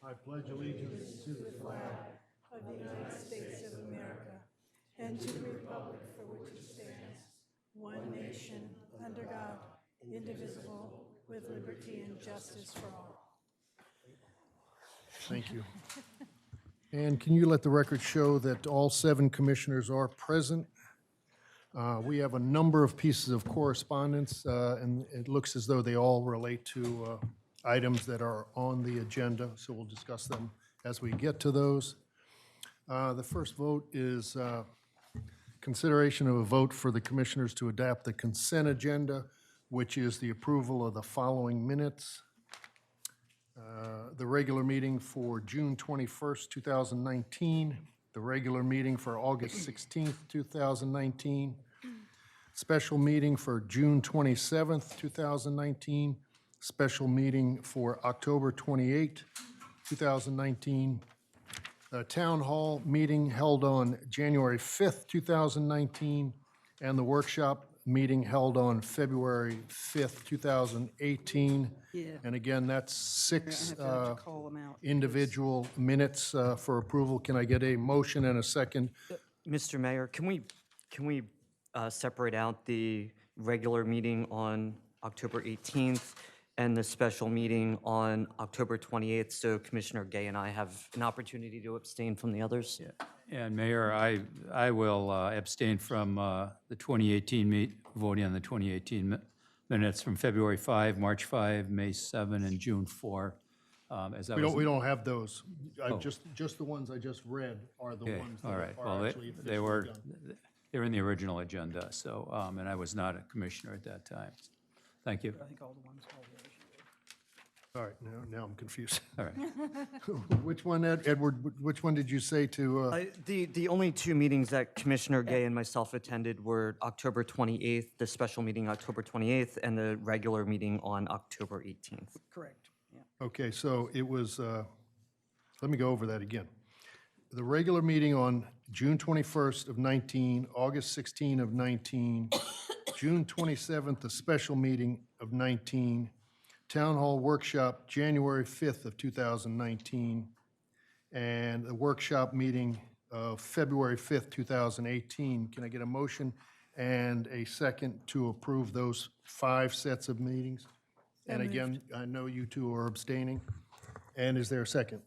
I pledge allegiance to the flag of the United States of America and to the republic for which it stands, one nation, under God, indivisible, with liberty and justice for all. Thank you. And can you let the record show that all 7 commissioners are present? We have a number of pieces of correspondence, and it looks as though they all relate to items that are on the agenda, so we'll discuss them as we get to those. The first vote is consideration of a vote for the commissioners to adopt the consent agenda, which is the approval of the following minutes. The regular meeting for June 21st, 2019, the regular meeting for August 16th, 2019, special meeting for June 27th, 2019, special meeting for October 28th, 2019, a town hall meeting held on January 5th, 2019, and the workshop meeting held on February 5th, 2018. Yeah. And again, that's 6 I have to call them out. individual minutes for approval. Can I get a motion and a second? Mr. Mayor, can we separate out the regular meeting on October 18th and the special meeting on October 28th, so Commissioner Gay and I have an opportunity to abstain from the others? Yeah. And Mayor, I will abstain from the 2018 voting on the 2018 minutes from February 5, March 5, May 7, and June 4. As I We was, don't have those. Just the ones I just read are the okay, ones all that right. are Well, actually they officially were done. they were in the original agenda. So, and I was not a commissioner at that time. Thank you. I think all the ones called the others. All right, now I'm confused. All right. Which one, Edward, which one did you say to? The only 2 meetings that Commissioner Gay and myself attended were October 28th, the special meeting October 28th, and the regular meeting on October 18th. Correct, yeah. Okay, so it was, let me go over that again. The regular meeting on June 21st of 19, August 16 of 19, June 27th, the special meeting of 19, Town Hall Workshop, January 5th of 2019, and the workshop meeting of February 5th, 2018. Can I get a motion and a second to approve those 5 sets of meetings? And again, I know you 2 are abstaining. And is there a second?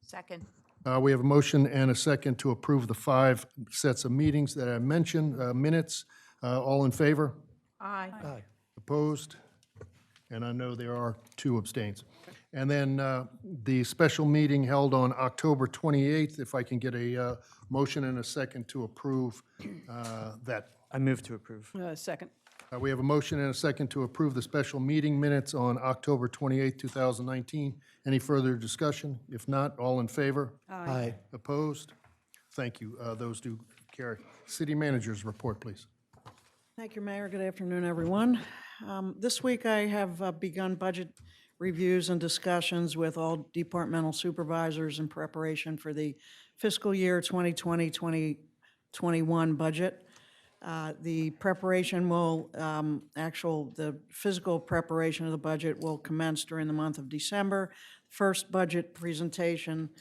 Second. We have a motion and a second to approve the 5 sets of meetings that I mentioned, minutes. All in favor? Aye. Opposed? And I know there are 2 abstains. And then the special meeting held on October 28th, if I can get a motion and a second to approve that. I move to approve. Second. We have a motion and a second to approve the special meeting minutes on October 28th, 2019. Any further discussion? If not, all in favor? Aye. Opposed? Thank you. Those do carry. City Manager's report, please. Thank you, Mayor. Good afternoon, everyone. This week, I have begun budget reviews and discussions with all departmental supervisors in preparation for the fiscal year 2020-2021 budget. The preparation will, the physical preparation of the budget will commence during the month of December. First budget presentation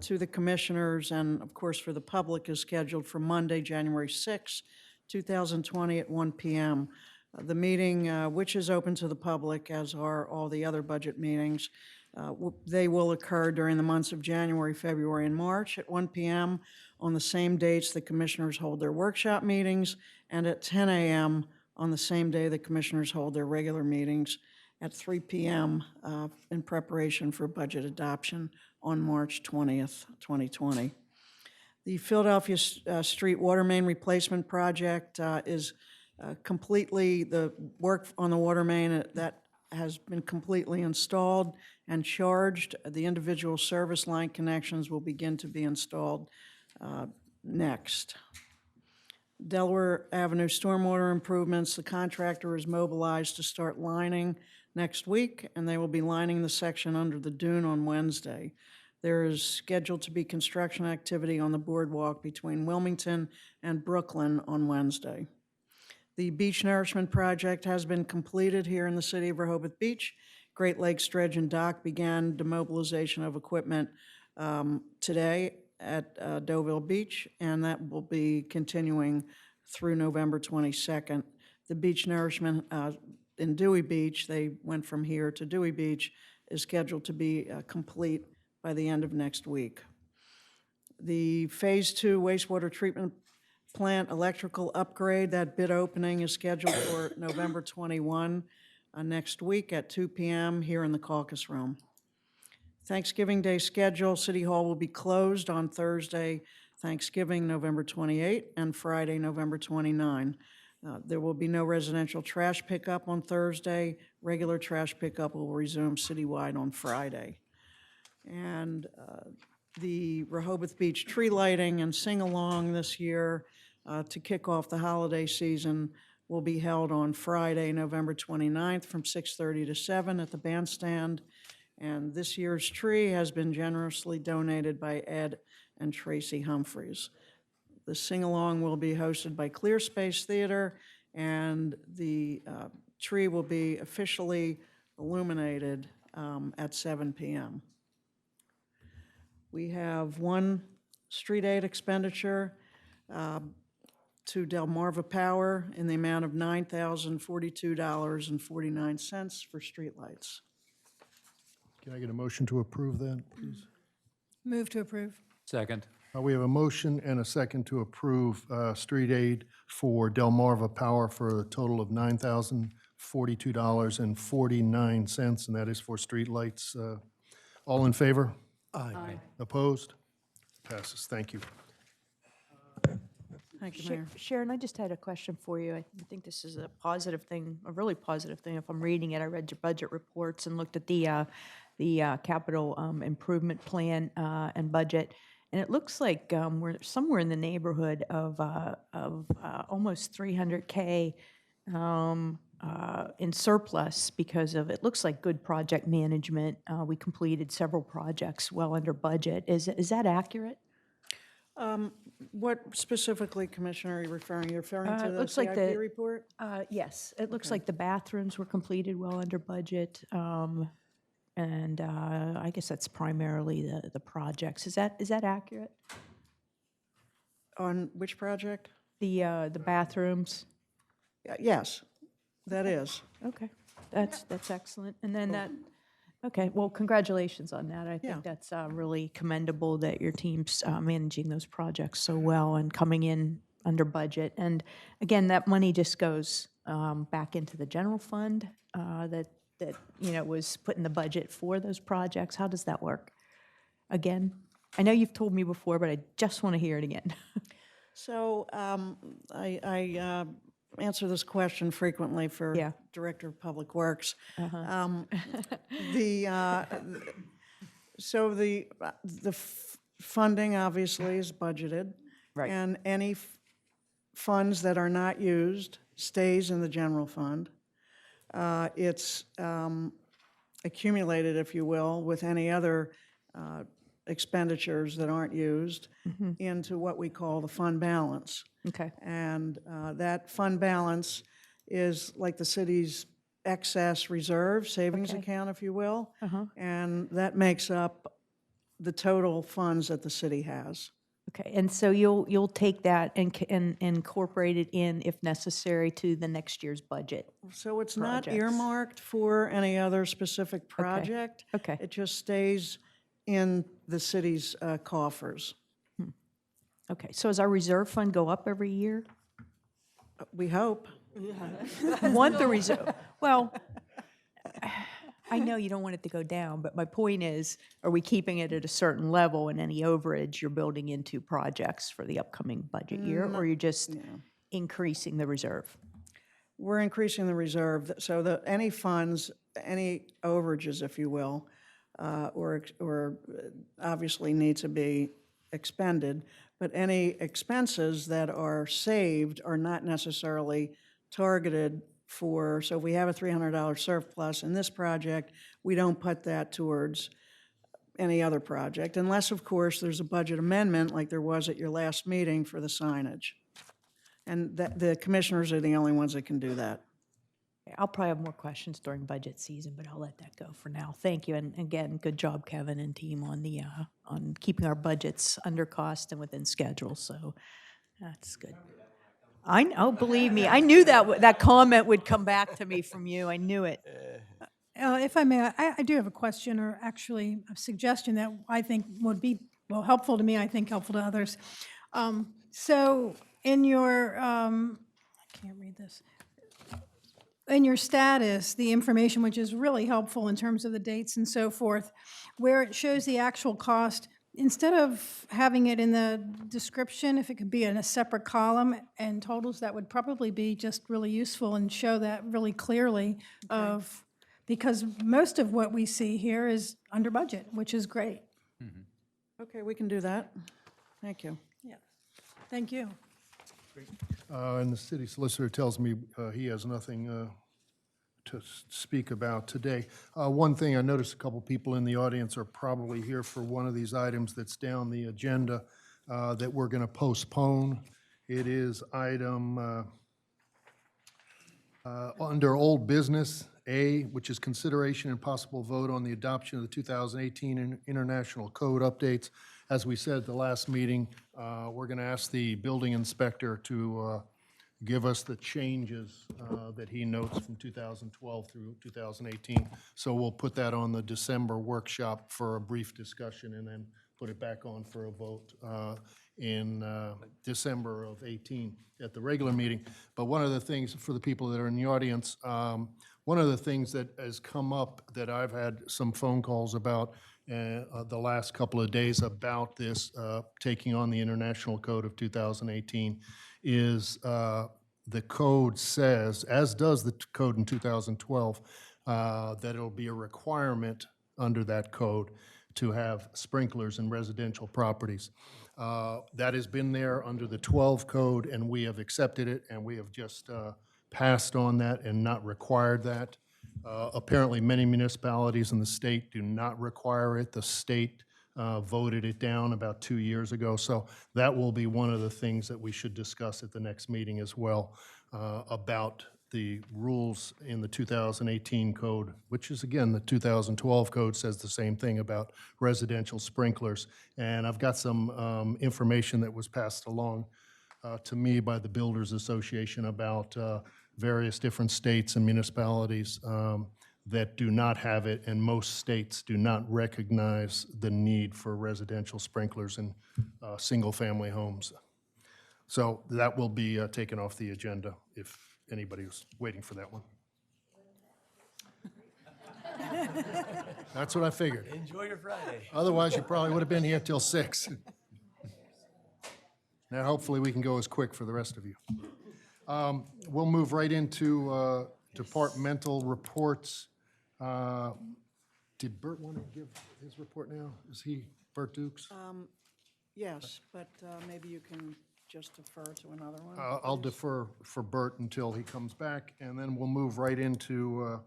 to the commissioners and, of course, for the public is scheduled for Monday, January 6, 2020 at 1 p.m. The meeting, which is open to the public, as are all the other budget meetings, they will occur during the months of January, February, and March at 1 p.m. on the same dates the commissioners hold their workshop meetings, and at 10 a.m. on the same day the commissioners hold their regular meetings at 3 p.m. In preparation for budget adoption on March 20th, 2020. The Philadelphia Street Water Main Replacement Project is completely, the work on the water main that has been completely installed and charged. The individual service line connections will begin to be installed next. Delaware Avenue stormwater improvements, the contractor is mobilized to start lining next week, and they will be lining the section under the dune on Wednesday. There is scheduled to be construction activity on the boardwalk between Wilmington and Brooklyn on Wednesday. The beach nourishment project has been completed here in the city of Rehoboth Beach. Great Lakes Dredge and Dock began demobilization of equipment today at Deauville Beach, and that will be continuing through November 22nd. The beach nourishment in Dewey Beach, they went from here to Dewey Beach, is scheduled to be complete by the end of next week. The Phase 2 wastewater treatment plant electrical upgrade, that bid opening is scheduled for November 21 next week at 2 p.m. here in the caucus room. Thanksgiving Day schedule, City Hall will be closed on Thursday, Thanksgiving, November 28, and Friday, November 29. There will be no residential trash pickup on Thursday. Regular trash pickup will resume citywide on Friday. And the Rehoboth Beach tree lighting and sing-along this year to kick off the holiday season will be held on Friday, November 29th from 6:30 to 7 at the Bandstand. And this year's tree has been generously donated by Ed and Tracy Humphreys. The sing-along will be hosted by Clear Space Theater, and the tree will be officially illuminated at 7 p.m. We have one street aid expenditure to Delmarva Power in the amount of $9,042.49 for streetlights. Can I get a motion to approve that, please? Move to approve. Second. We have a motion and a second to approve street aid for Delmarva Power for a total of $9,042.49, and that is for streetlights. All in favor? Aye. Opposed? Passes. Thank you. Thank you, Mayor. Sharon, I just had a question for you. I think this is a positive thing, a really positive thing. If I'm reading it, I read your budget reports and looked at the capital improvement plan and budget, and it looks like we're somewhere in the neighborhood of almost $300K in surplus because of, it looks like good project management. We completed several projects well under budget. Is that accurate? What specifically, Commissioner, are you referring? You're referring to It the looks like CIP report? Yes, it looks like the bathrooms were completed well under budget. And I guess that's primarily the projects. Is that accurate? On which project? The bathrooms? Yes, that is. Okay, that's excellent. And then okay, well, congratulations on that. I Yeah. think that's really commendable that your team's managing those projects so well and coming in under budget. And again, that money just goes back into the general fund that was put in the budget for those projects. How does that work? Again, I know you've told me before, but I just want to hear it again. So I answer this question frequently for Yeah. Director of Public Works. So the funding obviously is budgeted. Right. And any funds that are not used stays in the general fund. It's accumulated, if you will, with any other expenditures that aren't used into what we call the fund balance. Okay. And that fund balance is like the city's excess reserve, savings account, if you will. And that makes up the total funds that the city has. Okay, and so you'll take that and incorporate it in, if necessary, to the next year's budget. So it's not Projects. earmarked for any other specific project. Okay. It just stays in the city's coffers. Okay, so does our reserve fund go up every year? We hope. I want the reserve, well, I know you don't want it to go down, but my point is, are we keeping it at a certain level, and any overage you're building into projects for the upcoming budget year, or you're just increasing the reserve? We're increasing the reserve, so that any funds, any overages, if you will, or obviously need to be expended, but any expenses that are saved are not necessarily targeted for, so if we have a $300 surplus in this project, we don't put that towards any other project, unless, of course, there's a budget amendment like there was at your last meeting for the signage. And the commissioners are the only ones that can do that. I'll probably have more questions during budget season, but I'll let that go for now. Thank you, and again, good job, Kevin and team, on the, on keeping our budgets under cost and within schedule, so that's good. I know, believe me, I knew that comment would come back to me from you, I knew it. If I may, I do have a question, or actually a suggestion that I think would be, well, helpful to me, I think helpful to others. So in your, I can't read this. In your status, the information, which is really helpful in terms of the dates and so forth, where it shows the actual cost, instead of having it in the description, if it could be in a separate column and totals, that would probably be just really useful and show that really clearly of, because most of what we see here is under budget, which is great. Okay, we can do that. Thank you. Yeah, thank you. And the city solicitor tells me he has nothing to speak about today. One thing, I noticed a couple people in the audience are probably here for one of these items that's down the agenda that we're going to postpone. It is item under old business, A, which is consideration and possible vote on the adoption of the 2018 International Code updates. As we said at the last meeting, we're going to ask the building inspector to give us the changes that he notes from 2012 through 2018. So we'll put that on the December workshop for a brief discussion and then put it back on for a vote in December of 18 at the regular meeting. But one of the things, for the people that are in the audience, one of the things that has come up that I've had some phone calls about the last couple of days about this taking on the International Code of 2018 is the code says, as does the code in 2012, that it'll be a requirement under that code to have sprinklers in residential properties. That has been there under the 12 code, and we have accepted it, and we have just passed on that and not required that. Apparently, many municipalities in the state do not require it. The state voted it down about 2 years ago. So that will be one of the things that we should discuss at the next meeting as well, about the rules in the 2018 code, which is, again, the 2012 code says the same thing about residential sprinklers. And I've got some information that was passed along to me by the Builders Association about various different states and municipalities that do not have it, and most states do not recognize the need for residential sprinklers in single-family homes. So that will be taken off the agenda if anybody was waiting for that one. That's what I figured. Enjoy your Friday. Otherwise, you probably would have been here till 6. Now, hopefully, we can go as quick for the rest of you. We'll move right into departmental reports. Did Bert want to give his report now? Is he, Bert Dukes? Yes, but maybe you can just defer to another one. I'll defer for Bert until he comes back, and then we'll move right into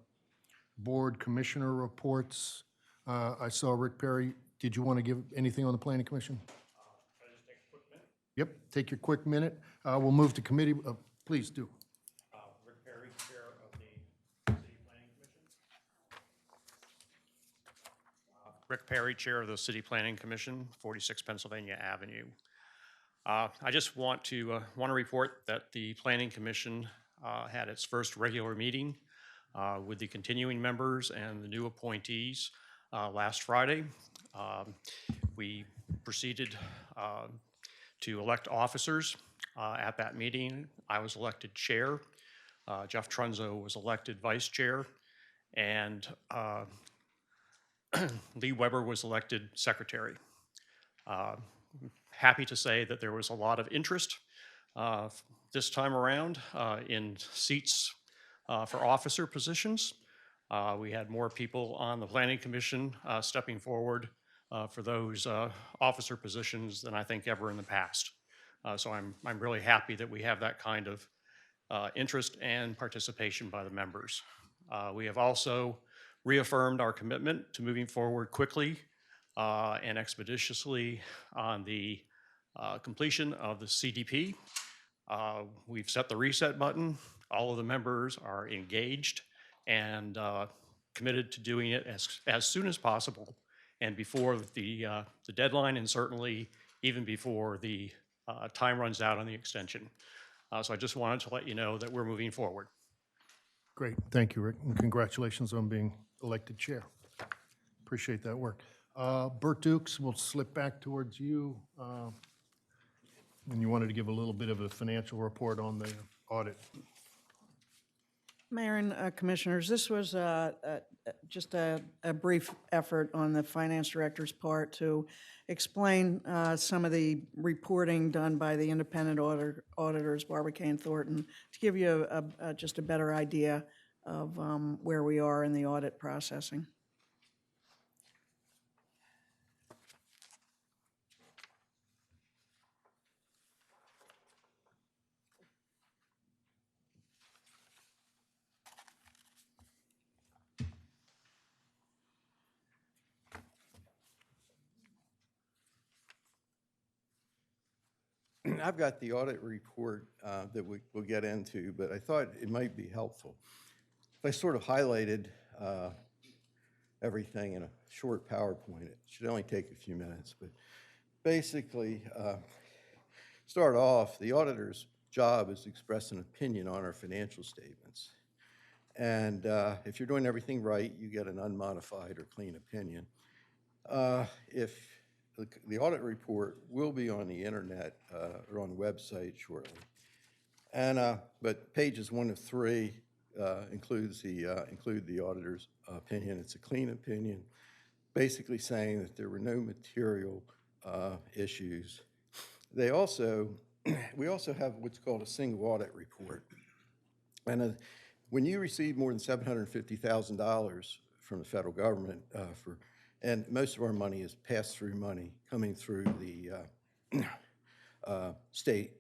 board commissioner reports. I saw Rick Perry. Did you want to give anything on the planning commission? Can I just take a quick minute? Yep, take your quick minute. We'll move to committee. Please do. Rick Perry, Chair of the City Planning Commission. Rick Perry, Chair of the City Planning Commission, 46 Pennsylvania Avenue. I just want to report that the Planning Commission had its first regular meeting with the continuing members and the new appointees last Friday. We proceeded to elect officers at that meeting. I was elected chair. Jeff Trunzo was elected vice chair, and Lee Weber was elected secretary. Happy to say that there was a lot of interest this time around in seats for officer positions. We had more people on the Planning Commission stepping forward for those officer positions than I think ever in the past. So I'm really happy that we have that kind of interest and participation by the members. We have also reaffirmed our commitment to moving forward quickly and expeditiously on the completion of the CDP. We've set the reset button. All of the members are engaged and committed to doing it as soon as possible and before the deadline, and certainly even before the time runs out on the extension. So I just wanted to let you know that we're moving forward. Great, thank you, Rick, and congratulations on being elected chair. Appreciate that work. Bert Dukes, we'll slip back towards you. And you wanted to give a little bit of a financial report on the audit. Mayor and Commissioners, this was just a brief effort on the Finance Director's part to explain some of the reporting done by the independent auditors, Barbacane Thornton, to give you just a better idea of where we are in the audit processing. I've got the audit report that we'll get into, but I thought it might be helpful if I sort of highlighted everything in a short PowerPoint. It should only take a few minutes, but basically, start off, the auditor's job is to express an opinion on our financial statements. And if you're doing everything right, you get an unmodified or clean opinion. If the audit report will be on the internet or on the website shortly. And but pages 1 of 3 include the auditor's opinion. It's a clean opinion, basically saying that there were no material issues. We also have what's called a single audit report. And when you receive more than $750,000 from the federal government and most of our money is pass-through money coming through the state,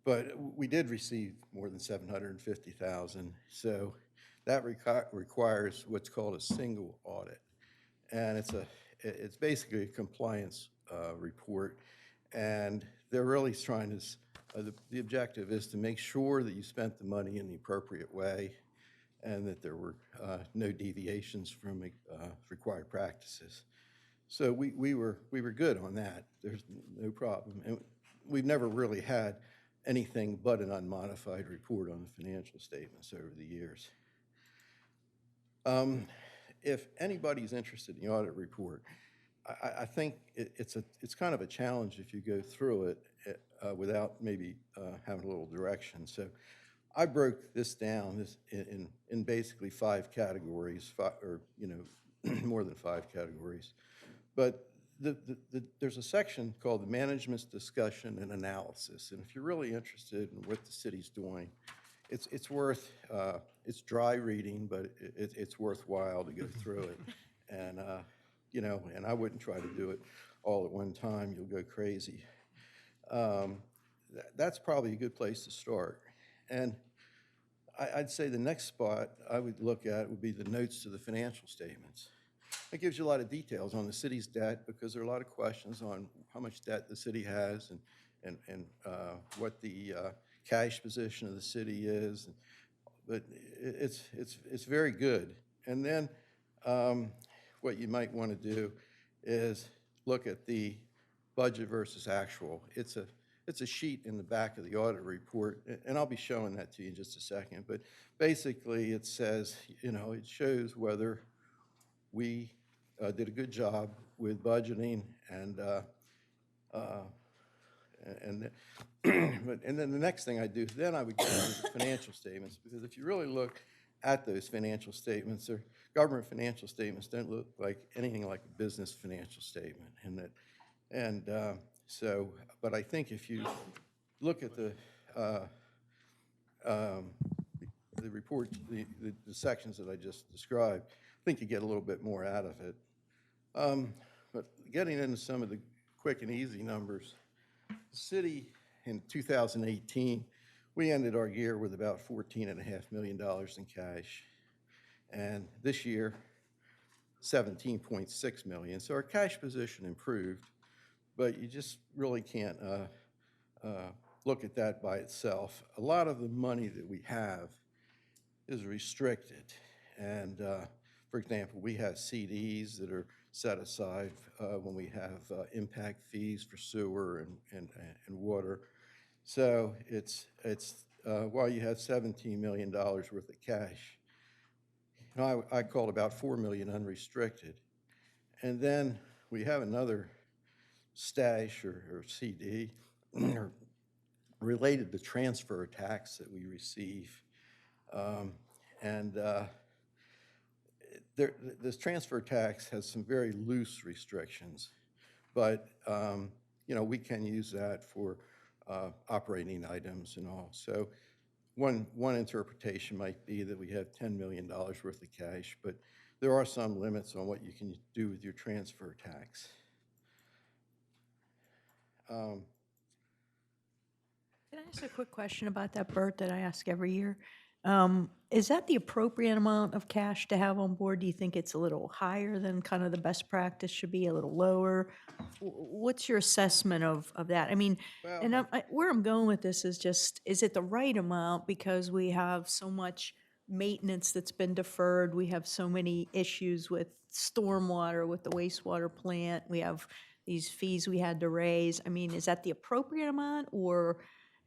but we did receive more than $750,000, so that requires what's called a single audit, and it's basically a compliance report, and they're really trying to. The objective is to make sure that you spent the money in the appropriate way, and that there were no deviations from required practices. So we were good on that. There's no problem. And we've never really had anything but an unmodified report on the financial statements over the years. If anybody's interested in the audit report, I think it's kind of a challenge if you go through it without maybe having a little direction. So I broke this down in basically 5 categories, or more than 5 categories. But there's a section called the Management's Discussion and Analysis, and if you're really interested in what the city's doing, it's worth it's dry reading, but it's worthwhile to go through it, and and I wouldn't try to do it all at one time. You'll go crazy. That's probably a good place to start. And I'd say the next spot I would look at would be the notes to the financial statements. It gives you a lot of details on the city's debt, because there are a lot of questions on how much debt the city has and what the cash position of the city is. But it's very good. And then what you might want to do is look at the budget versus actual. It's a sheet in the back of the audit report, and I'll be showing that to you in just a second. But basically, it says, it shows whether we did a good job with budgeting and then the next thing I do, then I would go to the financial statements, because if you really look at those financial statements, or government financial statements don't look like anything like a business financial statement, but I think if you look at the report, the sections that I just described, I think you get a little bit more out of it. But getting into some of the quick and easy numbers, the city in 2018, we ended our year with about $14.5 million in cash. And this year, $17.6 million. So our cash position improved, but you just really can't look at that by itself. A lot of the money that we have is restricted. And for example, we have CDs that are set aside when we have impact fees for sewer and water. So it's while you have $17 million worth of cash, you know, I called about $4 million unrestricted. And then we have another stash or CD related to transfer tax that we receive. This transfer tax has some very loose restrictions, but you know, we can use that for operating items and all. So one interpretation might be that we have $10 million worth of cash, but there are some limits on what you can do with your transfer tax. Can I ask a quick question about that, Bert, that I ask every year? Is that the appropriate amount of cash to have on board? Do you think it's a little higher than kind of the best practice should be, a little lower? What's your assessment of that? I mean, Well, and where I'm going with this is just, is it the right amount because we have so much maintenance that's been deferred? We have so many issues with stormwater, with the wastewater plant. We have these fees we had to raise. I mean, is that the appropriate amount, or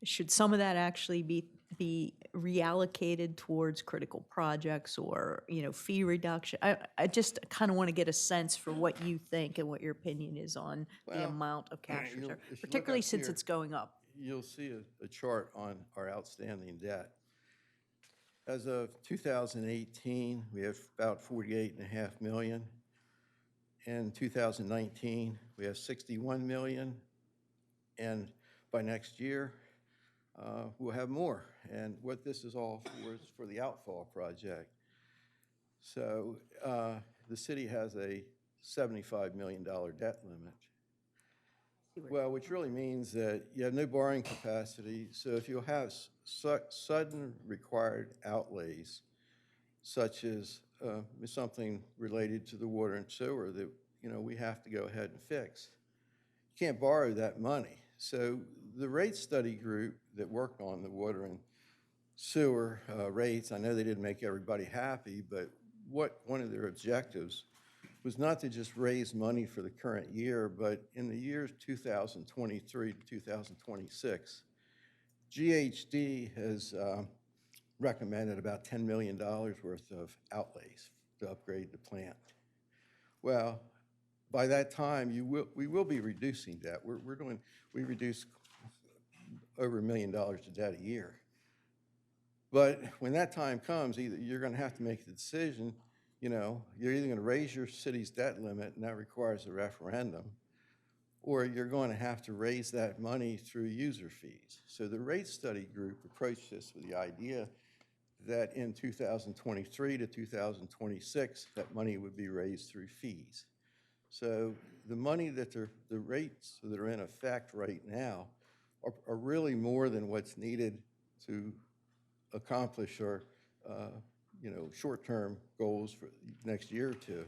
should some of that actually be reallocated towards critical projects or, you know, fee reduction? I just kind of want to get a sense for what you think and what your opinion is on the Well, amount of cash you'll- reserve, if you look particularly up since here- it's going up. You'll see a chart on our outstanding debt. As of 2018, we have about 48.5 million. In 2019, we have 61 million. And by next year, we'll have more. And what this is all for is for the outfall project. So the city has a $75 million debt limit. Well, which really means that you have no borrowing capacity. So if you have sudden required outlays, such as something related to the water and sewer that, you know, we have to go ahead and fix, you can't borrow that money. So the rate study group that worked on the water and sewer rates, I know they didn't make everybody happy, but one of their objectives was not to just raise money for the current year, but in the years 2023 to 2026, GHD has recommended about $10 million worth of outlays to upgrade the plant. Well, by that time, we will be reducing debt. We reduce over $1 million of debt a year. But when that time comes, either you're going to have to make the decision, you know, you're either going to raise your city's debt limit, and that requires a referendum, or you're going to have to raise that money through user fees. So the rate study group approached this with the idea that in 2023 to 2026, that money would be raised through fees. So the money that the rates that are in effect right now are really more than what's needed to accomplish our you know, short-term goals for the next year or two.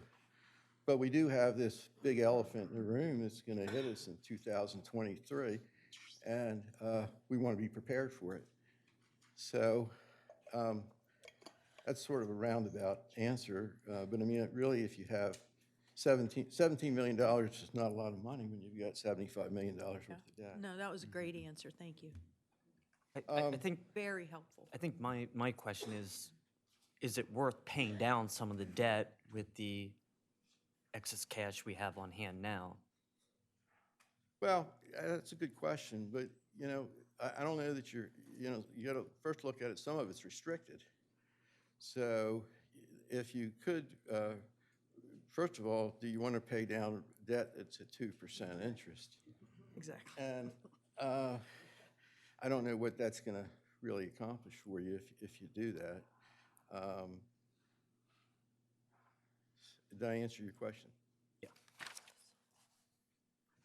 But we do have this big elephant in the room that's going to hit us in 2023, and we want to be prepared for it. So that's sort of a roundabout answer, but I mean, really, if you have $17 million is not a lot of money when you've got $75 million worth of debt. No, that was a great answer. Thank you. I think Very helpful. I think my question is it worth paying down some of the debt with the excess cash we have on hand now? Well, that's a good question, but, you know, I don't know that you got to first look at it. Some of it's restricted. So if you could, first of all, do you want to pay down debt that's at 2% interest? Exactly. And I don't know what that's going to really accomplish for you if you do that. Did I answer your question?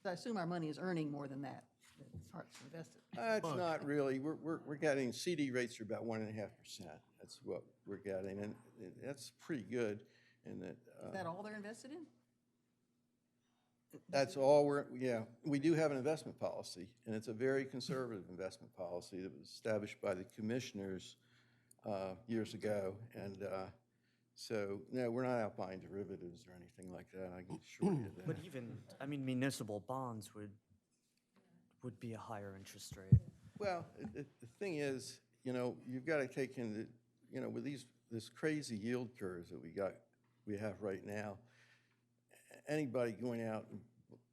I assume our money is earning more than that. It's hard to invest it. It's not really. We're getting CD rates are about 1.5%. That's what we're getting, and that's pretty good. In that. Is that all they're invested in? That's all yeah, we do have an investment policy, and it's a very conservative investment policy that was established by the commissioners years ago. And so, no, we're not out buying derivatives or anything like that, I can assure you But that. even, I mean, municipal bonds would be a higher interest rate. Well, the thing is, you've got to take into, with this crazy yield curves that we have right now, anybody going out and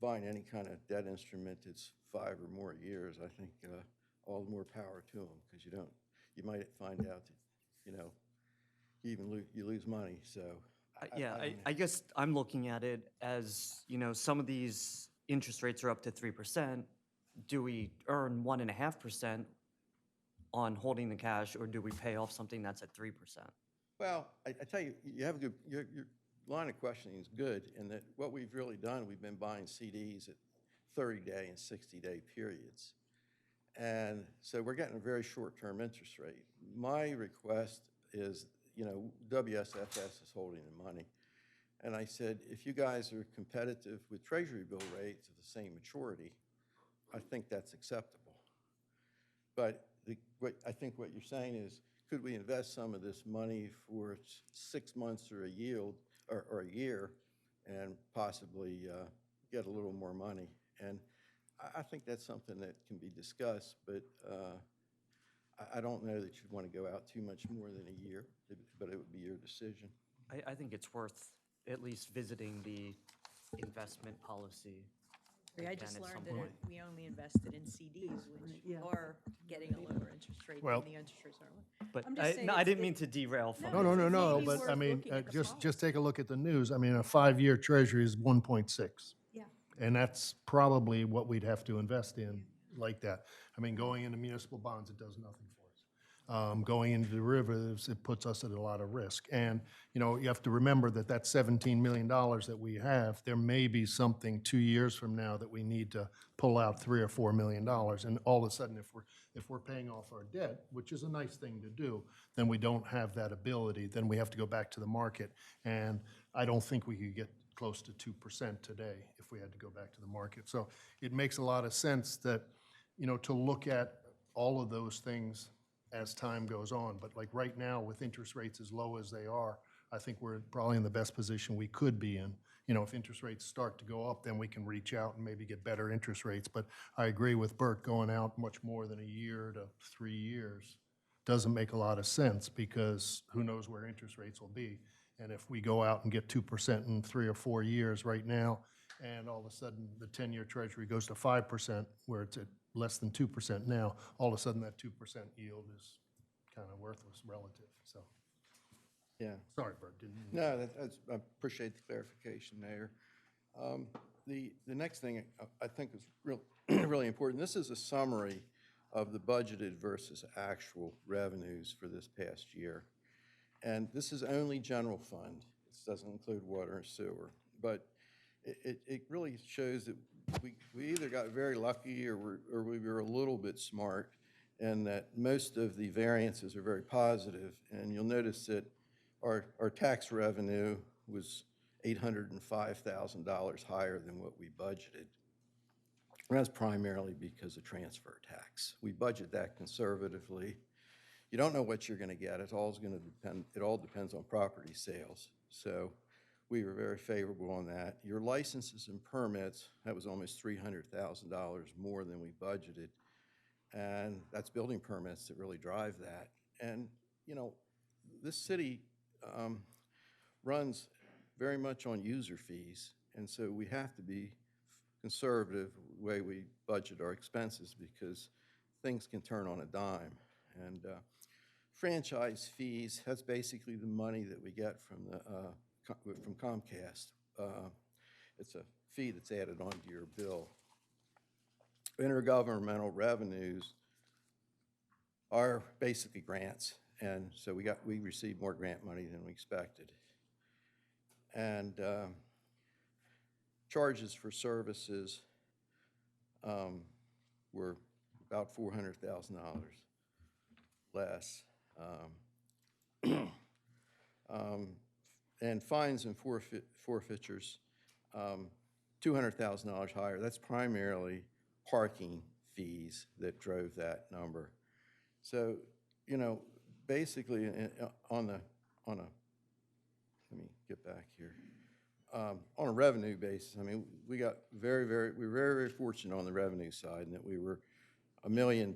buying any kind of debt instrument that's 5 or more years, I think all the more power to them, because you might find out that, you lose money, so. Yeah, don't know. I guess I'm looking at it as, some of these interest rates are up to 3%. Do we earn 1.5% on holding the cash, or do we pay off something that's at 3%? Well, I tell you, you have a good, your line of questioning is good, in that what we've really done, we've been buying CDs at 30-day and 60-day periods. And so we're getting a very short-term interest rate. My request is, WSFS is holding the money. And I said, if you guys are competitive with Treasury bill rates of the same maturity, I think that's acceptable. But I think what you're saying is, could we invest some of this money for 6 months or a year and possibly get a little more money? And I think that's something that can be discussed, but I don't know that you'd want to go out too much more than a year, but it would be your decision. I think it's worth at least visiting the investment policy. I again just at some learned that point. we only invested in CDs, which are getting a lower interest rate Well- than the interest rates are. But I'm just saying no, I it's- didn't mean to derail from No, it. no, no, It no, may be but I worth mean, looking at the just take a look at the news. I mean, a 5-year treasury is 1.6. Yeah. And that's probably what we'd have to invest in like that. I mean, going into municipal bonds, it does nothing for us. Going into derivatives, it puts us at a lot of risk. And, you have to remember that that $17 million that we have, there may be something 2 years from now that we need to pull out $3 or $4 million. And all of a sudden, if we're paying off our debt, which is a nice thing to do, then we don't have that ability. Then we have to go back to the market. And I don't think we could get close to 2% today if we had to go back to the market. So it makes a lot of sense that, to look at all of those things as time goes on. But like right now, with interest rates as low as they are, I think we're probably in the best position we could be in. If interest rates start to go up, then we can reach out and maybe get better interest rates. But I agree with Bert, going out much more than a year to 3 years doesn't make a lot of sense, because who knows where interest rates will be. And if we go out and get 2% in 3 or 4 years right now, and all of a sudden the 10-year treasury goes to 5%, where it's at less than 2% now, all of a sudden that 2% yield is kind of worthless relative, so. Yeah. Sorry, Bert, didn't mean. No, I appreciate the clarification, Mayor. The next thing I think is really important, this is a summary of the budgeted versus actual revenues for this past year. And this is only general fund. This doesn't include water and sewer. But it really shows that we either got very lucky or we were a little bit smart, and that most of the variances are very positive. And you'll notice that our tax revenue was $805,000 higher than what we budgeted. And that's primarily because of transfer tax. We budget that conservatively. You don't know what you're going to get. It all depends on property sales. So we were very favorable on that. Your licenses and permits, that was almost $300,000 more than we budgeted. And that's building permits that really drive that. And, this city runs very much on user fees. And so we have to be conservative the way we budget our expenses, because things can turn on a dime. And franchise fees, that's basically the money that we get from Comcast. It's a fee that's added onto your bill. Intergovernmental revenues are basically grants, and so we received more grant money than we expected. And charges for services were about $400,000 less. And fines and forfeitures, $2 $200,000 higher. That's primarily parking fees that drove that number. So, you know, basically, on a, let me get back here. On a revenue basis, I mean, we got we were very fortunate on the revenue side in that we were $1.3 million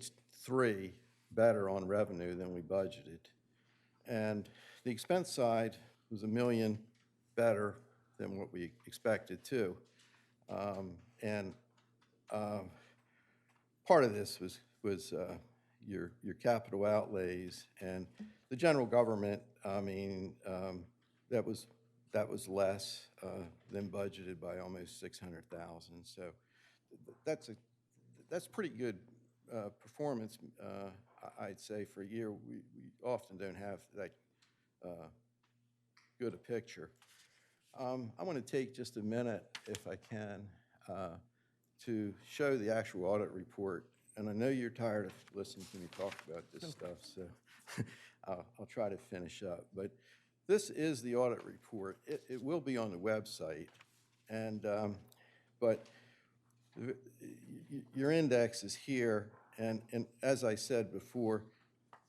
better on revenue than we budgeted. And the expense side was $1 million better than what we expected too. And part of this was your capital outlays and the general government. I mean, that was less than budgeted by almost 600,000. So that's pretty good performance, I'd say, for a year. We often don't have that good a picture. I want to take just a minute, if I can, to show the actual audit report. And I know you're tired of listening to me talk about this stuff, so I'll try to finish up. But this is the audit report. It will be on the website. And, but your index is here. And as I said before,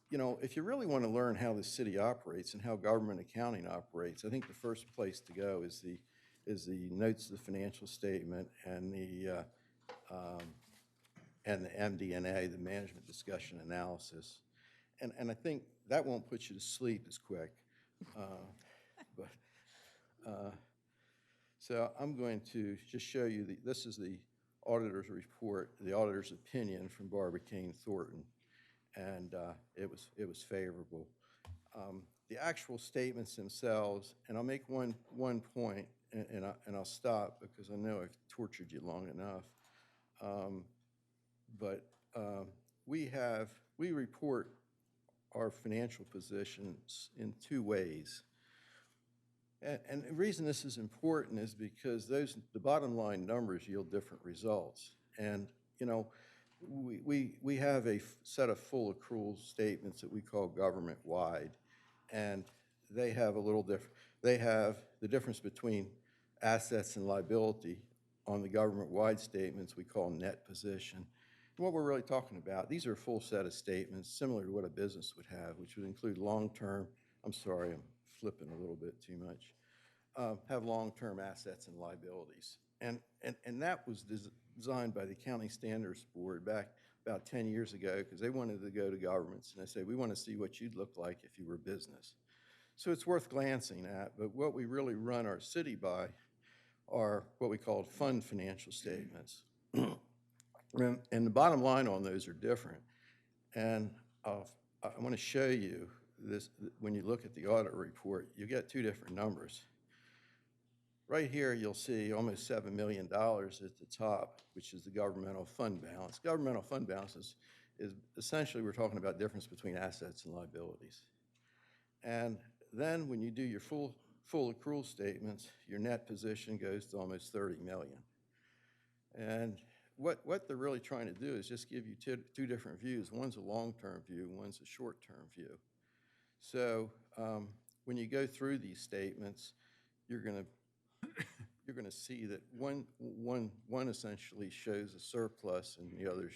you know, if you really want to learn how the city operates and how government accounting operates, I think the first place to go is the notes of the financial statement and the MD&A, the management discussion analysis. And I think that won't put you to sleep as quick. So I'm going to just show you, this is the auditor's report, the auditor's opinion from Barbara Kane Thornton, and it was favorable. The actual statements themselves, and I'll make one point, and I'll stop because I know I've tortured you long enough. But we report our financial positions in two ways. And the reason this is important is because the bottom line numbers yield different results. And, you know, we have a set of full accrual statements that we call government-wide, and they have a little different. They have the difference between assets and liability on the government-wide statements we call net position. And what we're really talking about, these are a full set of statements similar to what a business would have, which would include long-term, I'm sorry, I'm flipping a little bit too much, have long-term assets and liabilities. And that was designed by the Accounting Standards Board back about 10 years ago because they wanted to go to governments and they said, we want to see what you'd look like if you were a business. So it's worth glancing at, but what we really run our city by are what we call fund financial statements. And the bottom line on those are different. And I want to show you this. When you look at the audit report, you get two different numbers. Right here, you'll see almost $7 million at the top, which is the governmental fund balance. Governmental fund balance is essentially, we're talking about difference between assets and liabilities. And then when you do your full accrual statements, your net position goes to almost $30 million. And what they're really trying to do is just give you two different views. One's a long-term view, one's a short-term view. So when you go through these statements, you're going to see that one essentially shows a surplus and the other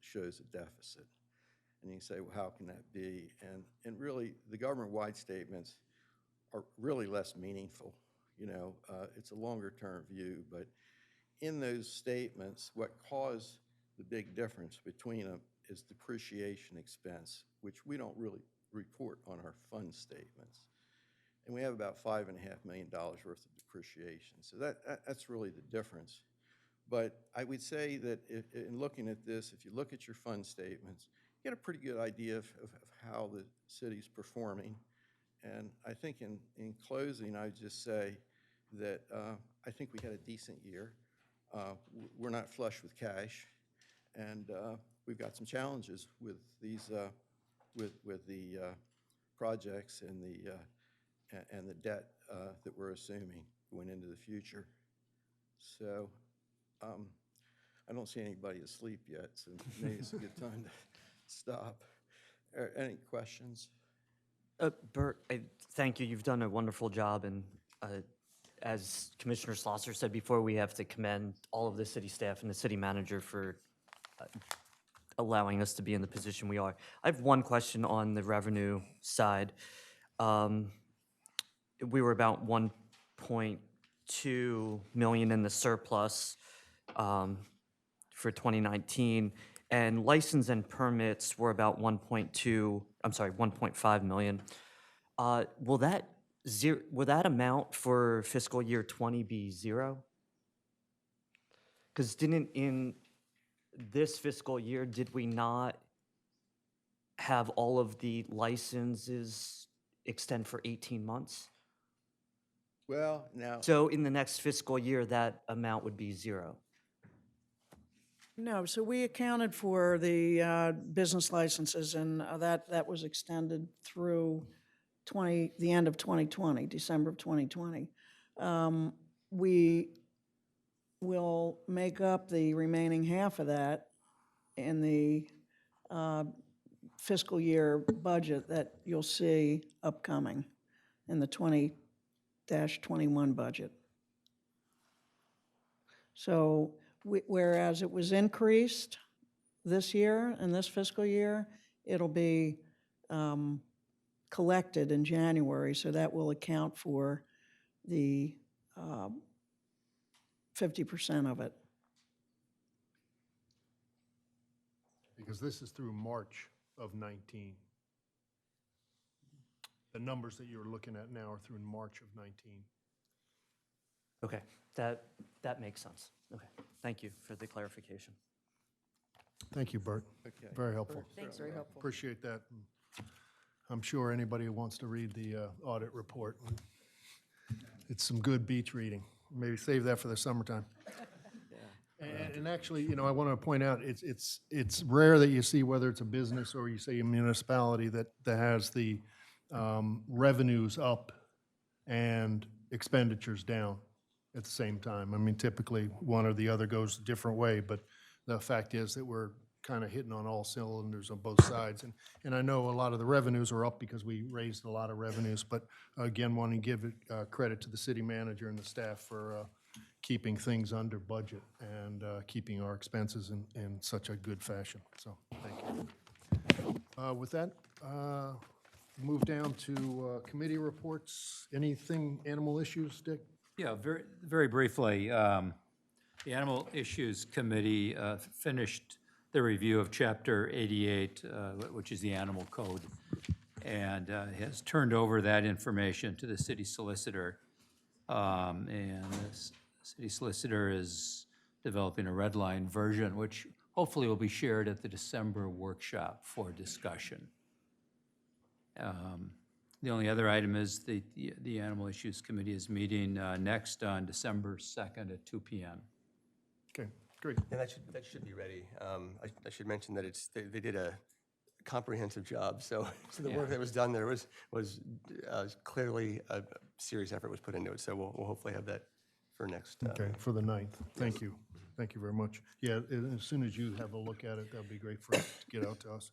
shows a deficit. And you say, well, how can that be? And really, the government-wide statements are really less meaningful. You know, it's a longer-term view, but in those statements, what caused the big difference between them is depreciation expense, which we don't really report on our fund statements. And we have about $5.5 million worth of depreciation. So that's really the difference. But I would say that in looking at this, if you look at your fund statements, you get a pretty good idea of how the city's performing. And I think in closing, I would just say that I think we had a decent year. We're not flush with cash, and we've got some challenges with these with the projects and the debt that we're assuming going into the future. So I don't see anybody asleep yet, so maybe it's a good time to stop. Any questions? Bert, thank you. You've done a wonderful job, and as Commissioner Slosser said before, we have to commend all of the city staff and the city manager for allowing us to be in the position we are. I have one question on the revenue side. We were about 1.2 million in the surplus for 2019, and license and permits were about 1.5 million. Will that amount for fiscal year 20 be zero? Because didn't in this fiscal year, did we not have all of the licenses extend for 18 months? Well, now, So in the next fiscal year, that amount would be zero. No, so we accounted for the business licenses, and that was extended through the end of 2020, December of 2020. We will make up the remaining half of that in the fiscal year budget that you'll see upcoming in the 20-21 budget. So whereas it was increased this year, in this fiscal year, it'll be collected in January, so that will account for the 50% of it. Because this is through March of 19. The numbers that you're looking at now are through March of 19. Okay, that makes sense. Okay, thank you for the clarification. Thank you, Bert. okay. Very helpful. Thanks, very helpful. Appreciate that. I'm sure anybody who wants to read the audit report, it's some good beach reading. Maybe save that for the summertime. And actually, you know, I want to point out, it's rare that you see, whether it's a business or you say a municipality, that has the revenues up and expenditures down at the same time. I mean, typically, one or the other goes a different way, but the fact is that we're kind of hitting on all cylinders on both sides. And I know a lot of the revenues are up because we raised a lot of revenues, but again, want to give credit to the city manager and the staff for keeping things under budget and keeping our expenses in such a good fashion. So, thank you. With that, move down to committee reports. Anything, animal issues, Dick? Yeah, very, very briefly, the Animal Issues Committee finished the review of Chapter 88, which is the Animal Code, and has turned over that information to the city solicitor. And the city solicitor is developing a red line version, which hopefully will be shared at the December workshop for discussion. The only other item is the Animal Issues Committee is meeting next on December 2nd at 2 p.m. Okay, great. And that should be ready. I should mention that they did a comprehensive job, so the work that was done there was clearly a serious effort was put into it, so we'll hopefully have that for next. Okay, for the 9th. Thank you. Thank you very much. Yeah, as soon as you have a look at it, that'd be great for it to get out to us.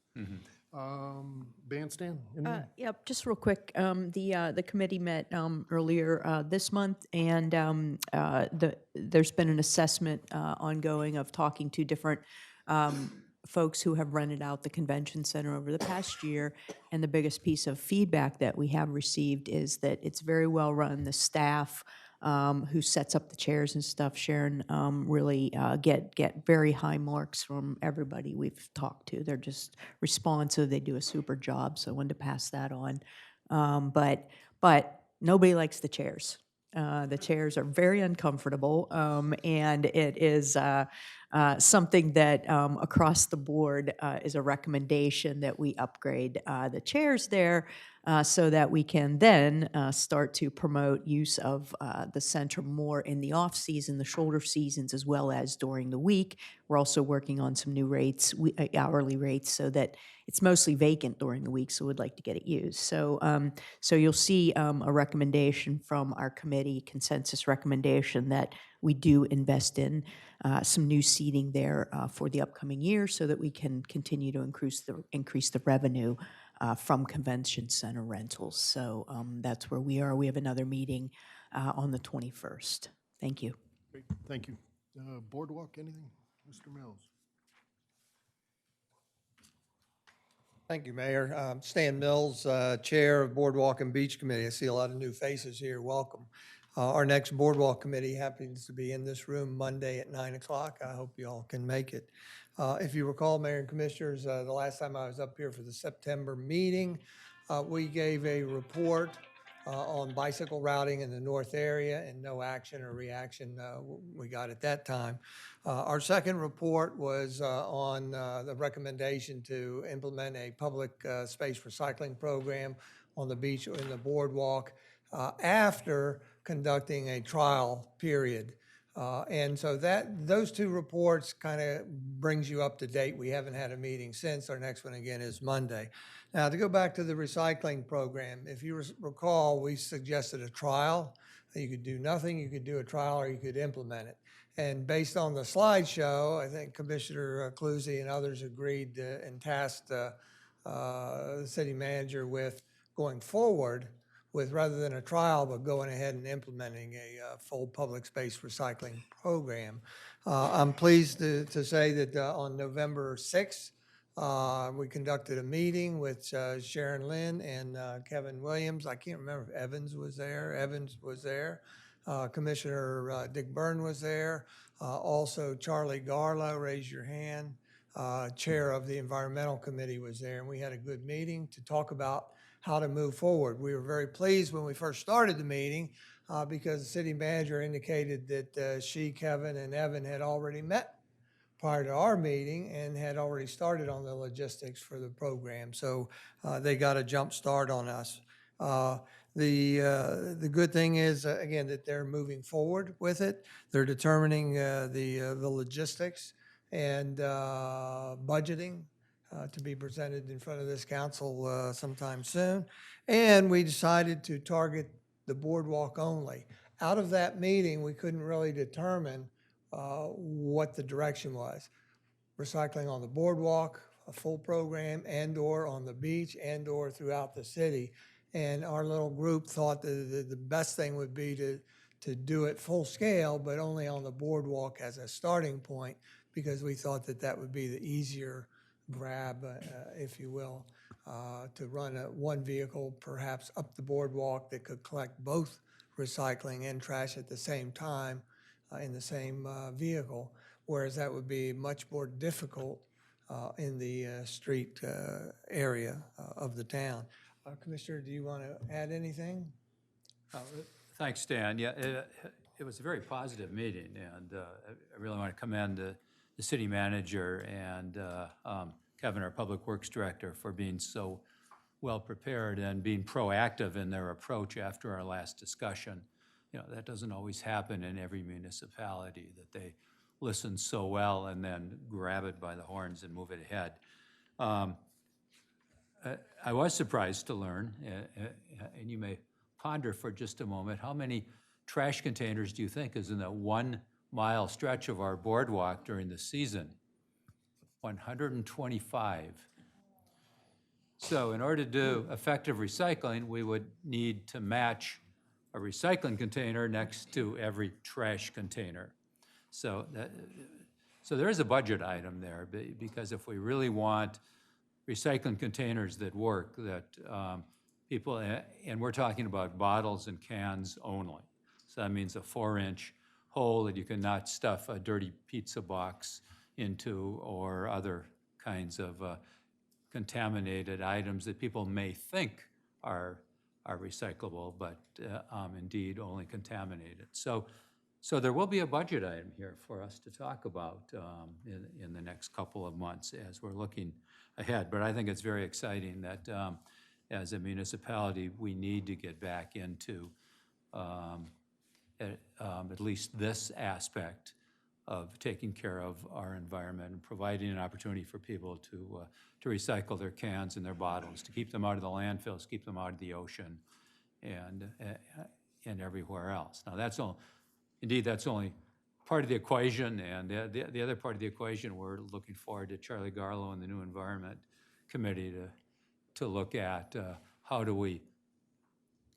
Bandstand? anything? Yep, just real quick, the committee met earlier this month, and there's been an assessment ongoing of talking to different folks who have rented out the convention center over the past year, and the biggest piece of feedback that we have received is that it's very well run. The staff who sets up the chairs and stuff, Sharon, really get very high marks from everybody we've talked to. They're just responsive. They do a super job, so I wanted to pass that on. But nobody likes the chairs. The chairs are very uncomfortable, and it is something that across the board is a recommendation that we upgrade the chairs there so that we can then start to promote use of the center more in the off-season, the shoulder seasons, as well as during the week. We're also working on some new rates, hourly rates, so that it's mostly vacant during the week, so we'd like to get it used. So, so you'll see a recommendation from our committee, consensus recommendation, that we do invest in some new seating there for the upcoming year so that we can continue to increase the revenue from convention center rentals. So that's where we are. We have another meeting on the 21st. Thank you. Great, thank you. Boardwalk, anything? Mr. Mills? Thank you, Mayor. Stan Mills, Chair of Boardwalk and Beach Committee. I see a lot of new faces here. Welcome. Our next Boardwalk Committee happens to be in this room Monday at 9 o'clock. I hope you all can make it. If you recall, Mayor and Commissioners, the last time I was up here for the September meeting, we gave a report on bicycle routing in the north area, and no action or reaction we got at that time. Our second report was on the recommendation to implement a public space recycling program on the beach or in the boardwalk after conducting a trial period. And so those two reports kind of brings you up to date. We haven't had a meeting since. Our next one again is Monday. Now, to go back to the recycling program, if you recall, we suggested a trial. You could do nothing, you could do a trial, or you could implement it. And based on the slideshow, I think Commissioner Clusie and others agreed and tasked the city manager with going forward with, rather than a trial, but going ahead and implementing a full public space recycling program. I'm pleased to say that on November 6th, we conducted a meeting with Sharon Lynn and Kevin Williams. I can't remember if Evans was there. Evans was there. Commissioner Dick Byrne was there. Also, Charlie Garlow, raise your hand. Chair of the Environmental Committee was there, and we had a good meeting to talk about how to move forward. We were very pleased when we first started the meeting because the city manager indicated that she, Kevin, and Evan had already met prior to our meeting and had already started on the logistics for the program. So they got a jump start on us. The good thing is, again, that they're moving forward with it. They're determining the logistics and budgeting to be presented in front of this council sometime soon. And we decided to target the boardwalk only. Out of that meeting, we couldn't really determine what the direction was. Recycling on the boardwalk, a full program, and/or on the beach, and/or throughout the city. And our little group thought that the best thing would be to do it full scale, but only on the boardwalk as a starting point, because we thought that that would be the easier grab, if you will, to run one vehicle perhaps up the boardwalk that could collect both recycling and trash at the same time in the same vehicle, whereas that would be much more difficult in the street area of the town. Commissioner, do you want to add anything? Thanks, Stan. Yeah, it was a very positive meeting, and I really want to commend the city manager and Kevin, our Public Works Director, for being so well prepared and being proactive in their approach after our last discussion. You know, that doesn't always happen in every municipality, that they listen so well and then grab it by the horns and move it ahead. I was surprised to learn, and you may ponder for just a moment, how many trash containers do you think is in that 1 mile stretch of our boardwalk during the season? 125. So in order to do effective recycling, we would need to match a recycling container next to every trash container. So there is a budget item there, because if we really want recycling containers that work, that people, and we're talking about bottles and cans only. So that means a 4-inch hole that you cannot stuff a dirty pizza box into, or other kinds of contaminated items that people may think are recyclable, but indeed only contaminated. So there will be a budget item here for us to talk about in the next couple of months as we're looking ahead. But I think it's very exciting that as a municipality, we need to get back into at least this aspect of taking care of our environment and providing an opportunity for people to recycle their cans and their bottles, to keep them out of the landfills, keep them out of the ocean, and everywhere else. Now, that's only part of the equation, and the other part of the equation, we're looking forward to Charlie Garlow and the new Environment Committee to look at how do we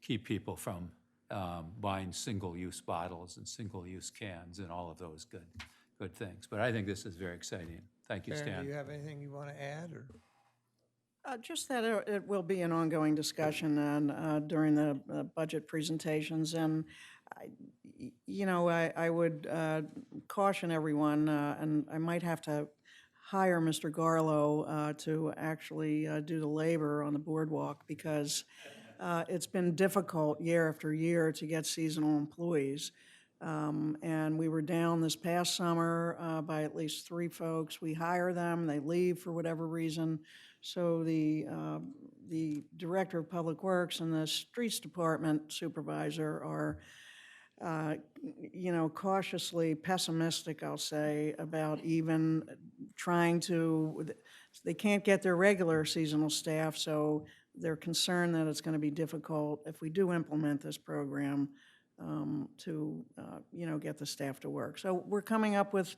keep people from buying single-use bottles and single-use cans and all of those good things. But I think this is very exciting. Thank you, Karen, Stan. do you have anything you want to add, or? Just that it will be an ongoing discussion and during the budget presentations. And, I would caution everyone, and I might have to hire Mr. Garlow to actually do the labor on the boardwalk, because it's been difficult year after year to get seasonal employees. And we were down this past summer by at least 3 folks. We hire them, they leave for whatever reason. So the Director of Public Works and the Streets Department Supervisor are, cautiously pessimistic, I'll say, about even trying to, they can't get their regular seasonal staff, so they're concerned that it's going to be difficult if we do implement this program to, get the staff to work. So we're coming up with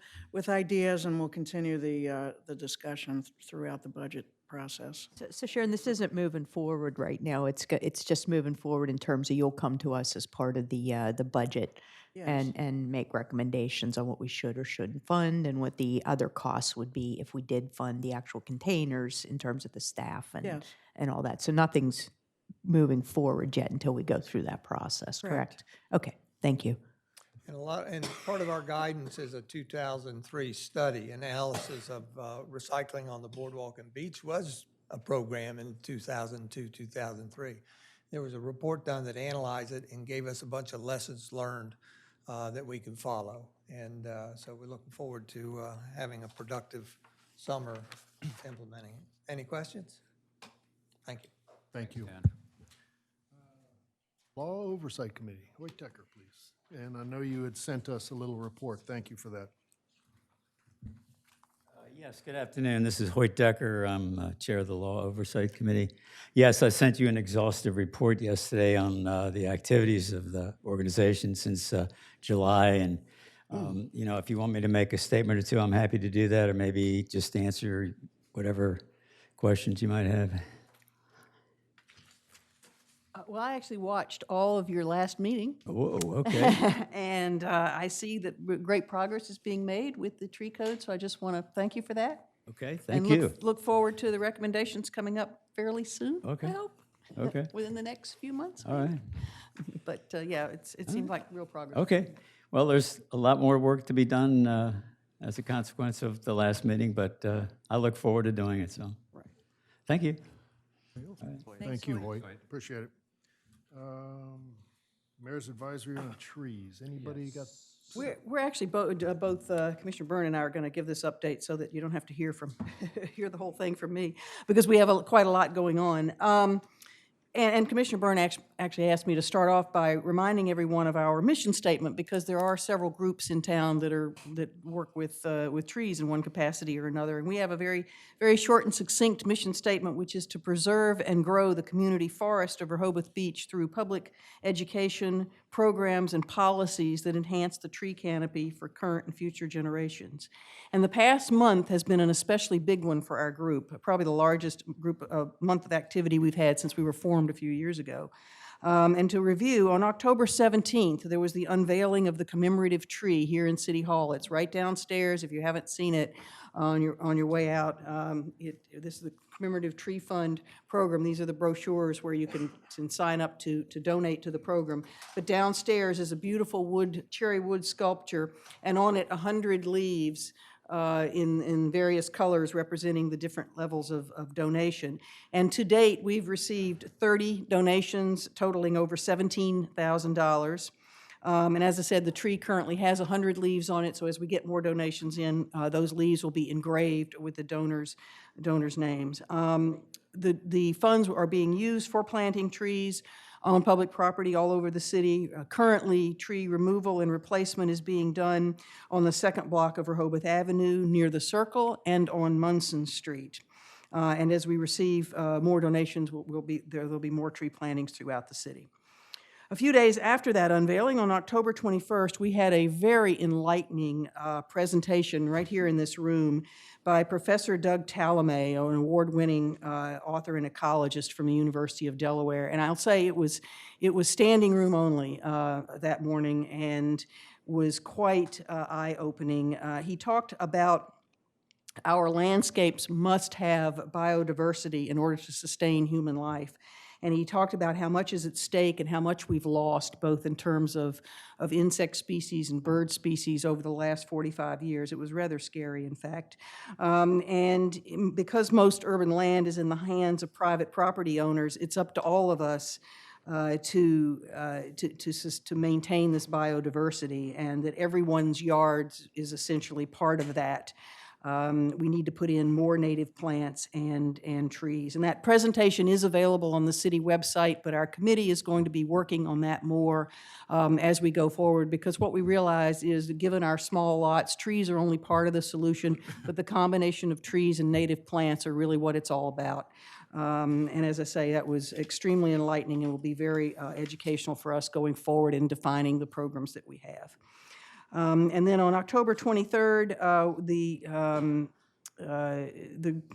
ideas, and we'll continue the discussion throughout the budget process. So Sharon, this isn't moving forward right now. It's just moving forward in terms of you'll come to us as part of the budget Yes. and make recommendations on what we should or shouldn't fund and what the other costs would be if we did fund the actual containers in terms of the staff Yes. and all that. So nothing's moving forward yet until we go through that process, correct? Okay, thank you. And part of our guidance is a 2003 study analysis of recycling on the boardwalk and beach was a program in 2002, 2003. There was a report done that analyzed it and gave us a bunch of lessons learned that we can follow. And so we're looking forward to having a productive summer implementing it. Any questions? Thank you. Thank you. Stan. Law Oversight Committee, Hoyt Decker, please. And I know you had sent us a little report. Thank you for that. Yes, good afternoon. This is Hoyt Decker. I'm Chair of the Law Oversight Committee. Yes, I sent you an exhaustive report yesterday on the activities of the organization since July. And, if you want me to make a statement or two, I'm happy to do that, or maybe just answer whatever questions you might have. Well, I actually watched all of your last meeting, Whoa, okay. and I see that great progress is being made with the tree code, so I just want to thank you for that. Okay, And thank you. look forward to the recommendations coming up fairly soon, Okay. I hope. Okay. Within the next few months. All right. But yeah, it seems like real progress. Okay. Well, there's a lot more work to be done as a consequence of the last meeting, but I look forward to doing it, so. Right. Thank you. Thank you, Hoyt. Appreciate it. Mayor's Advisory on Trees. Anybody got? We're actually both Commissioner Byrne and I are going to give this update so that you don't have to hear the whole thing from me, because we have quite a lot going on. And Commissioner Byrne actually asked me to start off by reminding everyone of our mission statement, because there are several groups in town that work with trees in one capacity or another. And we have a very, very short and succinct mission statement, which is to preserve and grow the community forest of Rehoboth Beach through public education, programs, and policies that enhance the tree canopy for current and future generations. And the past month has been an especially big one for our group, probably the largest month of activity we've had since we were formed a few years ago. And to review, on October 17th, there was the unveiling of the commemorative tree here in City Hall. It's right downstairs if you haven't seen it on your way out. This is the Commemorative Tree Fund program. These are the brochures where you can sign up to donate to the program. But downstairs is a beautiful cherry wood sculpture, and on it 100 leaves in various colors representing the different levels of donation. And to date, we've received 30 donations totaling over $17,000. And as I said, the tree currently has 100 leaves on it, so as we get more donations in, those leaves will be engraved with the donors' names. The funds are being used for planting trees on public property all over the city. Currently, tree removal and replacement is being done on the second block of Rehoboth Avenue near the Circle and on Munson Street. And as we receive more donations, there'll be more tree plantings throughout the city. A few days after that unveiling, on October 21st, we had a very enlightening presentation right here in this room by Professor Doug Talamay, an award-winning author and ecologist from the University of Delaware. And I'll say it was standing room only that morning and was quite eye-opening. He talked about our landscapes must have biodiversity in order to sustain human life. And he talked about how much is at stake and how much we've lost, both in terms of insect species and bird species over the last 45 years. It was rather scary, in fact. And because most urban land is in the hands of private property owners, it's up to all of us to maintain this biodiversity, and that everyone's yard is essentially part of that. We need to put in more native plants and trees. And that presentation is available on the city website, but our committee is going to be working on that more as we go forward, because what we realize is that given our small lots, trees are only part of the solution, but the combination of trees and native plants are really what it's all about. And as I say, that was extremely enlightening and will be very educational for us going forward in defining the programs that we have. And then on October 23rd,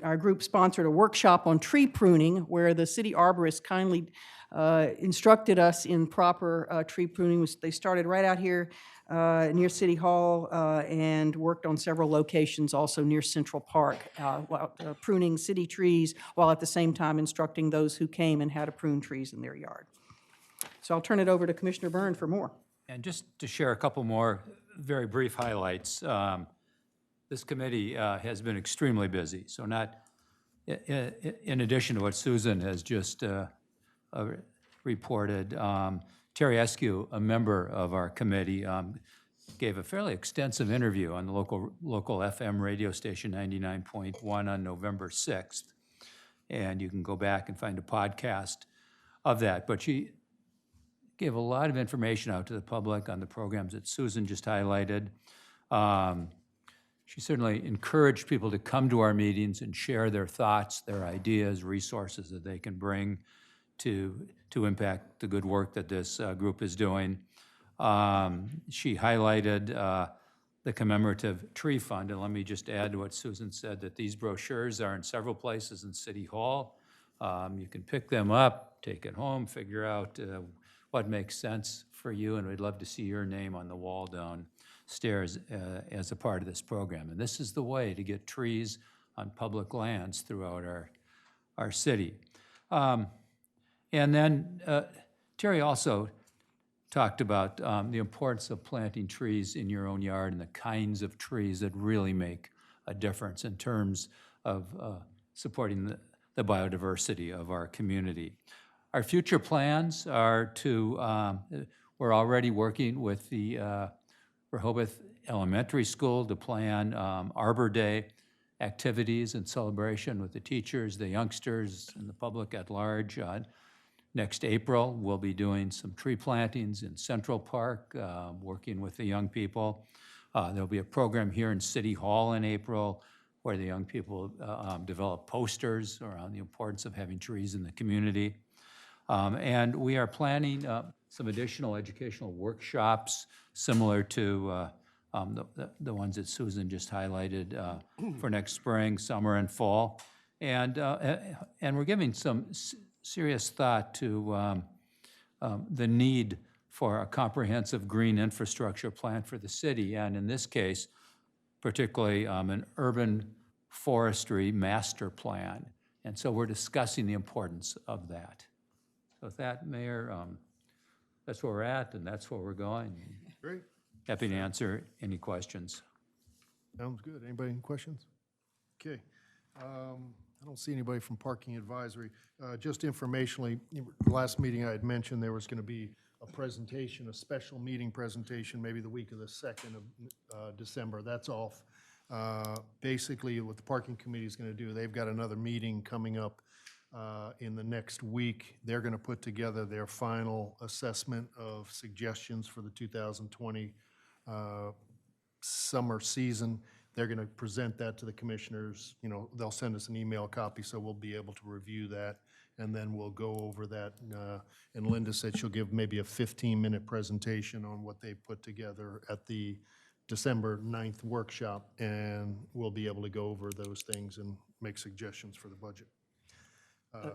our group sponsored a workshop on tree pruning, where the city arborist kindly instructed us in proper tree pruning. They started right out here near City Hall and worked on several locations also near Central Park, while pruning city trees, while at the same time instructing those who came in how to prune trees in their yard. So I'll turn it over to Commissioner Byrne for more. And just to share a couple more very brief highlights, this committee has been extremely busy. So not, in addition to what Susan has just reported, Terry Eskew, a member of our committee, gave a fairly extensive interview on the local FM radio station 99.1 on November 6th. And you can go back and find a podcast of that. But she gave a lot of information out to the public on the programs that Susan just highlighted. She certainly encouraged people to come to our meetings and share their thoughts, their ideas, resources that they can bring to impact the good work that this group is doing. She highlighted the commemorative tree fund, and let me just add to what Susan said, that these brochures are in several places in City Hall. You can pick them up, take it home, figure out what makes sense for you, and we'd love to see your name on the wall downstairs as a part of this program. And this is the way to get trees on public lands throughout our city. And then Terry also talked about the importance of planting trees in your own yard and the kinds of trees that really make a difference in terms of supporting the biodiversity of our community. Our future plans are to, we're already working with the Rehoboth Elementary School to plan Arbor Day activities and celebration with the teachers, the youngsters, and the public at large. Next April, we'll be doing some tree plantings in Central Park, working with the young people. There'll be a program here in City Hall in April where the young people develop posters around the importance of having trees in the community. And we are planning some additional educational workshops similar to the ones that Susan just highlighted for next spring, summer, and fall. And we're giving some serious thought to the need for a comprehensive green infrastructure plan for the city, and in this case, particularly an urban forestry master plan. And so we're discussing the importance of that. So with that, Mayor, that's where we're at, and that's where we're going. Great. Happy to answer any questions. Sounds good. Anybody any questions? Okay. I don't see anybody from Parking Advisory. Just informationally, the last meeting I had mentioned there was going to be a presentation, a special meeting presentation, maybe the week of the 2nd of December. That's off. Basically, what the Parking Committee is going to do, they've got another meeting coming up in the next week. They're going to put together their final assessment of suggestions for the 2020 summer season. They're going to present that to the commissioners. You know, they'll send us an email copy, so we'll be able to review that and then we'll go over that. And Linda said she'll give maybe a 15-minute presentation on what they put together at the December 9th workshop, and we'll be able to go over those things and make suggestions for the budget.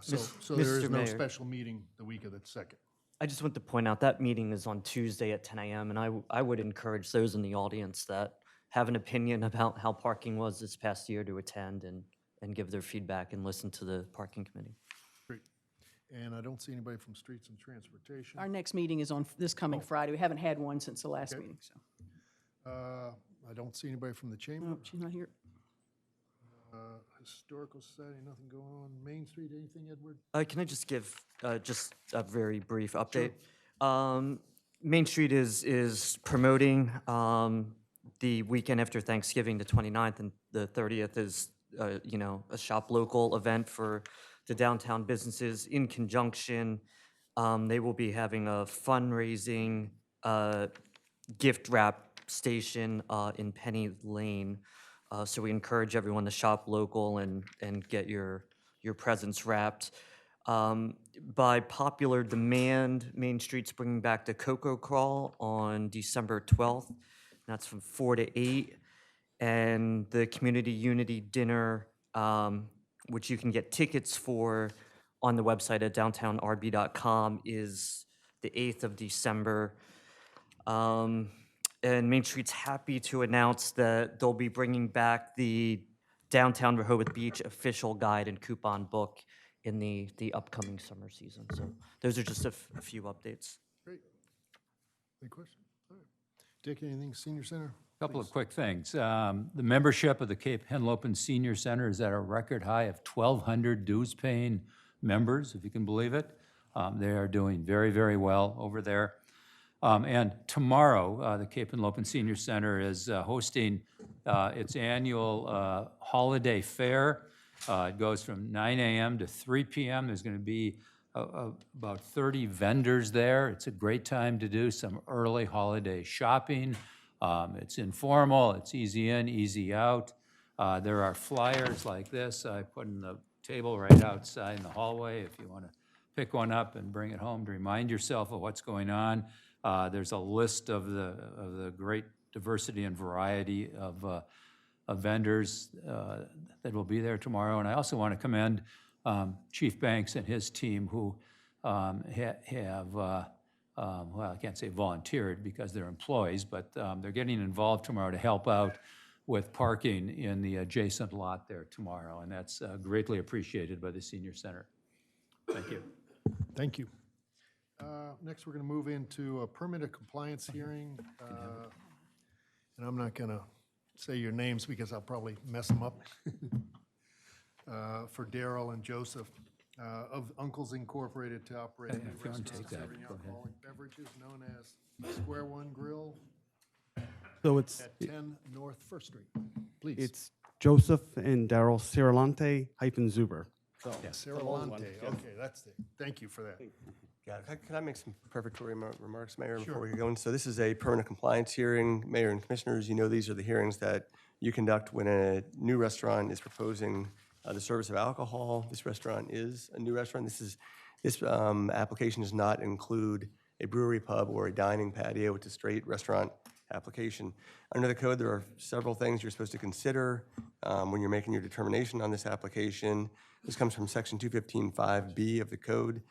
So there is Mr. no Mayor. special meeting the week of the 2nd. I just want to point out that meeting is on Tuesday at 10 a.m. and I would encourage those in the audience that have an opinion about how parking was this past year to attend and give their feedback and listen to the parking committee. Great. And I don't see anybody from Streets and Transportation. Our next meeting is on this coming Friday. We haven't had one since the last meeting, so. I don't see anybody from the Chamber. No, she's not here. Historical Society, nothing going on. Main Street, anything, Edward? Can I just give just a very brief update? Main Street is promoting the weekend after Thanksgiving, the 29th, and the 30th is, a shop local event for the downtown businesses. In conjunction, they will be having a fundraising gift wrap station in Penny Lane. So we encourage everyone to shop local and get your presents wrapped. By popular demand, Main Street's bringing back the Cocoa Crawl on December 12th. That's from 4 to 8. And the Community Unity Dinner, which you can get tickets for on the website at downtownrb.com, is the 8th of December. And Main Street's happy to announce that they'll be bringing back the Downtown Rehoboth Beach official guide and coupon book in the upcoming summer season. So those are just a few updates. Great. Any questions? All right. Dick, anything Senior Center? Couple of quick things. The membership of the Cape Henlopen Senior Center is at a record high of 1,200 dues-paying members, if you can believe it. They are doing very, very well over there. And tomorrow, the Cape Henlopen Senior Center is hosting its annual holiday fair. It goes from 9 a.m. to 3 p.m. There's going to be about 30 vendors there. It's a great time to do some early holiday shopping. It's informal, it's easy in, easy out. There are flyers like this I put in the table right outside in the hallway if you want to pick one up and bring it home to remind yourself of what's going on. There's a list of the great diversity and variety of vendors that will be there tomorrow. And I also want to commend Chief Banks and his team who have, well, I can't say volunteered because they're employees, but they're getting involved tomorrow to help out with parking in the adjacent lot there tomorrow. And that's greatly appreciated by the Senior Center. Thank you. Thank you. Next, we're going to move into a permitted compliance hearing. And I'm not going to say your names because I'll probably mess them up. For Daryl and Joseph of Uncles Incorporated to operate a If you want to restaurant take that, serving go ahead. alcoholic beverages known as Square One Grill So it's at 10 North First Street. Please. it's Joseph and Daryl Cirilante hyphen Zuber. So Cirilante. Okay, that's it. Thank you for that. Got it. Can I make some prefatory remarks, Mayor, before we get going? So this is a permanent compliance hearing. Mayor and Commissioners, you know these are the hearings that you conduct when a new restaurant is proposing the service of alcohol. This restaurant is a new restaurant. This application does not include a brewery pub or a dining patio. It's a straight restaurant application. Under the code, there are several things you're supposed to consider when you're making your determination on this application. This comes from Section 215.5B of the code.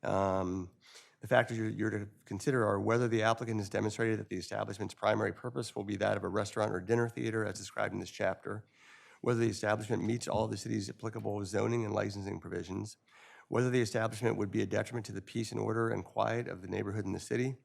The factors you're to consider are whether the applicant has demonstrated that the establishment's primary purpose will be that of a restaurant or dinner theater as described in this chapter, whether the establishment meets all of the city's applicable zoning and licensing provisions, whether the establishment would be a detriment to the peace and order and quiet of the neighborhood and the city,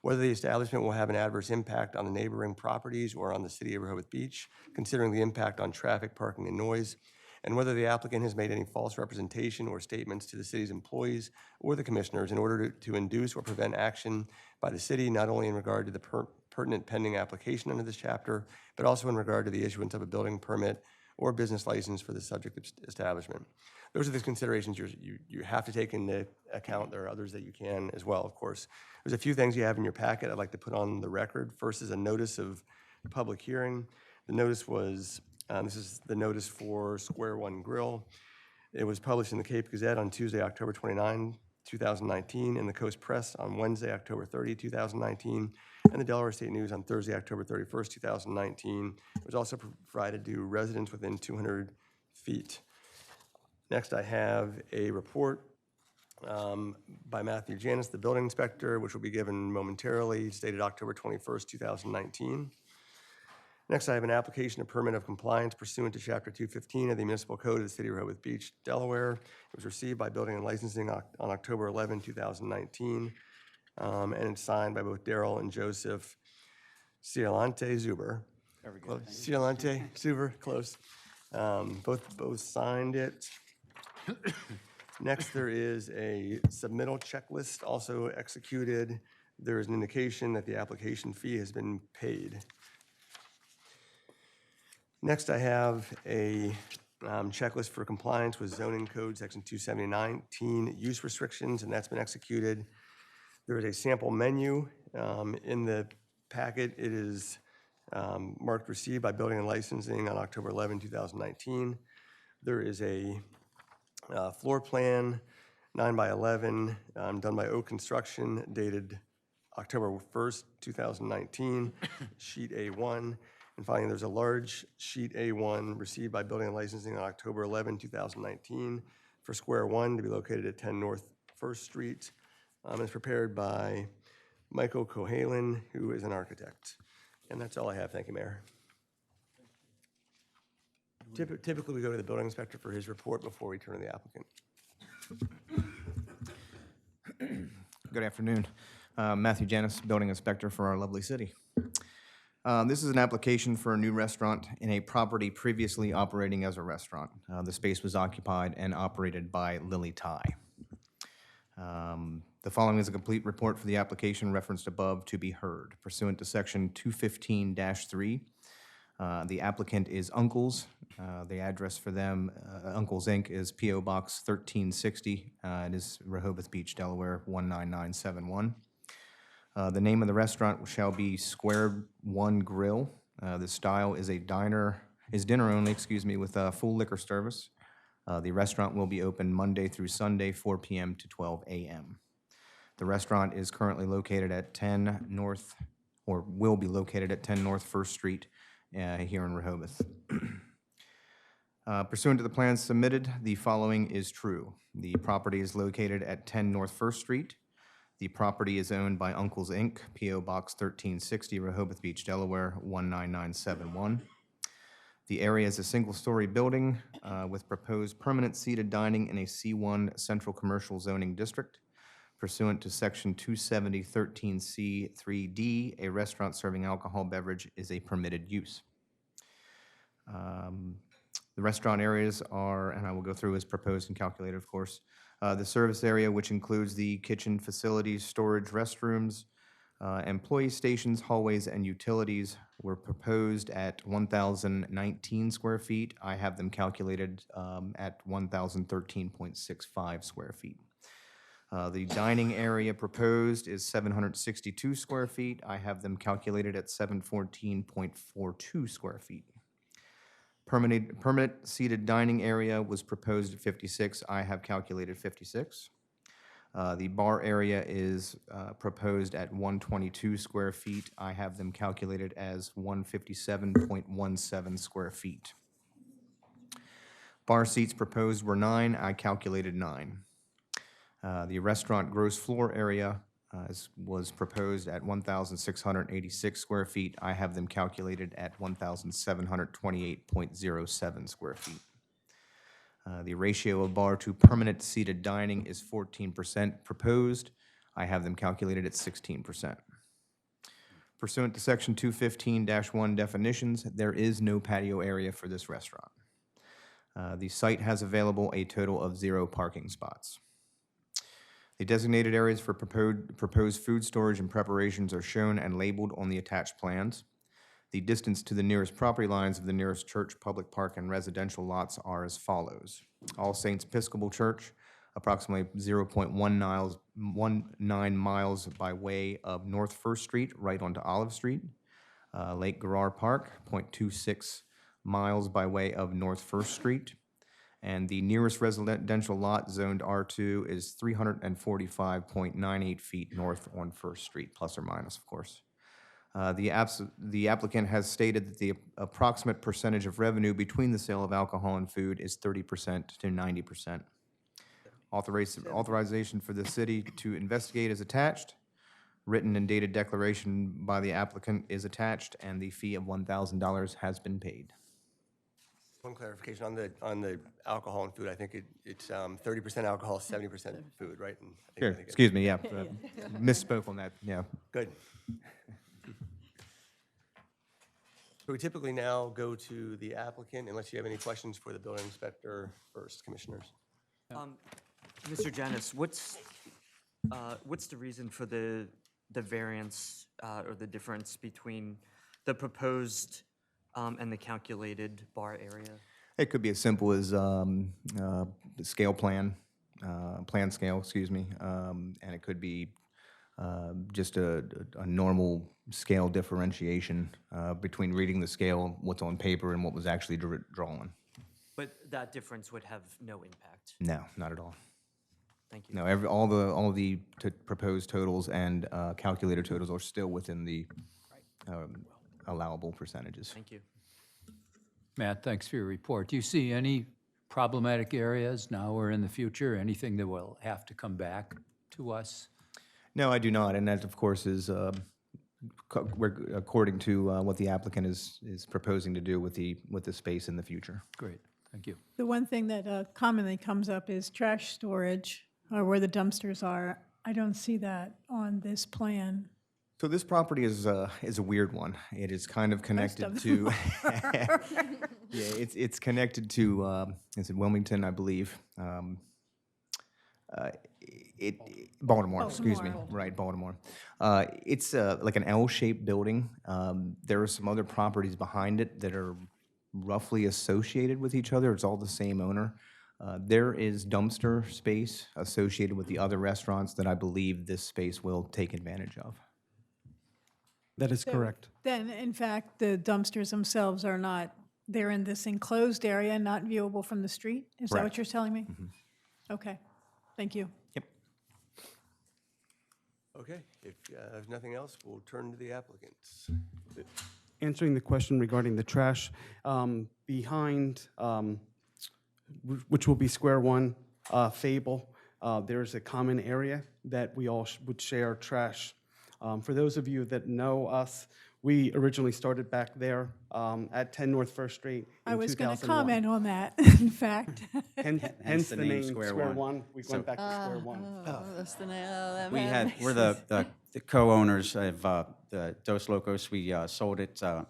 whether the establishment will have an adverse impact on the neighboring properties or on the city of Rehoboth Beach, considering the impact on traffic, parking, and noise, and whether the applicant has made any false representation or statements to the city's employees or the commissioners in order to induce or prevent action by the city, not only in regard to the pertinent pending application under this chapter, but also in regard to the issuance of a building permit or business license for the subject establishment. Those are the considerations you have to take into account. There are others that you can as well, of course. There's a few things you have in your packet I'd like to put on the record. First is a notice of public hearing. The notice was, this is the notice for Square One Grill. It was published in the Cape Gazette on Tuesday, October 29, 2019, in the Coast Press on Wednesday, October 30, 2019, and the Delaware State News on Thursday, October 31st, 2019. It was also provided to residents within 200 feet. Next, I have a report by Matthew Janis, the building inspector, which will be given momentarily, dated October 21st, 2019. Next, I have an application of permit of compliance pursuant to Chapter 215 of the Municipal Code of the City of Rehoboth Beach, Delaware. It was received by Building and Licensing on October 11, 2019, and it's signed by both Daryl and Joseph Cialante Zuber. Cialante Zuber, close. Both signed it. Next, there is a submittal checklist also executed. There is an indication that the application fee has been paid. Next, I have a checklist for compliance with zoning code section 279 use restrictions, and that's been executed. There is a sample menu in the packet. It is marked received by Building and Licensing on October 11, 2019. There is a floor plan, 9x11, done by Oak Construction, dated October 1st, 2019, sheet A1. And finally, there's a large sheet A1 received by Building and Licensing on October 11, 2019, for Square One to be located at 10 North First Street. It's prepared by Michael Cohalen, who is an architect. And that's all I have. Thank you, Mayor. Typically, we go to the building inspector for his report before we turn to the applicant. Good afternoon. Matthew Janis, building inspector for our lovely city. This is an application for a new restaurant in a property previously operating as a restaurant. The space was occupied and operated by Lily Thai. The following is a complete report for the application referenced above to be heard. Pursuant to section 215-3, the applicant is Uncle's. The address for them, Uncle's Inc., is P.O. Box 1360. It is Rehoboth Beach, Delaware, 19971. The name of the restaurant shall be Square One Grill. The style is dinner only, with a full liquor service. The restaurant will be open Monday through Sunday, 4 p.m. to 12 a.m. The restaurant is currently located at 10 North, or will be located at 10 North First Street here in Rehoboth. Pursuant to the plans submitted, the following is true. The property is located at 10 North First Street. The property is owned by Uncle's Inc., P.O. Box 1360, Rehoboth Beach, Delaware, 19971. The area is a single-story building with proposed permanent seated dining in a C1 Central Commercial Zoning District. Pursuant to Section 270-13C-3D, a restaurant serving alcohol beverage is a permitted use. The restaurant areas are, and I will go through as proposed and calculated, of course, the service area, which includes the kitchen facilities, storage, restrooms, employee stations, hallways, and utilities, were proposed at 1,019 square feet. I have them calculated at 1,013.65 square feet. The dining area proposed is 762 square feet. I have them calculated at 714.42 square feet. Permanent seated dining area was proposed at 56. I have calculated 56. The bar area is proposed at 122 square feet. I have them calculated as 157.17 square feet. Bar seats proposed were 9. I calculated 9. The restaurant gross floor area was proposed at 1,686 square feet. I have them calculated at 1,728.07 square feet. The ratio of bar to permanent seated dining is 14% proposed. I have them calculated at 16%. Pursuant to Section 215-1 definitions, there is no patio area for this restaurant. The site has available a total of 0 parking spots. The designated areas for proposed food storage and preparations are shown and labeled on the attached plans. The distance to the nearest property lines of the nearest church, public park, and residential lots are as follows. All Saints Episcopal Church, approximately 0.19 miles by way of North First Street, right onto Olive Street. Lake Garrar Park, 0.26 miles by way of North First Street. And the nearest residential lot zoned R2 is 345.98 feet north on First Street, plus or minus, of course. The applicant has stated that the approximate percentage of revenue between the sale of alcohol and food is 30% to 90%. Authorization for the city to investigate is attached. Written and dated declaration by the applicant is attached, and the fee of $1,000 has been paid. One clarification on the alcohol and food. I think it's 30% alcohol, 70% food, right? And I Sure, think excuse me, yeah, misspoke on that, yeah. Good. So we typically now go to the applicant, unless you have any questions for the building inspector first, commissioners. Mr. Janis, what's the reason for the variance or the difference between the proposed and the calculated bar area? It could be as simple as the scale plan scale, excuse me, and it could be just a normal scale differentiation between reading the scale, what's on paper, and what was actually drawn. But that difference would have no impact. No, not at all. Thank you. No, all the proposed totals and calculated totals are still within the allowable percentages. Thank you. Matt, thanks for your report. Do you see any problematic areas now or in the future, anything that will have to come back to us? No, I do not, and that, of course, is according to what the applicant is proposing to do with the space in the future. Great, thank you. The one thing that commonly comes up is trash storage, or where the dumpsters are. I don't see that on this plan. So this property is a weird one. It is kind of connected of to, yeah, it's connected to, is it Wilmington, I believe? Baltimore, excuse me, right, Baltimore. It's like an L-shaped building. There are some other properties behind it that are roughly associated with each other. It's all the same owner. There is dumpster space associated with the other restaurants that I believe this space will take advantage of. That is correct. Then, in fact, the dumpsters themselves are not, they're in this enclosed area, not viewable from the street? Is that what Correct. you're telling me? Okay, thank you. Yep. Okay, if nothing else, we'll turn to the applicants. Answering the question regarding the trash, behind, which will be Square One, Fable, there's a common area that we all would share trash. For those of you that know us, we originally started back there at 10 North First Street in 2001. I was going to comment on that, in fact. Hence the name Square One. We went back to Square One. That's the name. Oh, We're the co-owners of Dos Locos. We sold it a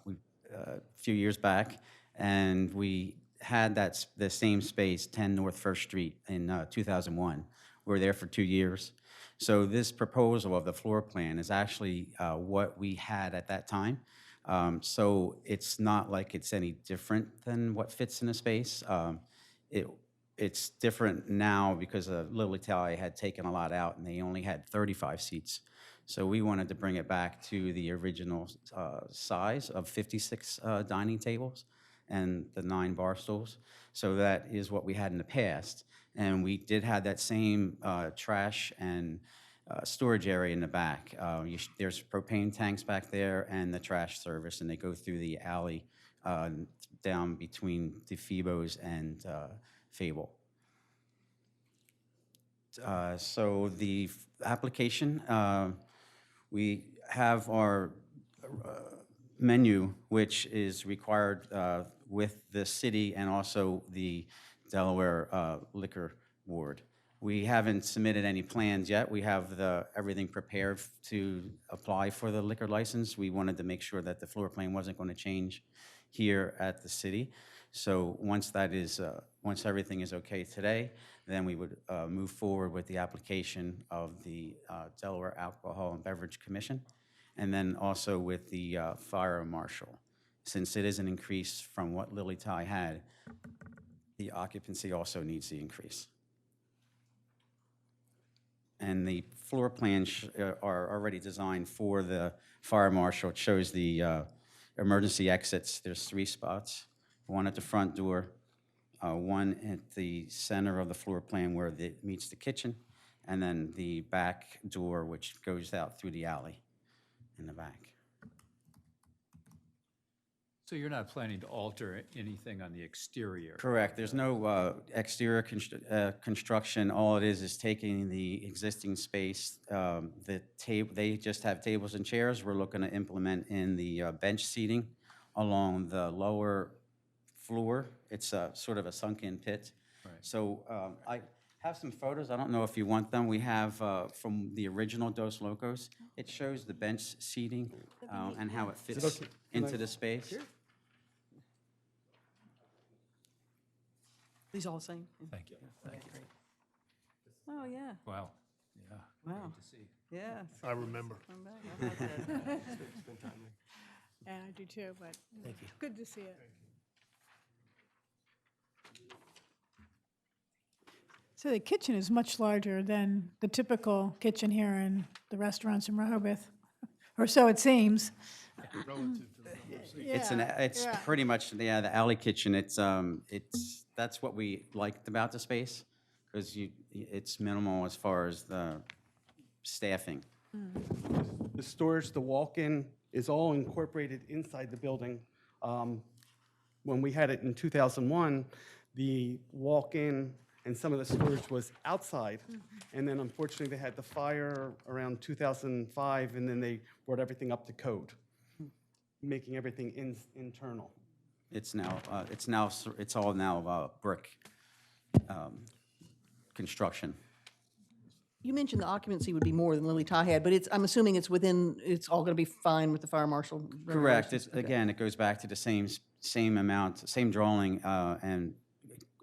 few years back, and we had the same space, 10 North First Street, in 2001. We were there for 2 years. So this proposal of the floor plan is actually what we had at that time. So it's not like it's any different than what fits in a space. It's different now because Lily Tally had taken a lot out and they only had 35 seats. So we wanted to bring it back to the original size of 56 dining tables and the 9 bar stools. So that is what we had in the past. And we did have that same trash and storage area in the back. There's propane tanks back there and the trash service, and they go through the alley down between DeFibos and Fable. So the application, we have our menu, which is required with the city and also the Delaware Liquor Board. We haven't submitted any plans yet. We have everything prepared to apply for the liquor license. We wanted to make sure that the floor plan wasn't going to change here at the city. So once everything is okay today, then we would move forward with the application of the Delaware Alcohol and Beverage Commission, and then also with the fire marshal. Since it is an increase from what Lily Ty had, the occupancy also needs the increase. And the floor plans are already designed for the fire marshal. It shows the emergency exits. There's 3 spots, 1 at the front door, one at the center of the floor plan where it meets the kitchen, and then the back door, which goes out through the alley in the back. So you're not planning to alter anything on the exterior? Correct. There's no exterior construction. All it is taking the existing space. They just have tables and chairs. We're looking to implement in the bench seating along the lower floor. It's sort of a sunken pit. Right. So I have some photos. I don't know if you want them. We have from the original Dos Locos. It shows the bench seating and how it fits into the space. These all the same? Thank you, thank you. Oh, yeah, Wow, yeah. wow, Good to see. yeah. I remember. Come back. I like that. Yeah, I do too, but good to see it. So the kitchen is much larger than the typical kitchen here in the restaurants in Rehoboth, or so it seems. It's pretty much the alley kitchen. That's what we liked about the space, because it's minimal as far as the staffing. The storage, the walk-in is all incorporated inside the building. When we had it in 2001, the walk-in and some of the storage was outside. And then unfortunately, they had the fire around 2005, and then they brought everything up to code, making everything internal. It's all now brick construction. You mentioned the occupancy would be more than Lily Ty had, but I'm assuming it's all going to be fine with the fire marshal Correct. regulations? Okay. Again, it goes back to the same amount, same drawing and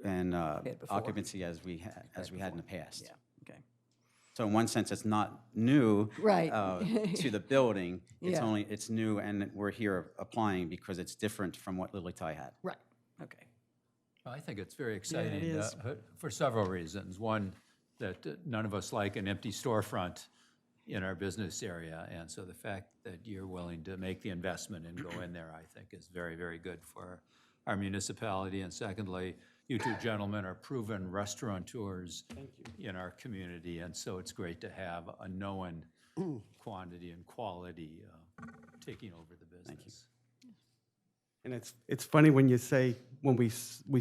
before. occupancy as we had in the past. Yeah, okay. So in one sense, it's not new Right. To the building. Yeah. It's new, and we're here applying because it's different from what Lily Ty had. Right, okay. I think it's very exciting is. for several reasons. One, that none of us like an empty storefront in our business area, and so the fact that you're willing to make the investment and go in there, I think, is very, very good for our municipality. And secondly, you two gentlemen are proven restaurateurs in our community, and so it's great to have a known quantity and quality taking over the business. And it's funny when you say, when we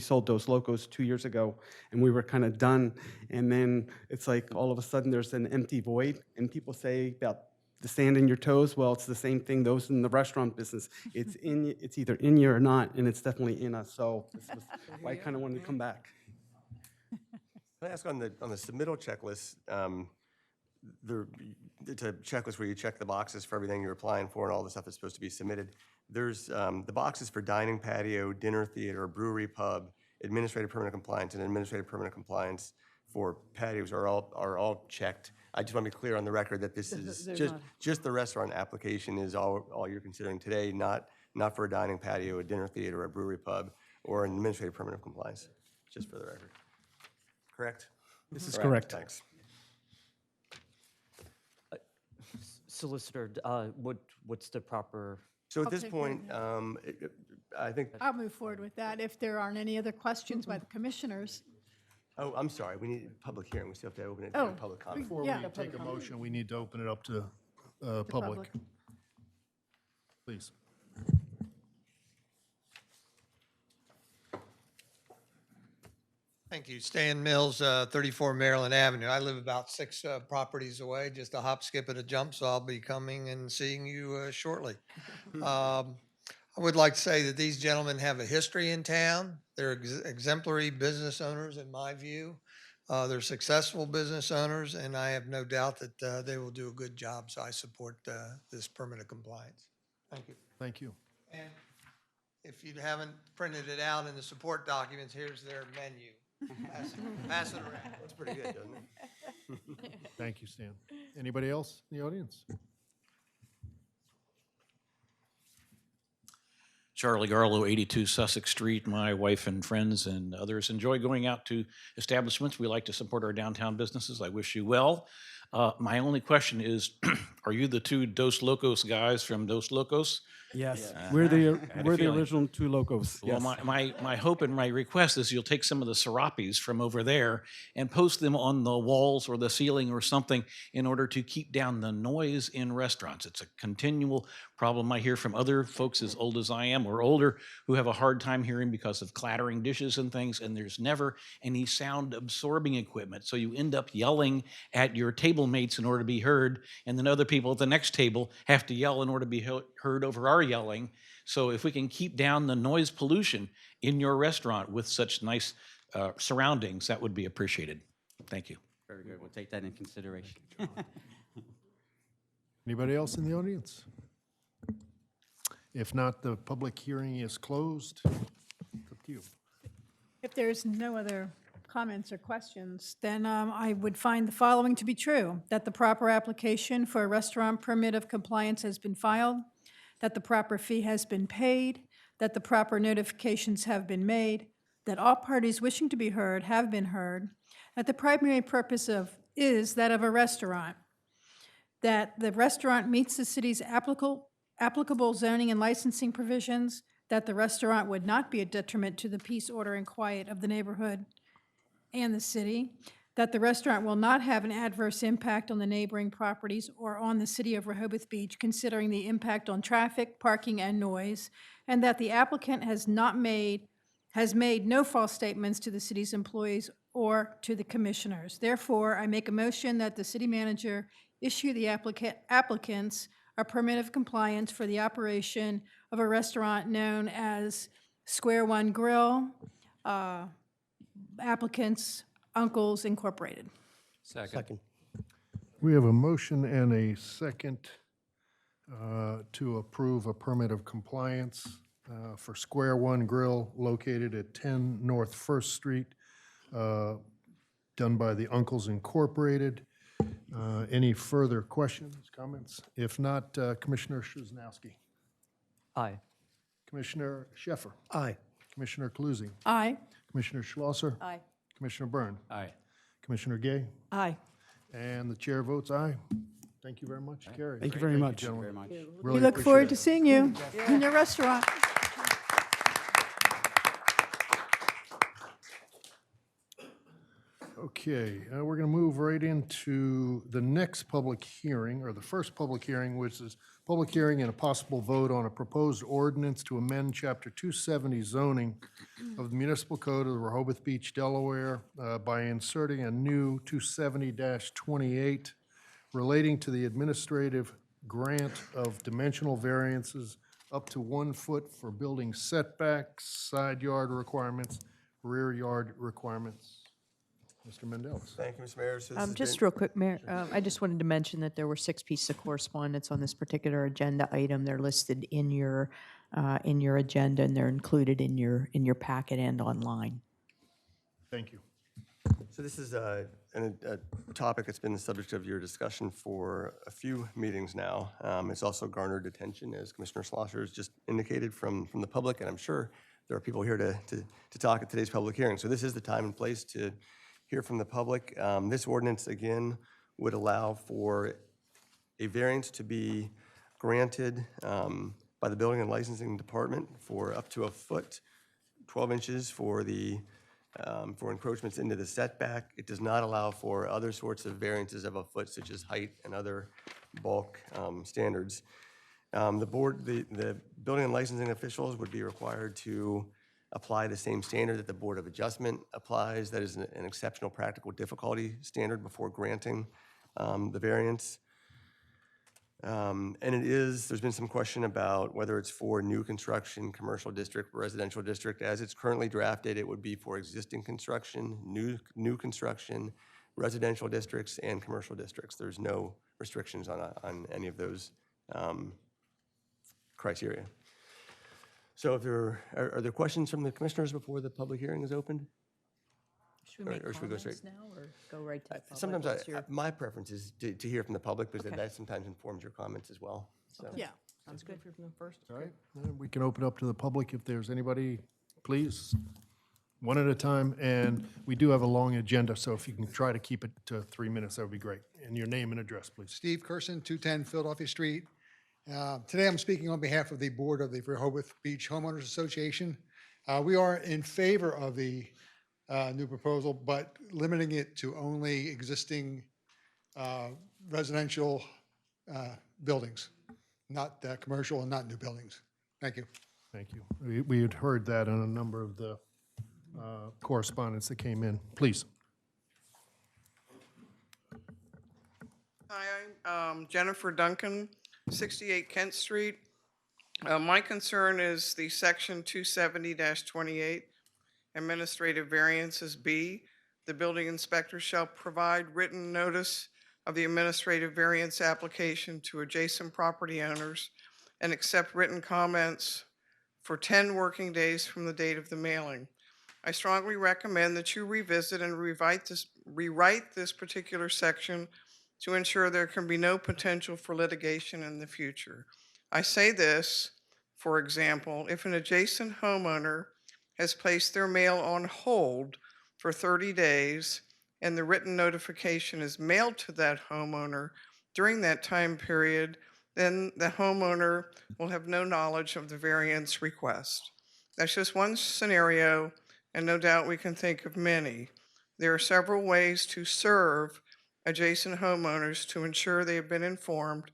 sold Dos Locos 2 years ago, and we were kind of done, and then it's like all of a sudden there's an empty void, and people say about the sand in your toes. Well, it's the same thing. Those in the restaurant business, it's either in you or not, and it's definitely in us. So this was why I kind of wanted to come back. Can I ask on the submittal checklist, it's a checklist where you check the boxes for everything you're applying for and all the stuff that's supposed to be submitted. There's the boxes for dining, patio, dinner theater, brewery, pub, administrative permanent compliance, and administrative permanent compliance for patios are all checked. I just want to be clear on the record that this is just the restaurant application is all you're considering today, not for a dining patio, a dinner theater, a brewery pub, or an administrative permanent compliance, just for the record. Correct? This is correct. Thanks. Solicitor, what's the proper? So at I'll this take point, I think, I'll move forward with that if there aren't any other questions by the commissioners. oh, I'm sorry, we need a public hearing. We still have to open it Oh, to public comment. Before we Yeah. take a motion, we need to open it up to public. Please. Thank you. Stan Mills, 34 Maryland Avenue. I live about 6 properties away, just a hop, skip, and a jump, so I'll be coming and seeing you shortly. I would like to say that these gentlemen have a history in town. They're exemplary business owners, in my view. They're successful business owners, and I have no doubt that they will do a good job, so I support this permanent compliance. Thank you. Thank you. And if you haven't printed it out in the support documents, here's their menu. Pass it around. That's pretty good, doesn't it? Thank you, Stan. Anybody else in the audience? Charlie Garlow, 82 Sussex Street. My wife and friends and others enjoy going out to establishments. We like to support our downtown businesses. I wish you well. My only question is, are you the two Dos Locos guys from Dos Locos? Yes, we're the had a feeling. original two locos. Well, Yes. my hope and my request is you'll take some of the serapes from over there and post them on the walls or the ceiling or something in order to keep down the noise in restaurants. It's a continual problem I hear from other folks as old as I am or older who have a hard time hearing because of clattering dishes and things, and there's never any sound absorbing equipment. So you end up yelling at your table mates in order to be heard, and then other people at the next table have to yell in order to be heard over our yelling. So if we can keep down the noise pollution in your restaurant with such nice surroundings, that would be appreciated. Thank you. Very good. We'll take that in consideration. Anybody else in the audience? If not, the public hearing is closed. It's up to you. If there's no other comments or questions, then I would find the following to be true: that the proper application for a restaurant permit of compliance has been filed, that the proper fee has been paid, that the proper notifications have been made, that all parties wishing to be heard have been heard, that the primary purpose is that of a restaurant, that the restaurant meets the city's applicable zoning and licensing provisions, that the restaurant would not be a detriment to the peace, order, and quiet of the neighborhood and the city, that the restaurant will not have an adverse impact on the neighboring properties or on the city of Rehoboth Beach, considering the impact on traffic, parking, and noise, and that the applicant has made no false statements to the city's employees or to the commissioners. Therefore, I make a motion that the city manager issue the applicants a permit of compliance for the operation of a restaurant known as Square One Grill, applicants Uncles Incorporated. Second. We have a motion and a second to approve a permit of compliance for Square One Grill located at 10 North First Street, done by the Uncles Incorporated. Any further questions, comments? If not, Commissioner Szymanowski. Aye. Commissioner Sheffer. Aye. Commissioner Cluzzi. Aye. Commissioner Schlosser. Aye. Commissioner Byrne. Aye. Commissioner Gay. Aye. And the chair votes aye. Thank you very much, Carrie. Thank you very much. gentlemen. Very much. Really We look appreciate forward it. to seeing you in your restaurant. Okay, we're going to move right into the next public hearing, or the first public hearing, which is public hearing and a possible vote on a proposed ordinance to amend Chapter 270 zoning of the Municipal Code of the Rehoboth Beach, Delaware, by inserting a new 270-28 relating to the administrative grant of dimensional variances up to 1 foot for building setbacks, side yard requirements, rear yard requirements. Mr. Mendel. Thank you, Mr. Mayor. So this has Just been- real quick, Mayor, I just wanted to mention that there were 6 pieces of correspondence on this particular agenda item. They're listed in your agenda, and they're included in your packet and online. Thank you. So this is a topic that's been the subject of your discussion for a few meetings now. It's also garnered attention, as Commissioner Schlosser has just indicated, from the public, and I'm sure there are people here to talk at today's public hearing. So this is the time and place to hear from the public. This ordinance, again, would allow for a variance to be granted by the Building and Licensing Department for up to 1 foot, 12 inches for encroachments into the setback. It does not allow for other sorts of variances of 1 foot, such as height and other bulk standards. The building and licensing officials would be required to apply the same standard that the Board of Adjustment applies. That is an exceptional practical difficulty standard before granting the variance. And there's been some question about whether it's for new construction, commercial district, residential district. As it's currently drafted, it would be for existing construction, new construction, residential districts, and commercial districts. There's no restrictions on any of those criteria. So if are there questions from the commissioners before the public hearing is opened? Should we make Or should we go comments straight? now, or go right to the public? Sometimes What's your- my preference is to hear from the public, because Okay. that sometimes informs your comments as well. So. Yeah. Sounds good. Hear from them first. All right, we can open up to the public if there's anybody, please. one at a time, and we do have a long agenda, so if you can try to keep it to 3 minutes, that would be great. And your name and address, please. Steve Kerson, 210 Philadelphia Street. Today I'm speaking on behalf of the board of the Rehoboth Beach Homeowners Association. We are in favor of the new proposal, but limiting it to only existing residential buildings, not commercial and not new buildings. Thank you. Thank you. We had heard that on a number of the correspondence that came in. Please. Hi, I'm Jennifer Duncan, 68 Kent Street. My concern is the section 270-28, administrative variances B. The building inspector shall provide written notice of the administrative variance application to adjacent property owners and accept written comments for 10 working days from the date of the mailing. I strongly recommend that you revisit and rewrite this particular section to ensure there can be no potential for litigation in the future. I say this, for example, if an adjacent homeowner has placed their mail on hold for 30 days and the written notification is mailed to that homeowner during that time period, then the homeowner will have no knowledge of the variance request. That's just one scenario, and no doubt we can think of many. There are several ways to serve adjacent homeowners to ensure they have been informed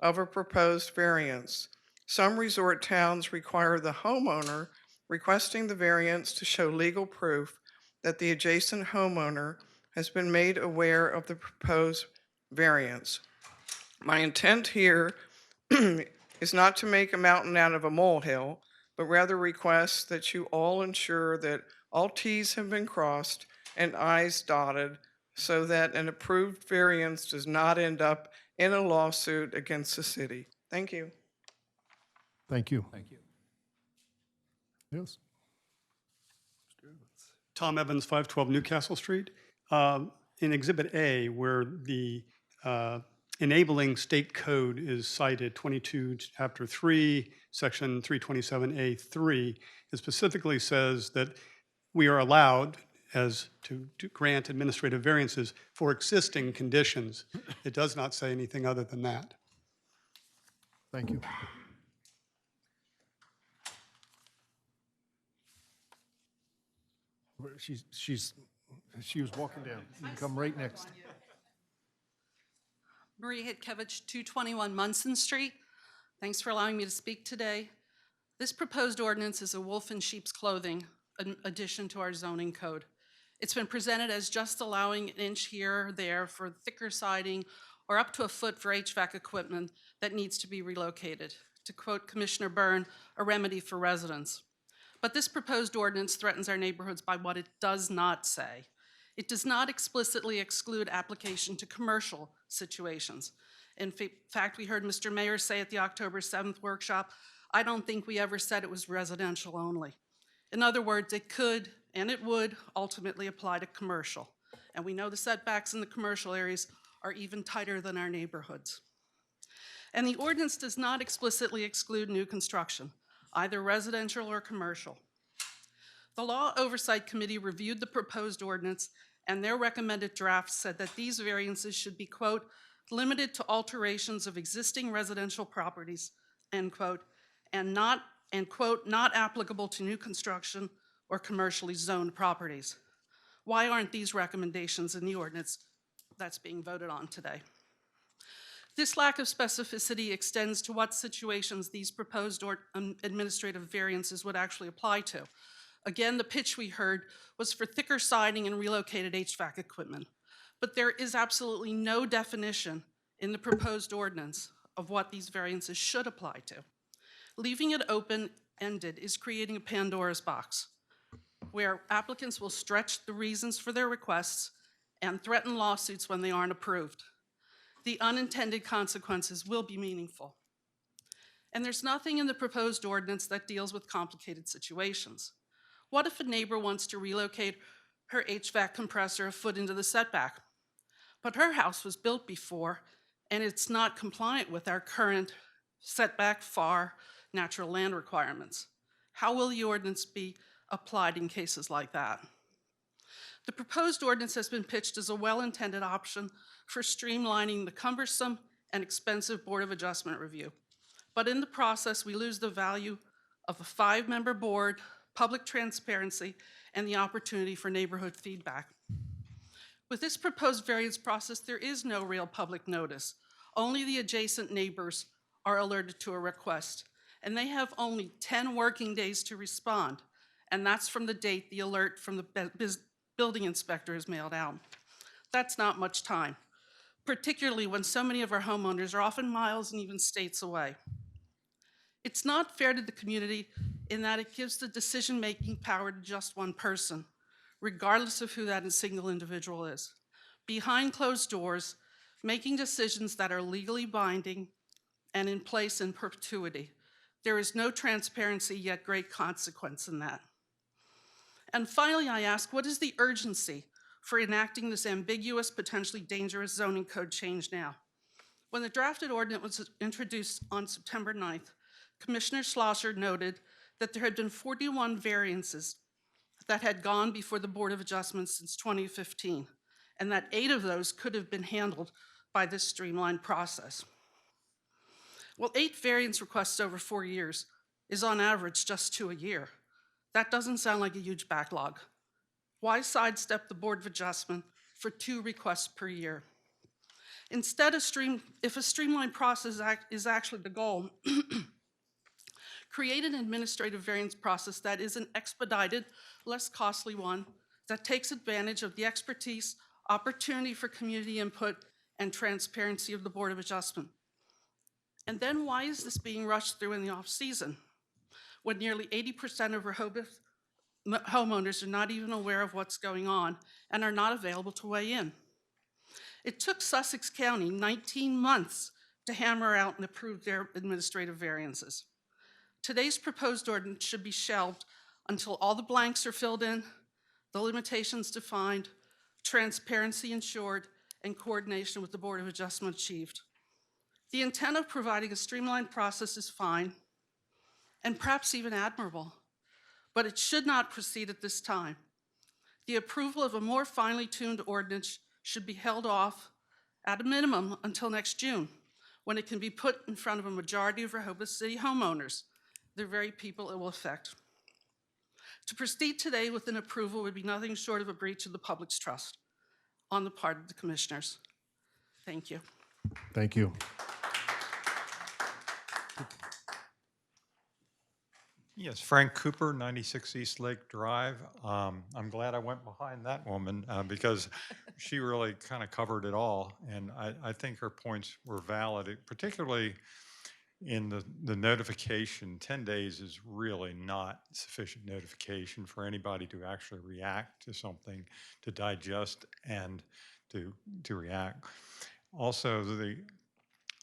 of a proposed variance. Some resort towns require the homeowner requesting the variance to show legal proof that the adjacent homeowner has been made aware of the proposed variance. My intent here is not to make a mountain out of a molehill, but rather request that you all ensure that all T's have been crossed and I's dotted so that an approved variance does not end up in a lawsuit against the city. Thank you. Thank you. Thank you. Yes. Tom Evans, 512 Newcastle Street. In Exhibit A, where the enabling state code is cited, 22 Chapter 3, Section 327A3, it specifically says that we are allowed to grant administrative variances for existing conditions. It does not say anything other than that. Thank you. She was walking down. You can come right next. Marie Hitkevich, 221 Munson Street. Thanks for allowing me to speak today. This proposed ordinance is a wolf in sheep's clothing addition to our zoning code. It's been presented as just allowing an inch here or there for thicker siding or up to a foot for HVAC equipment that needs to be relocated. To quote Commissioner Byrne, a remedy for residents. But this proposed ordinance threatens our neighborhoods by what it does not say. It does not explicitly exclude application to commercial situations. In fact, we heard Mr. Mayor say at the October 7th workshop, I don't think we ever said it was residential only. In other words, it could and it would ultimately apply to commercial. And we know the setbacks in the commercial areas are even tighter than our neighborhoods. And the ordinance does not explicitly exclude new construction, either residential or commercial. The Law Oversight Committee reviewed the proposed ordinance, and their recommended draft said that these variances should be, quote, limited to alterations of existing residential properties, end quote, and quote, not applicable to new construction or commercially zoned properties. Why aren't these recommendations in the ordinance that's being voted on today? This lack of specificity extends to what situations these proposed administrative variances would actually apply to. Again, the pitch we heard was for thicker siding and relocated HVAC equipment. But there is absolutely no definition in the proposed ordinance of what these variances should apply to. Leaving it open-ended is creating a Pandora's box, where applicants will stretch the reasons for their requests and threaten lawsuits when they aren't approved. The unintended consequences will be meaningful. And there's nothing in the proposed ordinance that deals with complicated situations. What if a neighbor wants to relocate her HVAC compressor a foot into the setback, but her house was built before and it's not compliant with our current setback FAR natural land requirements? How will the ordinance be applied in cases like that. The proposed ordinance has been pitched as a well-intended option for streamlining the cumbersome and expensive Board of Adjustment review. But in the process, we lose the value of a 5-member board, public transparency, and the opportunity for neighborhood feedback. With this proposed variance process, there is no real public notice. Only the adjacent neighbors are alerted to a request, and they have only 10 working days to respond, and that's from the date the alert from the building inspector is mailed out. That's not much time, particularly when so many of our homeowners are often miles and even states away. It's not fair to the community in that it gives the decision-making power to just one person, regardless of who that single individual is. Behind closed doors, making decisions that are legally binding and in place in perpetuity. There is no transparency, yet great consequence in that. And finally, I ask, what is the urgency for enacting this ambiguous, potentially dangerous zoning code change now? When the drafted ordinance was introduced on September 9th, Commissioner Schlosser noted that there had been 41 variances that had gone before the Board of Adjustment since 2015, and that 8 of those could have been handled by this streamlined process. Well, 8 variance requests over 4 years is on average just 2 a year. That doesn't sound like a huge backlog. Why sidestep the Board of Adjustment for 2 requests per year? Instead, if a streamlined process is actually the goal, create an administrative variance process that is an expedited, less costly one that takes advantage of the expertise, opportunity for community input, and transparency of the Board of Adjustment. And then why is this being rushed through in the off-season when nearly 80% of Rehoboth homeowners are not even aware of what's going on and are not available to weigh in? It took Sussex County 19 months to hammer out and approve their administrative variances. Today's proposed ordinance should be shelved until all the blanks are filled in, the limitations defined, transparency ensured, and coordination with the Board of Adjustment achieved. The intent of providing a streamlined process is fine, and perhaps even admirable, but it should not proceed at this time. The approval of a more finely tuned ordinance should be held off at a minimum until next June, when it can be put in front of a majority of Rehoboth City homeowners, the very people it will affect. To proceed today with an approval would be nothing short of a breach of the public's trust on the part of the commissioners. Thank you. Thank you. Yes, Frank Cooper, 96 East Lake Drive. I'm glad I went behind that woman because she really kind of covered it all. And I think her points were valid, particularly in the notification. 10 days is really not sufficient notification for anybody to actually react to something, to digest and to react. Also,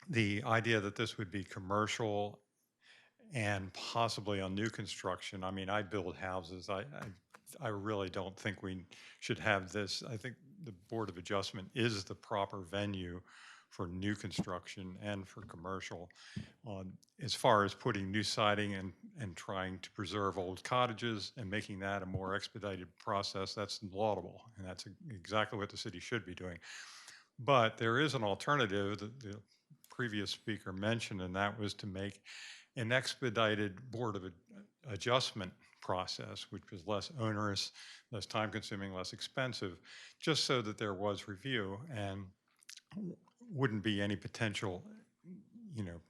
the idea that this would be commercial and possibly on new construction. I mean, I build houses. I really don't think we should have this. I think the Board of Adjustment is the proper venue for new construction and for commercial. As far as putting new siding and trying to preserve old cottages and making that a more expedited process, that's laudable, and that's exactly what the city should be doing. But there is an alternative that the previous speaker mentioned, and that was to make an expedited Board of Adjustment process, which was less onerous, less time-consuming, less expensive, just so that there was review and wouldn't be any potential,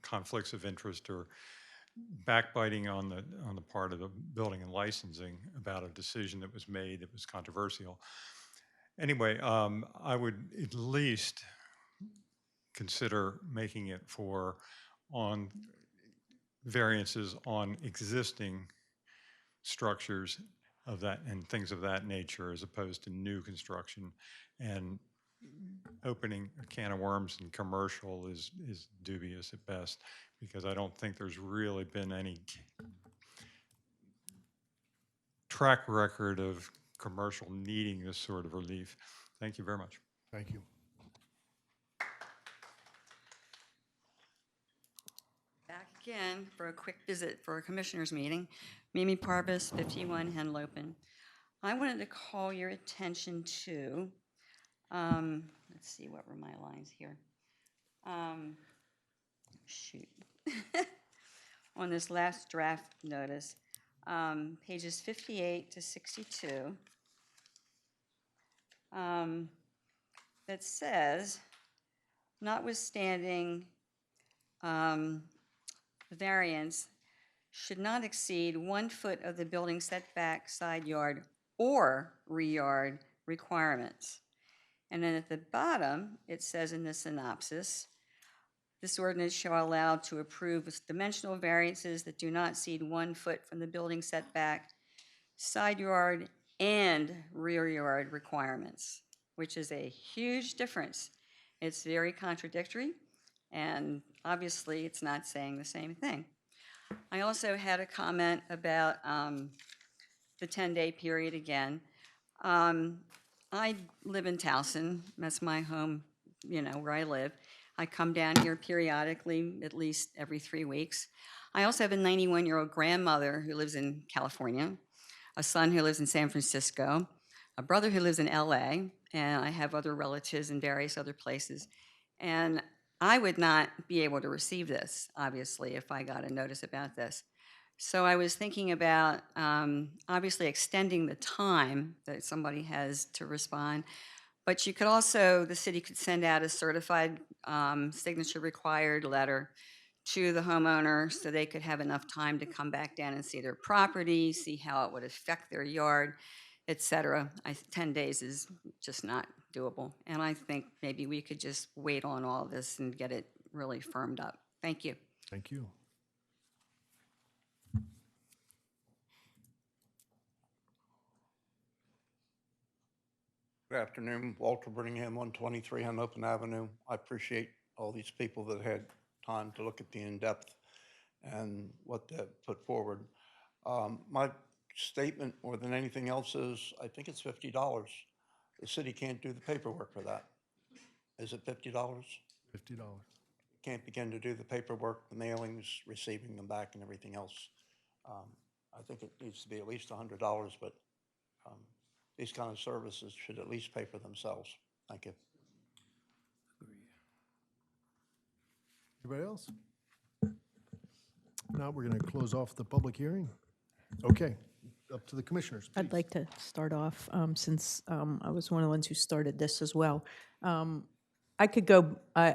conflicts of interest or backbiting on the part of the building and licensing about a decision that was made that was controversial. Anyway, I would at least consider making it on variances on existing structures of that and things of that nature, as opposed to new construction. And opening a can of worms in commercial is dubious at best, because I don't think there's really been any track record of commercial needing this sort of relief. Thank you very much. Thank you. again for a quick visit for a commissioners meeting. Mimi Parvis, 51 Henlopen. I wanted to call your attention to, let's see, what were my lines here? Shoot. On this last draft notice, pages 58 to 62, that says, notwithstanding the variance should not exceed 1 foot of the building setback, side yard, or rear yard requirements. And then at the bottom, it says in the synopsis, this ordinance shall allow to approve with dimensional variances that do not exceed 1 foot from the building setback, side yard, and rear yard requirements, which is a huge difference. It's very contradictory, and obviously it's not saying the same thing. I also had a comment about the 10-day period again. I live in Towson. That's my home, where I live. I come down here periodically, at least every 3 weeks. I also have a 91-year-old grandmother who lives in California, a son who lives in San Francisco, a brother who lives in LA, and I have other relatives in various other places. And I would not be able to receive this, obviously, if I got a notice about this. So I was thinking about obviously extending the time that somebody has to respond, but you could also, the city could send out a certified signature required letter to the homeowner so they could have enough time to come back down and see their property, see how it would affect their yard, et cetera. 10 days is just not doable. And I think maybe we could just wait on all of this and get it really firmed up. Thank you. Thank you. Good afternoon, Walter Brittingham, 123 Henlopen Avenue. I appreciate all these people that had time to look at the in-depth and what they put forward. My statement, more than anything else, is I think it's $50. The city can't do the paperwork for that. Is it $50? $50. Can't begin to do the paperwork, the mailings, receiving them back, and everything else. I think it needs to be at least $100, but these kind of services should at least pay for themselves. Thank you. Anybody else? Now we're going to close off the public hearing. Okay, up to the commissioners. I'd like to start off, since I was one of the ones who started this as well. I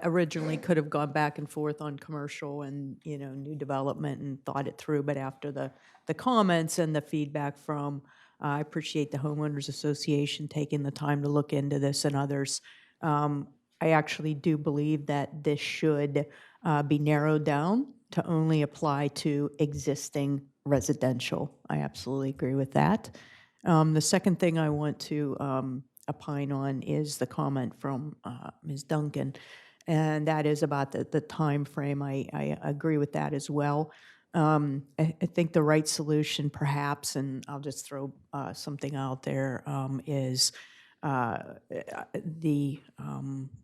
originally could have gone back and forth on commercial and, new development and thought it through, but after the comments and the feedback from, I appreciate the Homeowners Association taking the time to look into this and others. I actually do believe that this should be narrowed down to only apply to existing residential. I absolutely agree with that. The second thing I want to opine on is the comment from Ms. Duncan, and that is about the time frame. I agree with that as well. I think the right solution perhaps, and I'll just throw something out there, is the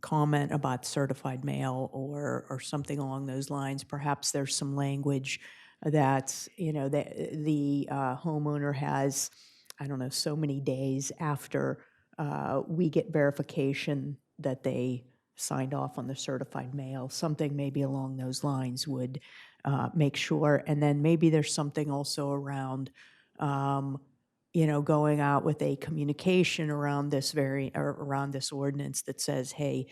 comment about certified mail or something along those lines. Perhaps there's some language that, the homeowner has, I don't know, so many days after we get verification that they signed off on the certified mail. Something maybe along those lines would make sure. And then maybe there's something also around, going out with a communication around this around this ordinance that says, hey,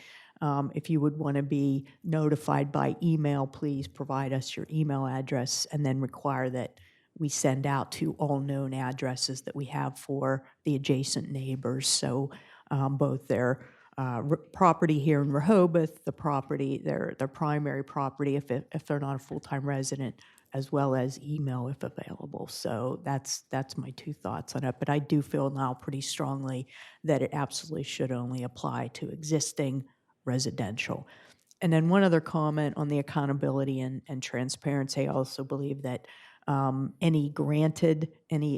if you would want to be notified by email, please provide us your email address, and then require that we send out to all known addresses that we have for the adjacent neighbors. So both their property here in Rehoboth, the property, their primary property, if they're not a full-time resident, as well as email if available. So that's my two thoughts on it. But I do feel now pretty strongly that it absolutely should only apply to existing residential. And then one other comment on the accountability and transparency. I also believe that any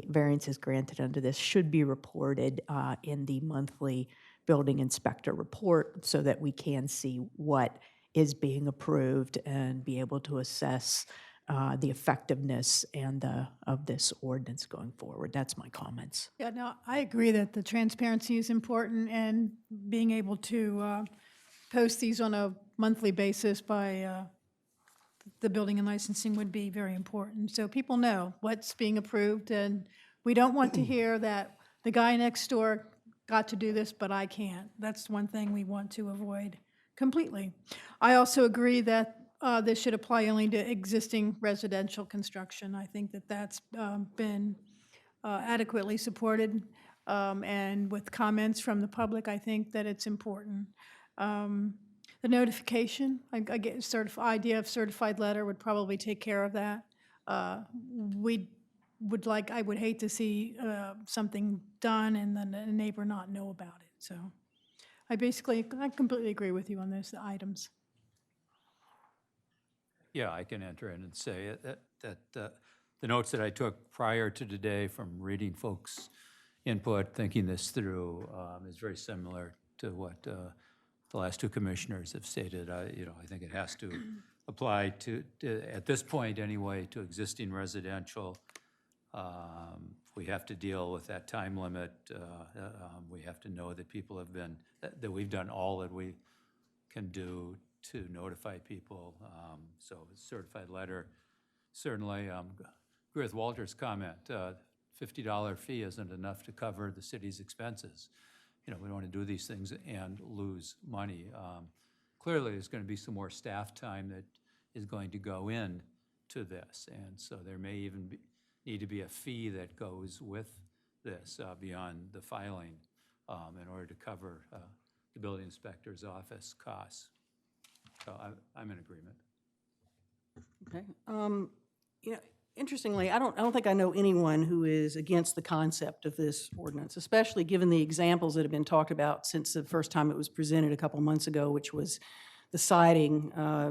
variances granted under this should be reported in the monthly building inspector report so that we can see what is being approved and be able to assess the effectiveness and of this ordinance going forward. That's my comments. Yeah, no, I agree that the transparency is important, and being able to post these on a monthly basis by the building and licensing would be very important. So people know what's being approved, and we don't want to hear that the guy next door got to do this, but I can't. That's one thing we want to avoid completely. I also agree that this should apply only to existing residential construction. I think that that's been adequately supported, and with comments from the public, I think that it's important. The notification, I get idea of certified letter would probably take care of that. I would hate to see something done and then a neighbor not know about it. So I completely agree with you on those items. Yeah, I can enter in and say that the notes that I took prior to today from reading folks' input, thinking this through, is very similar to what the last two commissioners have stated. I think it has to apply to at this point anyway, to existing residential. We have to deal with that time limit. We have to know that people have been, that we've done all that we can do to notify people. So a certified letter, certainly, agree with Walter's comment. $50 fee isn't enough to cover the city's expenses. We don't want to do these things and lose money. Clearly, there's going to be some more staff time that is going to go in to this, and so there may even need to be a fee that goes with this beyond the filing in order to cover the building inspector's office costs. So I'm in agreement. Okay. Interestingly, I don't think I know anyone who is against the concept of this ordinance, especially given the examples that have been talked about since the first time it was presented a couple months ago, which was the siding,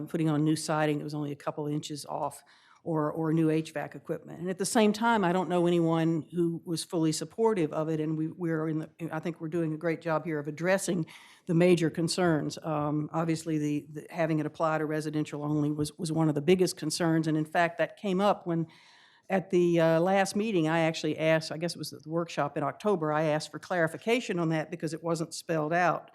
putting on new siding that was only a couple inches off, or new HVAC equipment. And at the same time, I don't know anyone who was fully supportive of it, and I think we're doing a great job here of addressing the major concerns. Obviously, the having it apply to residential only was one of the biggest concerns, and in fact, that came up when at the last meeting, I actually asked, I guess it was the workshop in October, I asked for clarification on that because it wasn't spelled out.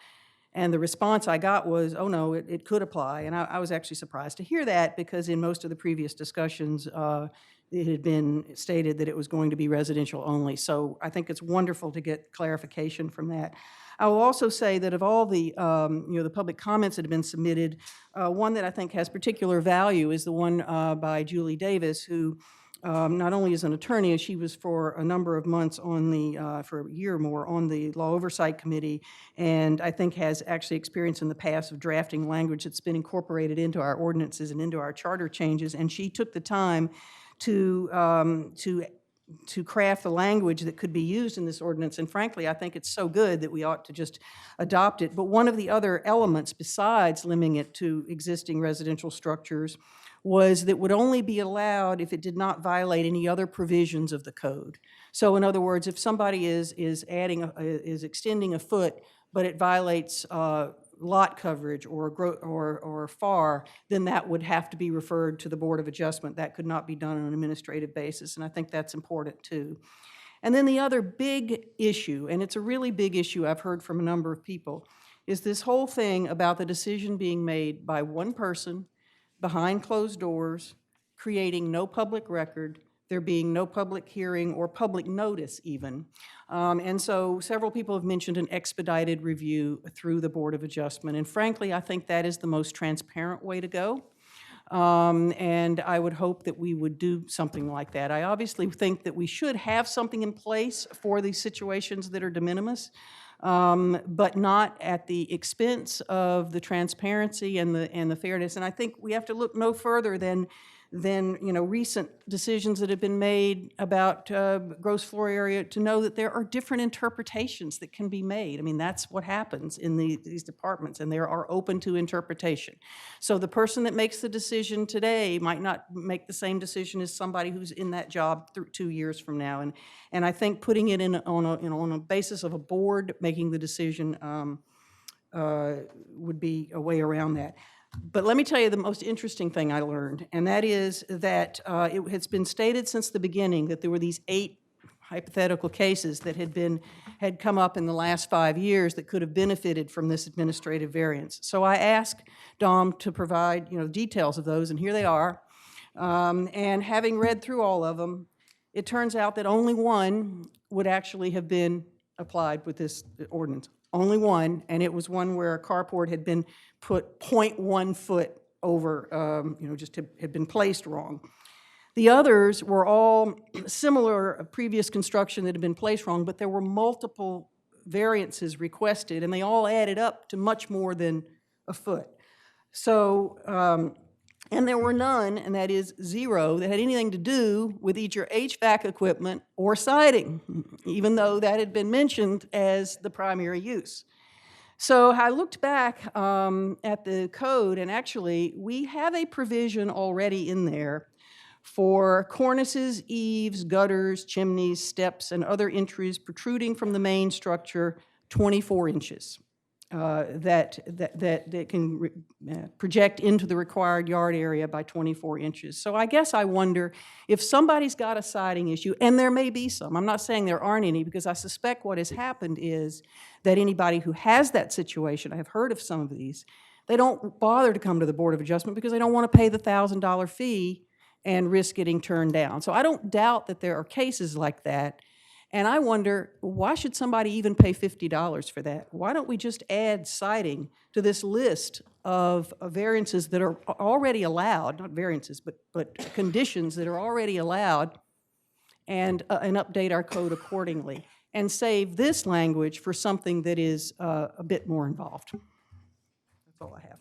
And the response I got was, oh no, it could apply. And I was actually surprised to hear that, because in most of the previous discussions, it had been stated that it was going to be residential only. So I think it's wonderful to get clarification from that. I will also say that of all the, the public comments that have been submitted, one that I think has particular value is the one by Julie Davis, who not only is an attorney, she was for a number of months on the, for a year or more, on the Law Oversight Committee, and I think has actually experience in the past of drafting language that's been incorporated into our ordinances and into our charter changes, and she took the time to craft the language that could be used in this ordinance, and frankly, I think it's so good that we ought to just adopt it. But one of the other elements, besides limiting it to existing residential structures, was that would only be allowed if it did not violate any other provisions of the code. So in other words, if somebody is extending a foot, but it violates lot coverage or FAR, then that would have to be referred to the Board of Adjustment. That could not be done on an administrative basis, and I think that's important too. And then the other big issue, and it's a really big issue I've heard from a number of people, is this whole thing about the decision being made by one person behind closed doors, creating no public record, there being no public hearing or public notice even. And so several people have mentioned an expedited review through the Board of Adjustment. And frankly, I think that is the most transparent way to go. And I would hope that we would do something like that. I obviously think that we should have something in place for these situations that are de minimis, but not at the expense of the transparency and the fairness. And I think we have to look no further than recent decisions that have been made about gross floor area to know that there are different interpretations that can be made. I mean, that's what happens in these departments, and they are open to interpretation. So the person that makes the decision today might not make the same decision as somebody who's in that job 2 years from now. And I think putting it on a basis of a board making the decision would be a way around that. But let me tell you the most interesting thing I learned, and that is that it has been stated since the beginning that there were these 8 hypothetical cases that had come up in the last 5 years that could have benefited from this administrative variance. So I asked Dom to provide, details of those, and here they are. And having read through all of them, it turns out that only one would actually have been applied with this ordinance. Only one, and it was one where a carport had been put 0.1 foot over, just had been placed wrong. The others were all similar previous construction that had been placed wrong, but there were multiple variances requested, and they all added up to much more than a foot. So, and there were none, and that is 0, that had anything to do with either HVAC equipment or siding, even though that had been mentioned as the primary use. So I looked back at the code, and actually, we have a provision already in there for cornices, eaves, gutters, chimneys, steps, and other entries protruding from the main structure 24 inches. That can project into the required yard area by 24 inches. So I guess I wonder if somebody's got a siding issue, and there may be some. I'm not saying there aren't any, because I suspect what has happened is that anybody who has that situation, I have heard of some of these, they don't bother to come to the Board of Adjustment because they don't want to pay the $1,000 fee and risk getting turned down. So I don't doubt that there are cases like that. And I wonder, why should somebody even pay $50 for that? Why don't we just add siding to this list of variances that are already allowed, not variances, but conditions that are already allowed, and update our code accordingly, and save this language for something that is a bit more involved? That's all I have.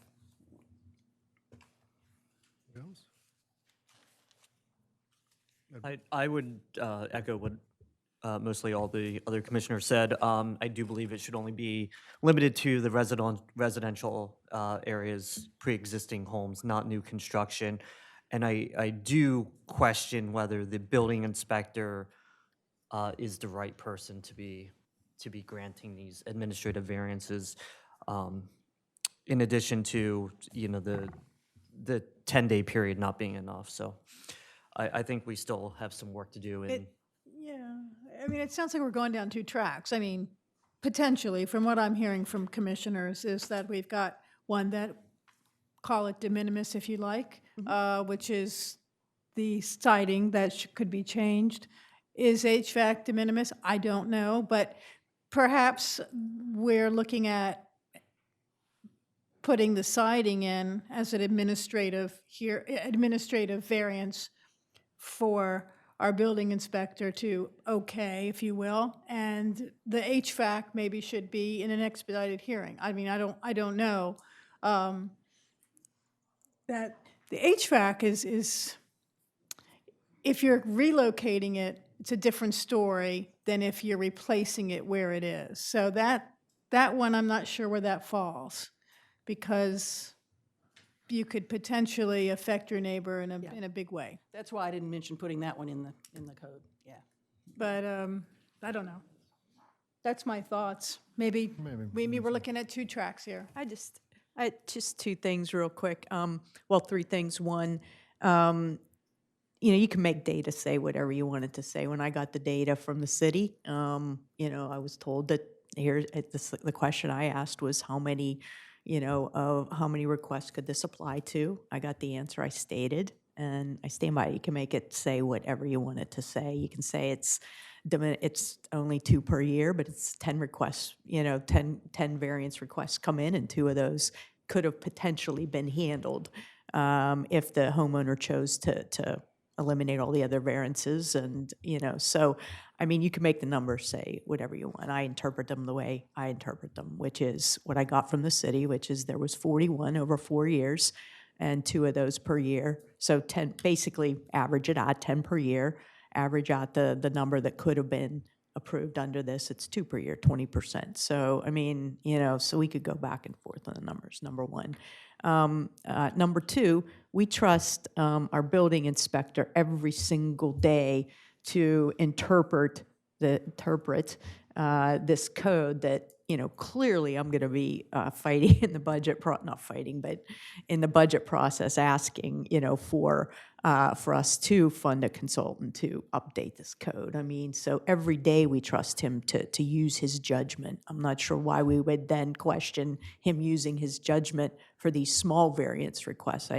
I would echo what mostly all the other commissioners said. I do believe it should only be limited to the residential areas, pre-existing homes, not new construction. And I do question whether the building inspector is the right person to be granting these administrative variances. In addition to the 10-day period not being enough. So I think we still have some work to do. Yeah, I mean, it sounds like we're going down 2 tracks. I mean, potentially, from what I'm hearing from commissioners, is that we've got one that, call it de minimis if you like, which is the siding that could be changed. Is HVAC de minimis? I don't know, but perhaps we're looking at putting the siding in as an administrative variance for our building inspector to okay, if you will, and the HVAC maybe should be in an expedited hearing. I mean, I don't know. That the HVAC is, if you're relocating it, it's a different story than if you're replacing it where it is. So that one, I'm not sure where that falls, because you could potentially affect your neighbor in a big way. That's why I didn't mention putting that one in the code, yeah. But I don't know. That's my thoughts. Maybe we're looking at 2 tracks here. Just 2 things real quick. Well, 3 things. One, you can make data say whatever you want it to say. When I got the data from the city, I was told that the question I asked was how many requests could this apply to? I got the answer I stated, and I stand by it. You can make it say whatever you want it to say. You can say it's only 2 per year, but it's 10 requests, 10 variance requests come in, and 2 of those could have potentially been handled if the homeowner chose to eliminate all the other variances. And, so, I mean, you can make the numbers say whatever you want. I interpret them the way I interpret them, which is what I got from the city, which is there was 41 over 4 years, and 2 of those per year. So 10, basically average it out, 10 per year, average out the number that could have been approved under this. It's 2 per year, 20%. So, I mean, so we could go back and forth on the numbers, number one. Number 2, we trust our building inspector every single day to interpret this code that, you know, clearly I'm going to be fighting in the budget, not fighting, but in the budget process, asking, you know, for us to fund a consultant to update this code. I mean, so every day we trust him to use his judgment. I'm not sure why we would then question him using his judgment for these small variance requests.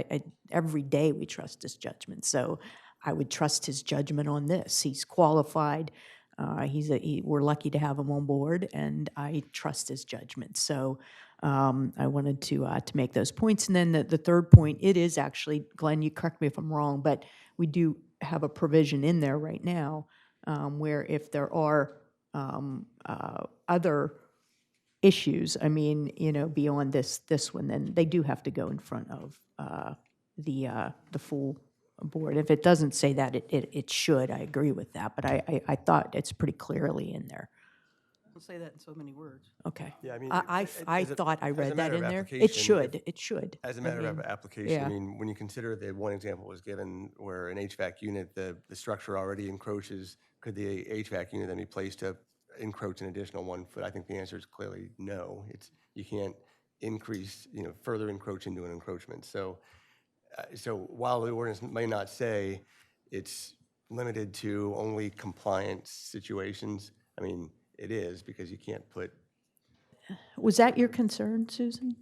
Every day we trust his judgment. So I would trust his judgment on this. He's qualified. We're lucky to have him on board, and I trust his judgment. So I wanted to make those points. And then the third point, it is actually, Glenn, you correct me if I'm wrong, but we do have a provision in there right now where if there are other issues, I mean, you know, beyond this one, then they do have to go in front of the full board. If it doesn't say that, it should. I agree with that, but I thought it's pretty clearly in there. I'll say that in so many words. Okay. Yeah, I mean, I thought I as a read that matter in of there. It application, should. It should. As a I matter of mean, application, yeah. I mean, when you consider the one example was given where an HVAC unit, the structure already encroaches, could the HVAC unit then be placed to encroach an additional 1 foot? I think the answer is clearly no. You can't increase, you know, further encroach into an encroachment. So while the ordinance may not say it's limited to only compliance situations, I mean, it is, because you can't put. Was that your concern, Susan?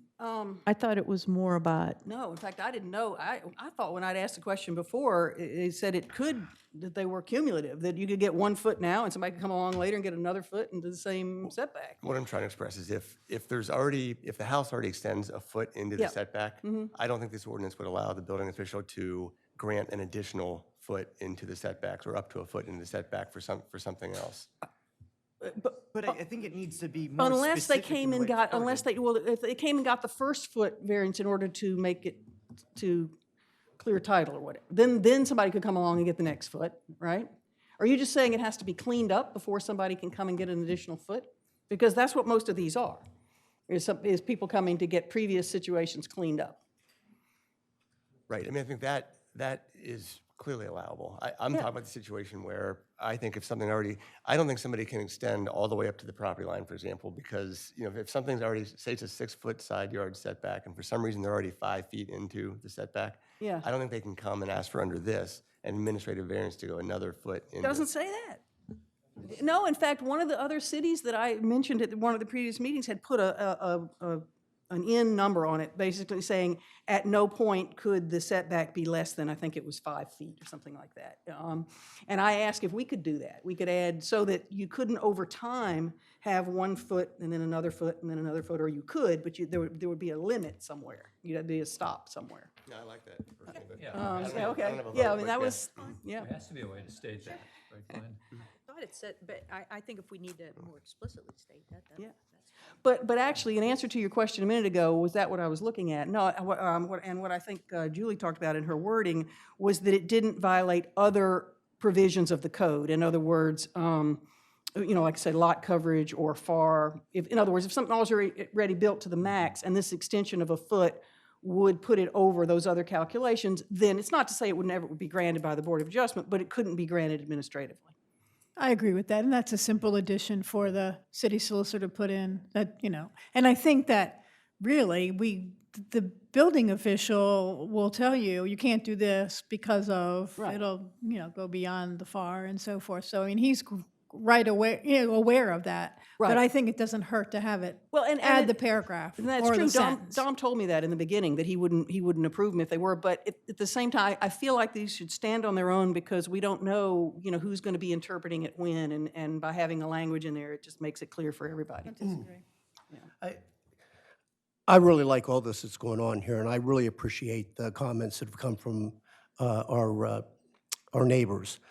I thought it was more about. No, in fact, I didn't know. I thought when I'd asked the question before, it said that they were cumulative, that you could get 1 foot now and somebody could come along later and get another foot into the same setback. What I'm trying to express is if the house already extends a foot into the Yeah. setback, I don't think this ordinance would allow the building official to grant an additional foot into the setbacks or up to a foot into the setback for something else. But I think it needs to be more Unless they specific came in and the way it's got, if they came and got the first foot variance in order to make it to clear title or whatever, then somebody could come along and get the next foot, right? Are you just saying it has to be cleaned up before somebody can come and get an additional foot? Because that's what most of these are, is people coming to get previous situations cleaned up. Right. I mean, I think that is clearly allowable. I'm talking about the situation where I think if something already, I don't think somebody can extend all the way up to the property line, for example, because, you know, if something's already, say it's a 6 foot side yard setback, and for some reason they're already 5 feet into the setback, Yeah. I don't think they can come and ask for under this an administrative variance to go another foot It into. doesn't say that. No, in fact, one of the other cities that I mentioned at one of the previous meetings had put an in number on it, basically saying at no point could the setback be less than, I think it was 5 feet or something like that. And I asked if we could do that. We could add so that you couldn't over time have 1 foot and then another foot and then another foot, or you could, but there would be a limit somewhere. You'd be a stop somewhere. Yeah, I like that. personally, but Yeah. I don't have- I Okay, don't have a yeah, I vote, mean, but that was, yeah. There has to be a way to state that, right, Glenn? I thought it said, but I think if we need to more explicitly state that, Yeah. But actually, in answer to your question a minute ago, was that what I was looking at? No, what I think Julie talked about in her wording was that it didn't violate other provisions of the code. In other words, you know, like I said, lot coverage or FAR. In other words, if something was already built to the max and this extension of a foot would put it over those other calculations, then it's not to say it would never be granted by the Board of Adjustment, but it couldn't be granted administratively. I agree with that, and that's a simple addition for the city solicitor to put in, that, you know. And I think that really, the building official will tell you, you can't do this because of, Right. it'll, you know, go beyond the FAR and so forth. So, I mean, he's right away, you know, aware of that. Right. But I think it doesn't hurt to have it, Well, and add it- the paragraph And that's or true. the sentence. Dom told me that in the beginning, that he wouldn't approve them if they were. But at the same time, I feel like these should stand on their own because we don't know, you know, who's going to be interpreting it when. And by having the language in there, it just makes it clear for everybody. I really like all this that's going on here, and I really appreciate the comments that have come from our neighbors.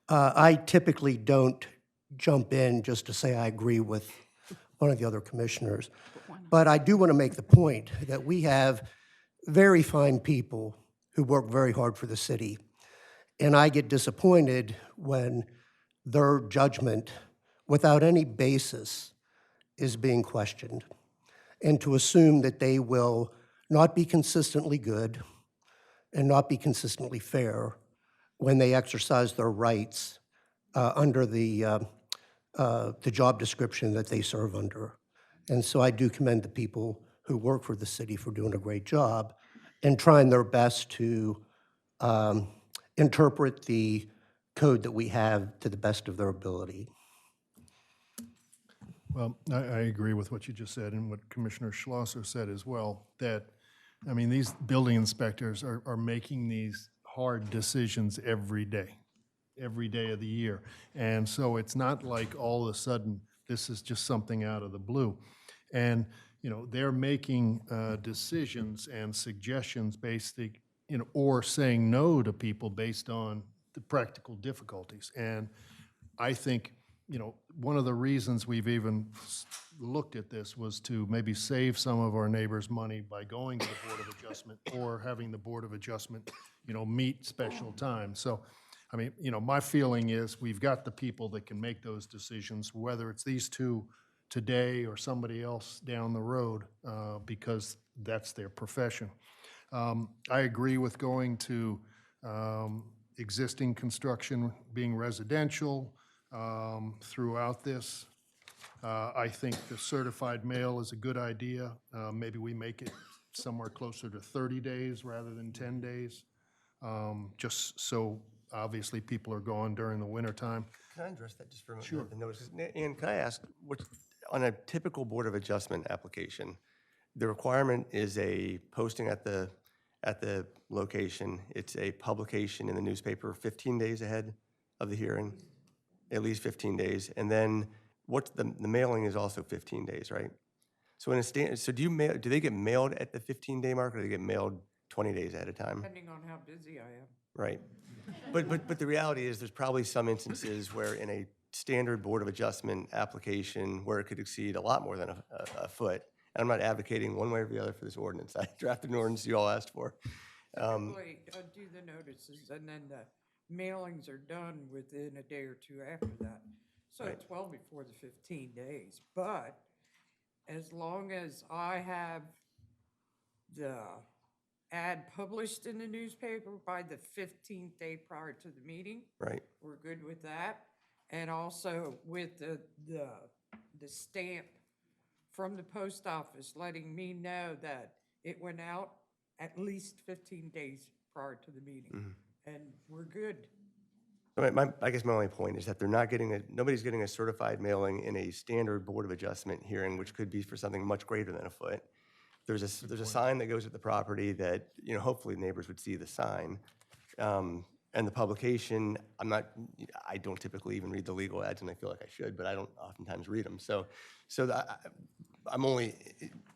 I typically don't jump in just to say I agree with one of the other commissioners, but I do want to make the point that we have very fine people who work very hard for the city, and I get disappointed when their judgment, without any basis, is being questioned, and to assume that they will not be consistently good and not be consistently fair when they exercise their rights under the the job description that they serve under. And so I do commend the people who work for the city for doing a great job and trying their best to interpret the code that we have to the best of their ability. Well, I agree with what you just said and what Commissioner Schlosser said as well, that, I mean, these building inspectors are making these hard decisions every day of the year. And so it's not like all of a sudden, this is just something out of the blue. And, you know, they're making decisions and suggestions based, you know, or saying no to people based on the practical difficulties. And I think, you know, one of the reasons we've even looked at this was to maybe save some of our neighbors money by going to the Board of Adjustment or having the Board of Adjustment, you know, meet special times. So, I mean, you know, my feeling is we've got the people that can make those decisions, whether it's these two today or somebody else down the road, because that's their profession. I agree with going to existing construction being residential throughout this. I think the certified mail is a good idea. Maybe we make it somewhere closer to 30 days rather than 10 days, just so obviously people are gone during the wintertime. Can I address that just for a moment? Sure. The notices? And can I ask, on a typical Board of Adjustment application, the requirement is a posting at the location. It's a publication in the newspaper 15 days ahead of the hearing, at least 15 days. And then the mailing is also 15 days, right? So so do they get mailed at the 15-day mark, or do they get mailed 20 days at a time? Depending on how busy I am. Right. But the reality is there's probably some instances where in a standard Board of Adjustment application where it could exceed a lot more than a foot. And I'm not advocating one way or the other for this ordinance. I drafted an ordinance you all asked for. Typically, do the notices, and then the mailings are done within a day or two after that. So Right. it's well before the 15 days. But as long as I have the ad published in the newspaper by the 15th day prior to the meeting, Right. we're good with that. And also with the stamp from the post office letting me know that it went out at least 15 days prior to the meeting. And we're good. I guess my only point is that nobody's getting a certified mailing in a standard Board of Adjustment hearing, which could be for something much greater than a foot. There's a sign that goes at the property that, you know, hopefully neighbors would see the sign. And the publication, I don't typically even read the legal ads, and I feel like I should, but I don't oftentimes read them. So I'm only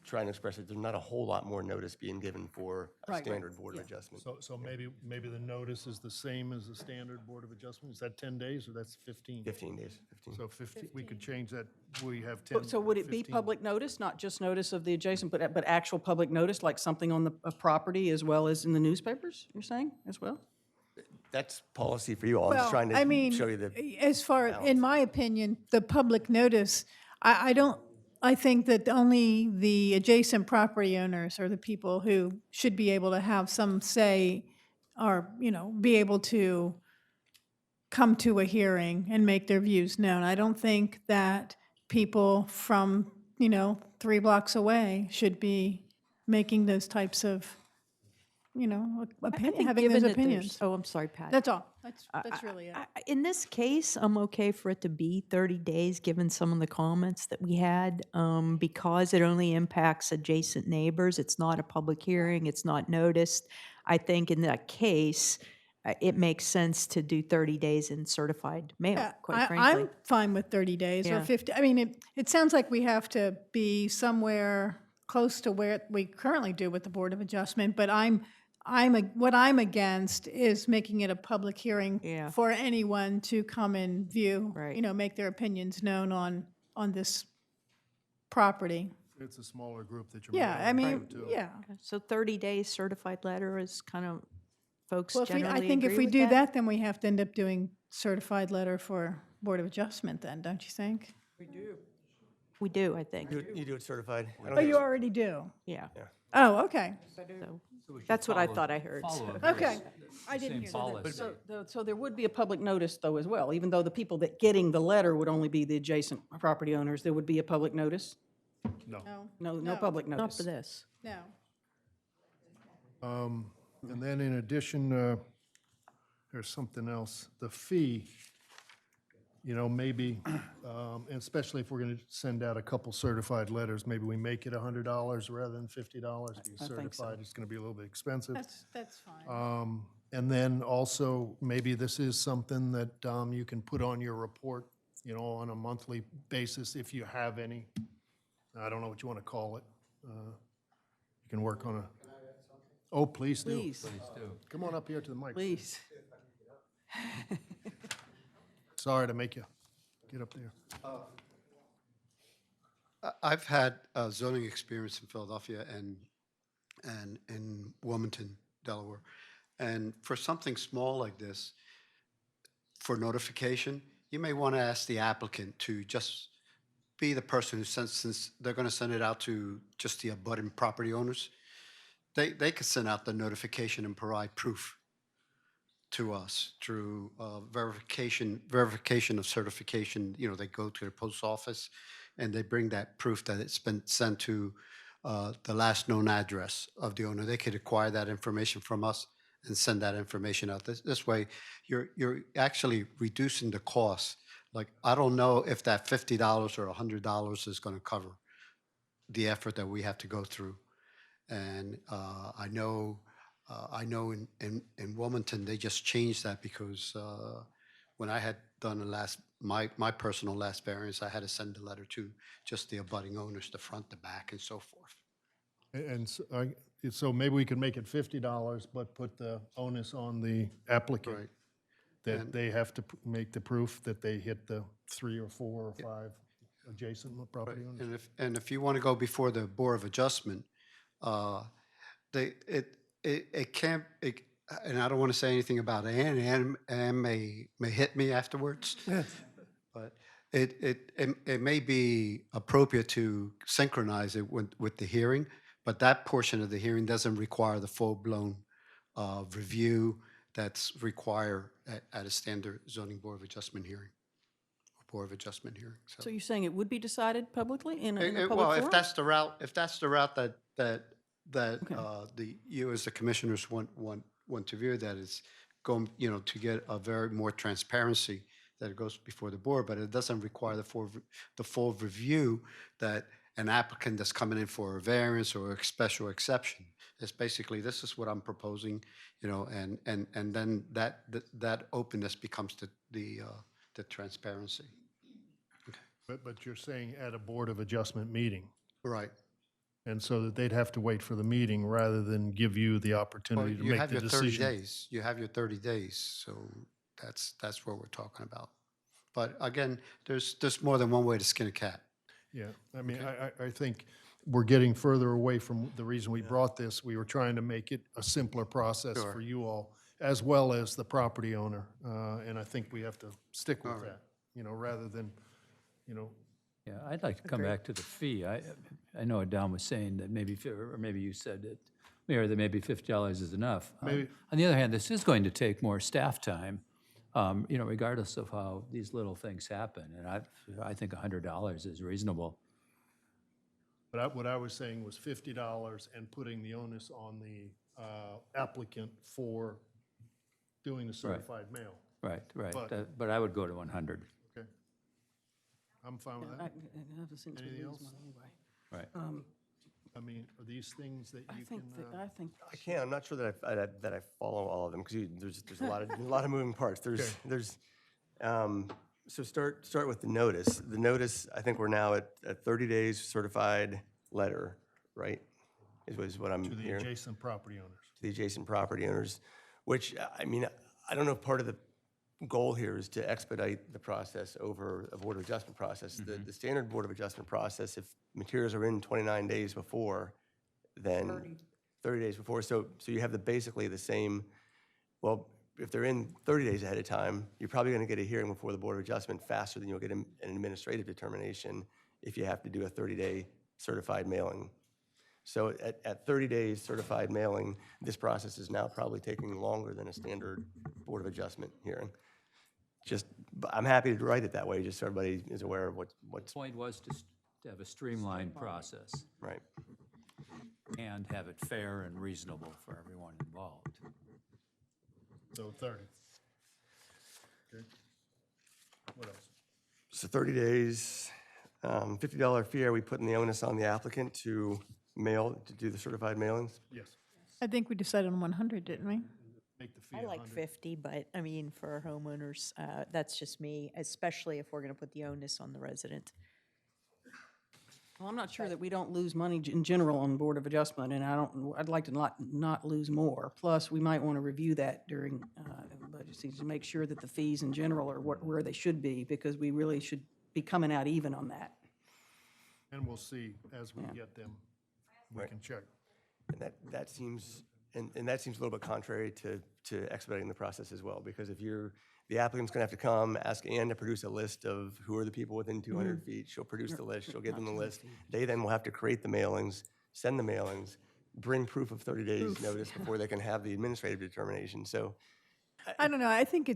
trying to express that there's not a whole lot more notice being given for a standard Board of Adjustment. So maybe the notice is the same as the standard Board of Adjustment? Is that 10 days or that's 15? 15 days. 15. So 15, we could change that, we have 10. So would it be 15. public notice, not just notice of the adjacent, but actual public notice, like something on the property as well as in the newspapers, you're saying, as well? That's policy for you all. I'm just Well, trying I to mean, show you the. as far, in my opinion, the public notice, I think that only the adjacent property owners are the people who should be able to have some say or, you know, be able to come to a hearing and make their views known. I don't think that people from, you know, 3 blocks away should be making those types of, you know, having those opinions. Oh, I'm sorry, Pat. That's all. That's really it. In this case, I'm okay for it to be 30 days, given some of the comments that we had, because it only impacts adjacent neighbors. It's not a public hearing, it's not noticed. I think in that case, it makes sense to do 30 days in certified mail, quite frankly. I'm fine with 30 days or Yeah. 50. I mean, it sounds like we have to be somewhere close to where we currently do with the Board of Adjustment, but what I'm against is making it a public hearing Yeah. for anyone to come and view, Right. you know, make their opinions known on this property. It's a smaller group that you're. Yeah, I mailing mean, to. yeah. So 30 days certified letter is kind of, folks Well, generally I think if agree we with do that, then we have to end up doing certified letter for Board of Adjustment then, don't you think? We do. We do, I think. You do it certified? I don't Oh, think you it's- already do? Yeah. Oh, okay. So that's what I thought I heard. so. Okay. I didn't hear that. policy. So there would be a public notice, though, as well, even though the people that getting the letter would only be the adjacent property owners, there would be a public notice? No. No No. public Not notice. for this. No. And then in addition, there's something else, the fee, maybe, and especially if we're going to send out a couple certified letters, maybe we make it $100 rather than $50 because I think so. certified is going to be a little bit expensive. That's fine. And then also, maybe this is something that you can put on your report, on a monthly basis if you have any. I don't know what you want to call it. You can work on a, oh, please do. Please. Come on up here to the mic. Please. Sorry to make you get up there. I've had zoning experience in Philadelphia and in Wilmington, Delaware. And for something small like this, for notification, you may want to ask the applicant to just be the person who sends, since they're going to send it out to just the abutting property owners, they could send out the notification and provide proof to us through verification of certification. They go to the post office and they bring that proof that it's been sent to the last known address of the owner. They could acquire that information from us and send that information out. This way, you're actually reducing the cost. Like, I don't know if that $50 or $100 is going to cover the effort that we have to go through. And I know in Wilmington, they just changed that because when I had done my personal last variance, I had to send a letter to just the abutting owners, the front, the back, and so forth. And so maybe we could make it $50, but put the onus on the applicant. Right. That they have to make the proof that they hit the 3 or 4 or 5 adjacent property owners. And if you want to go before the Board of Adjustment, it can't, and I don't want to say anything about Ann may hit me afterwards, but it may be appropriate to synchronize it with the hearing, but that portion of the hearing doesn't require the full-blown review that's required at a standard zoning Board of Adjustment hearing, or Board of Adjustment hearing. So you're saying it would be decided publicly in a public Well, forum? if that's the route that you as the commissioners want to view, that is going, to get a very more transparency, that it goes before the board, but it doesn't require the full review that an applicant that's coming in for a variance or a special exception. It's basically, this is what I'm proposing, and then that openness becomes the transparency. But you're saying at a Board of Adjustment meeting. Right. And so that they'd have to wait for the meeting rather than give you the Well, opportunity to you make have the your 30 decision. days. You have your 30 days, so that's what we're talking about. But again, there's more than one way to skin a cat. Yeah, I mean, I think we're getting further away from the reason we brought this. We were trying to make it a simpler process Sure. for you all, as well as the property owner. And I think we have to stick with All right. that, rather than, Yeah, I'd like to come back to the fee. I know Don was saying that maybe, or maybe you said that, Mayor, that maybe $50 is enough. Maybe. On the other hand, this is going to take more staff time, regardless of how these little things happen. And I think $100 is reasonable. but what I was saying was $50 and putting the onus on the applicant for doing the certified mail. Right, right. But- But I would go to 100. Okay. I'm fine with that. Anything else? Right. I mean, are these things that you can? I think. I can't. I'm not sure that I follow all of them because there's a lot of moving parts. So start with the notice. The notice, I think we're now at 30 days certified letter, right? Is what I'm To the hearing. adjacent property owners. To the adjacent property owners, which, I mean, I don't know if part of the goal here is to expedite the process over a Board of Adjustment process. The standard Board of Adjustment process, if materials are in 29 days before, then 30 days before, so you have basically the same, well, if they're in 30 days ahead of time, you're probably going to get a hearing before the Board of Adjustment faster than you'll get an administrative determination if you have to do a 30-day certified mailing. So at 30 days certified mailing, this process is now probably taking longer than a standard Board of Adjustment hearing. But I'm happy to write it that way, just so everybody is aware of what's. Point was to have a streamlined process. Right. And have it fair and reasonable for everyone involved. So 30. Okay. What else? So 30 days, $50 fee, are we putting the onus on the applicant to do the certified mailings? Yes. I think we decided on 100, didn't we? Make the fee I like 100. 50, but I mean, for homeowners, that's just me, especially if we're going to put the onus on the resident. Well, I'm not sure that we don't lose money in general on Board of Adjustment, and I'd like to not lose more. Plus, we might want to review that during budget season to make sure that the fees in general are where they should be, because we really should be coming out even on that. And we'll see as we get them. We Right. can check. And that seems, and that seems a little bit contrary to expediting the process as well, because if the applicant's gonna have to come, ask Ann to produce a list of who are the people within 200 feet. She'll produce the list, she'll give them the list. They then will have to create the mailings, send the mailings, bring proof of 30 days notice before they can have the administrative determination. So I don't know, I think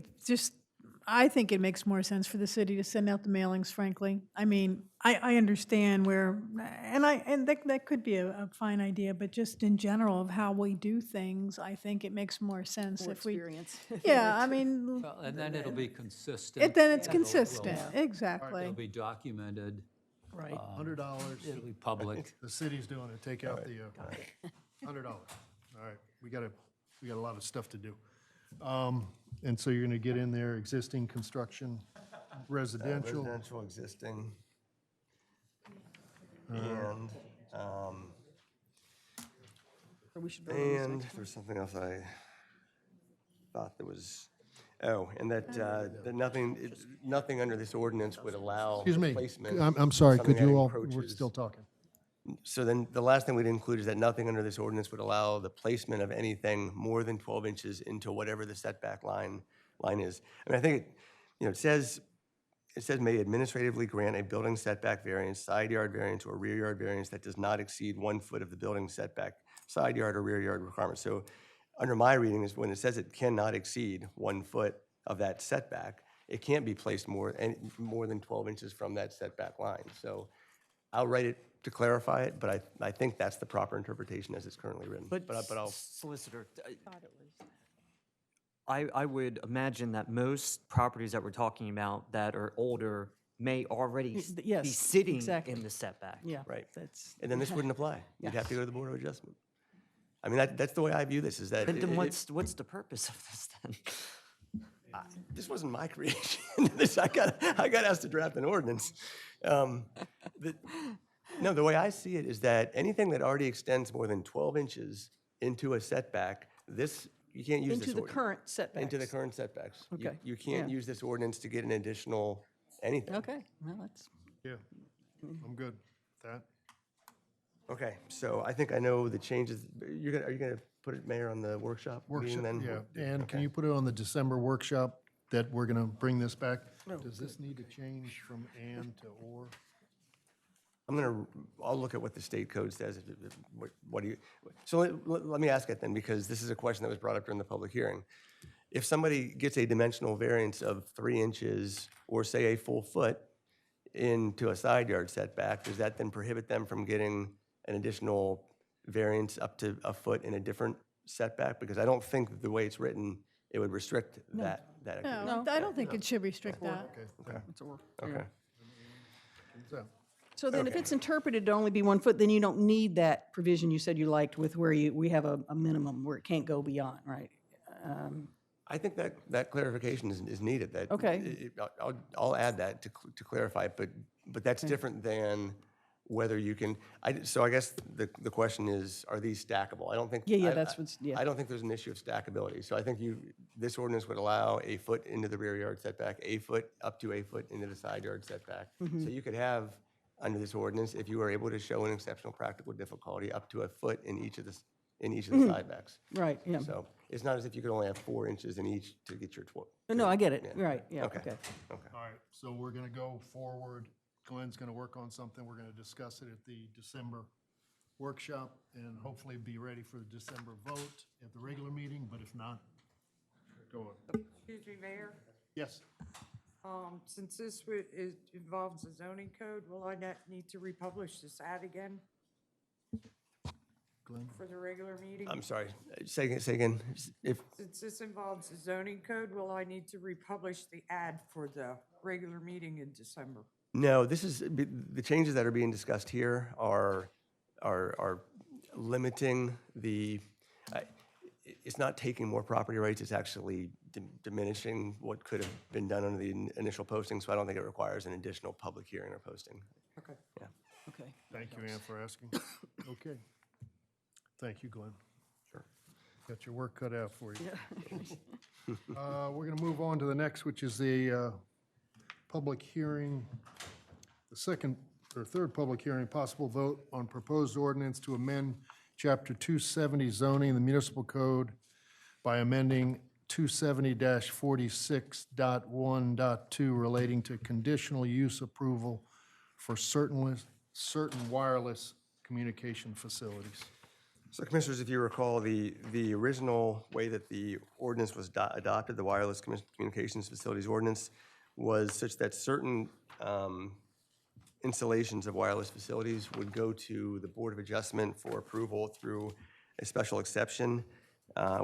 it makes more sense for the city to send out the mailings, frankly. I mean, I understand where, and that could be a fine idea, but just in general of how we do things, I think it makes more sense More if we. experience. Yeah, I mean, Well, and then it'll be consistent. then it's It'll- consistent, It'll exactly. be documented. Right. $100. It'll be public. The city's doing it. Take out the $100. All right, we got a lot of stuff to do. And so you're gonna get in there, existing construction, residential. residential existing. And, Or we should vote on this and next there's something else I thought there was, that nothing under this ordinance would allow Excuse me, placement. I'm sorry, something could that you all, we're encroaches. still talking. So then the last thing we'd include is that nothing under this ordinance would allow the placement of anything more than 12 inches into whatever the setback line is. I mean, I think, it says may administratively grant a building setback variance, side yard variance, or rear yard variance that does not exceed 1 foot of the building setback, side yard or rear yard requirement. So under my reading is when it says it cannot exceed 1 foot of that setback, it can't be placed more than 12 inches from that setback line. So I'll write it to clarify it, but I think that's the proper interpretation as it's currently written. But I'll. Solicitor, I would imagine that most properties that we're talking about that are older may already be yes, sitting exactly. in the setback. Yeah. Right. That's. And then this wouldn't apply. You'd Yeah. have to go to the Board of Adjustment. I mean, that's the way I view this, is that. But then what's the purpose of this then? This wasn't my creation. I got asked to draft an ordinance. No, the way I see it is that anything that already extends more than 12 inches into a setback, you can't use this Into the ordinance. current setbacks. Into the current setbacks. Okay, You can't yeah. use this ordinance to get an additional anything. Okay, well, that's. Yeah, I'm good with that. Okay, so I think I know the changes. Are you gonna put it, Mayor, on the workshop meeting then? Yeah, and can Okay. you put it on the December workshop that we're gonna bring this back? Does this need to change from and to or? I'll look at what the state code says. So let me ask it then, because this is a question that was brought up during the public hearing. If somebody gets a dimensional variance of 3 inches, or say a full foot into a side yard setback, does that then prohibit them from getting an additional variance up to a foot in a different setback? Because I don't think the way it's written, it would restrict that activity. No, I don't think it should restrict that. Okay. It's a work. Okay. So then if Okay. it's interpreted to only be 1 foot, then you don't need that provision you said you liked with where we have a minimum where it can't go beyond, right? I think that clarification is needed. That Okay. I'll add that to clarify it, but that's different than whether you can. So I guess the question is, are these stackable? I don't think. Yeah, that's what's, yeah. I don't think there's an issue of stackability. So I think this ordinance would allow a foot into the rear yard setback, a foot up to a foot into the side yard setback. So you could have, under this ordinance, if you were able to show an exceptional practical difficulty, up to a foot in each of the side backs. Right, yeah. So it's not as if you could only have 4 inches in each to get your 12. No, I get it, right, yeah, okay. Okay. All right, so we're gonna go forward Glenn's going to work on something. We're going to discuss it at the December workshop and hopefully be ready for the December vote at the regular meeting, but if not, go on. Excuse me, Mayor. Yes. Since this involves the zoning code, will I not need to republish this ad again Glenn? for the regular meeting? I'm sorry, say again. If, Since this involves the zoning code, will I need to republish the ad for the regular meeting in December? no, this is, the changes that are being discussed here are limiting the, it's not taking more property rights, it's actually diminishing what could have been done under the initial posting, so I don't think it requires an additional public hearing or posting. Okay. Yeah. Okay. Thank you, Ann, for asking. Okay. Thank you, Glenn. Sure. Got your work cut out for you. We're going to move on to the next, which is the public hearing, the second or third public hearing, possible vote on proposed ordinance to amend Chapter 270 zoning, the municipal code, by amending 270-46.1.2 relating to conditional use approval for certain wireless communication facilities. So Commissioners, if you recall, the original way that the ordinance was adopted, the Wireless Communications Facilities Ordinance, was such that certain installations of wireless facilities would go to the Board of Adjustment for approval through a special exception.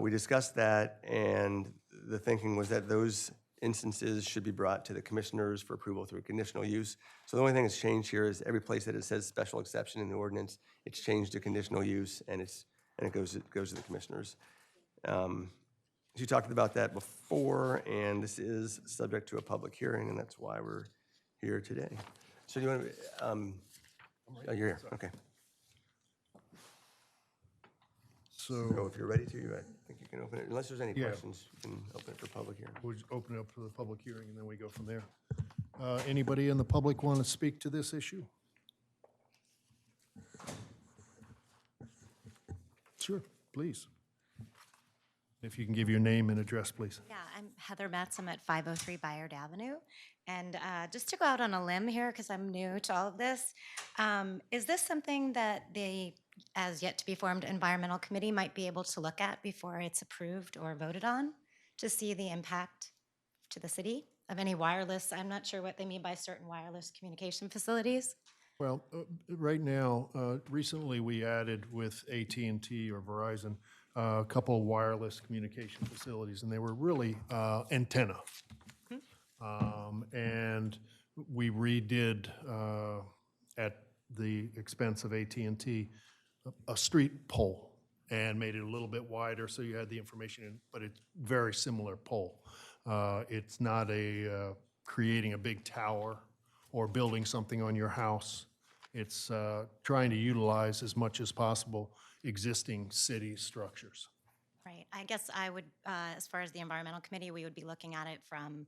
We discussed that, and the thinking was that those instances should be brought to the Commissioners for approval through conditional use. So the only thing that's changed here is every place that it says special exception in the ordinance, it's changed to conditional use, and it goes to the Commissioners. You talked about that before, and this is subject to a public hearing, and that's why we're here today. So you want to, oh, you're here, okay. So if you're ready to, I think you can open it, unless there's any Yeah. questions, you can open it for public hearing. We'll just open it up for the public hearing, and then we go from there. Anybody in the public want to speak to this issue? Sure, please. If you can give your name and address, please. Yeah, I'm Heather Metz. I'm at 503 Bayard Avenue. And just to go out on a limb here, because I'm new to all of this, is this something that the as yet to be formed environmental committee might be able to look at before it's approved or voted on to see the impact to the city of any wireless? I'm not sure what they mean by certain wireless communication facilities. Well, right now, recently we added with AT&T or Verizon a couple of wireless communication facilities, and they were really antenna. And we redid at the expense of AT&T a street pole and made it a little bit wider so you had the information in, but it's very similar pole. It's not a creating a big tower or building something on your house. It's trying to utilize as much as possible existing city structures. Right. I guess I would, as far as the environmental committee, we would be looking at it from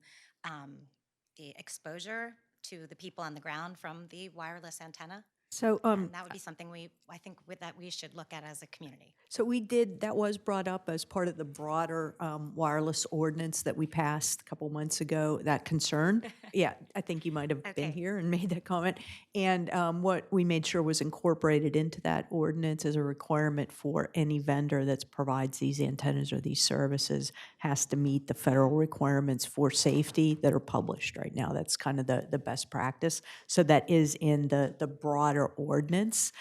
the exposure to the people on the ground from the wireless antenna. So, And that would be something I think that we should look at as a community. So that was brought up as part of the broader wireless ordinance that we passed a couple months ago, that concern. Yeah, I think you might have been here and made that comment. And what we made sure was incorporated into that ordinance as a requirement for any vendor that provides these antennas or these services has to meet the federal requirements for safety that are published right now. That's kind of the best practice. So that is in the broader ordinance.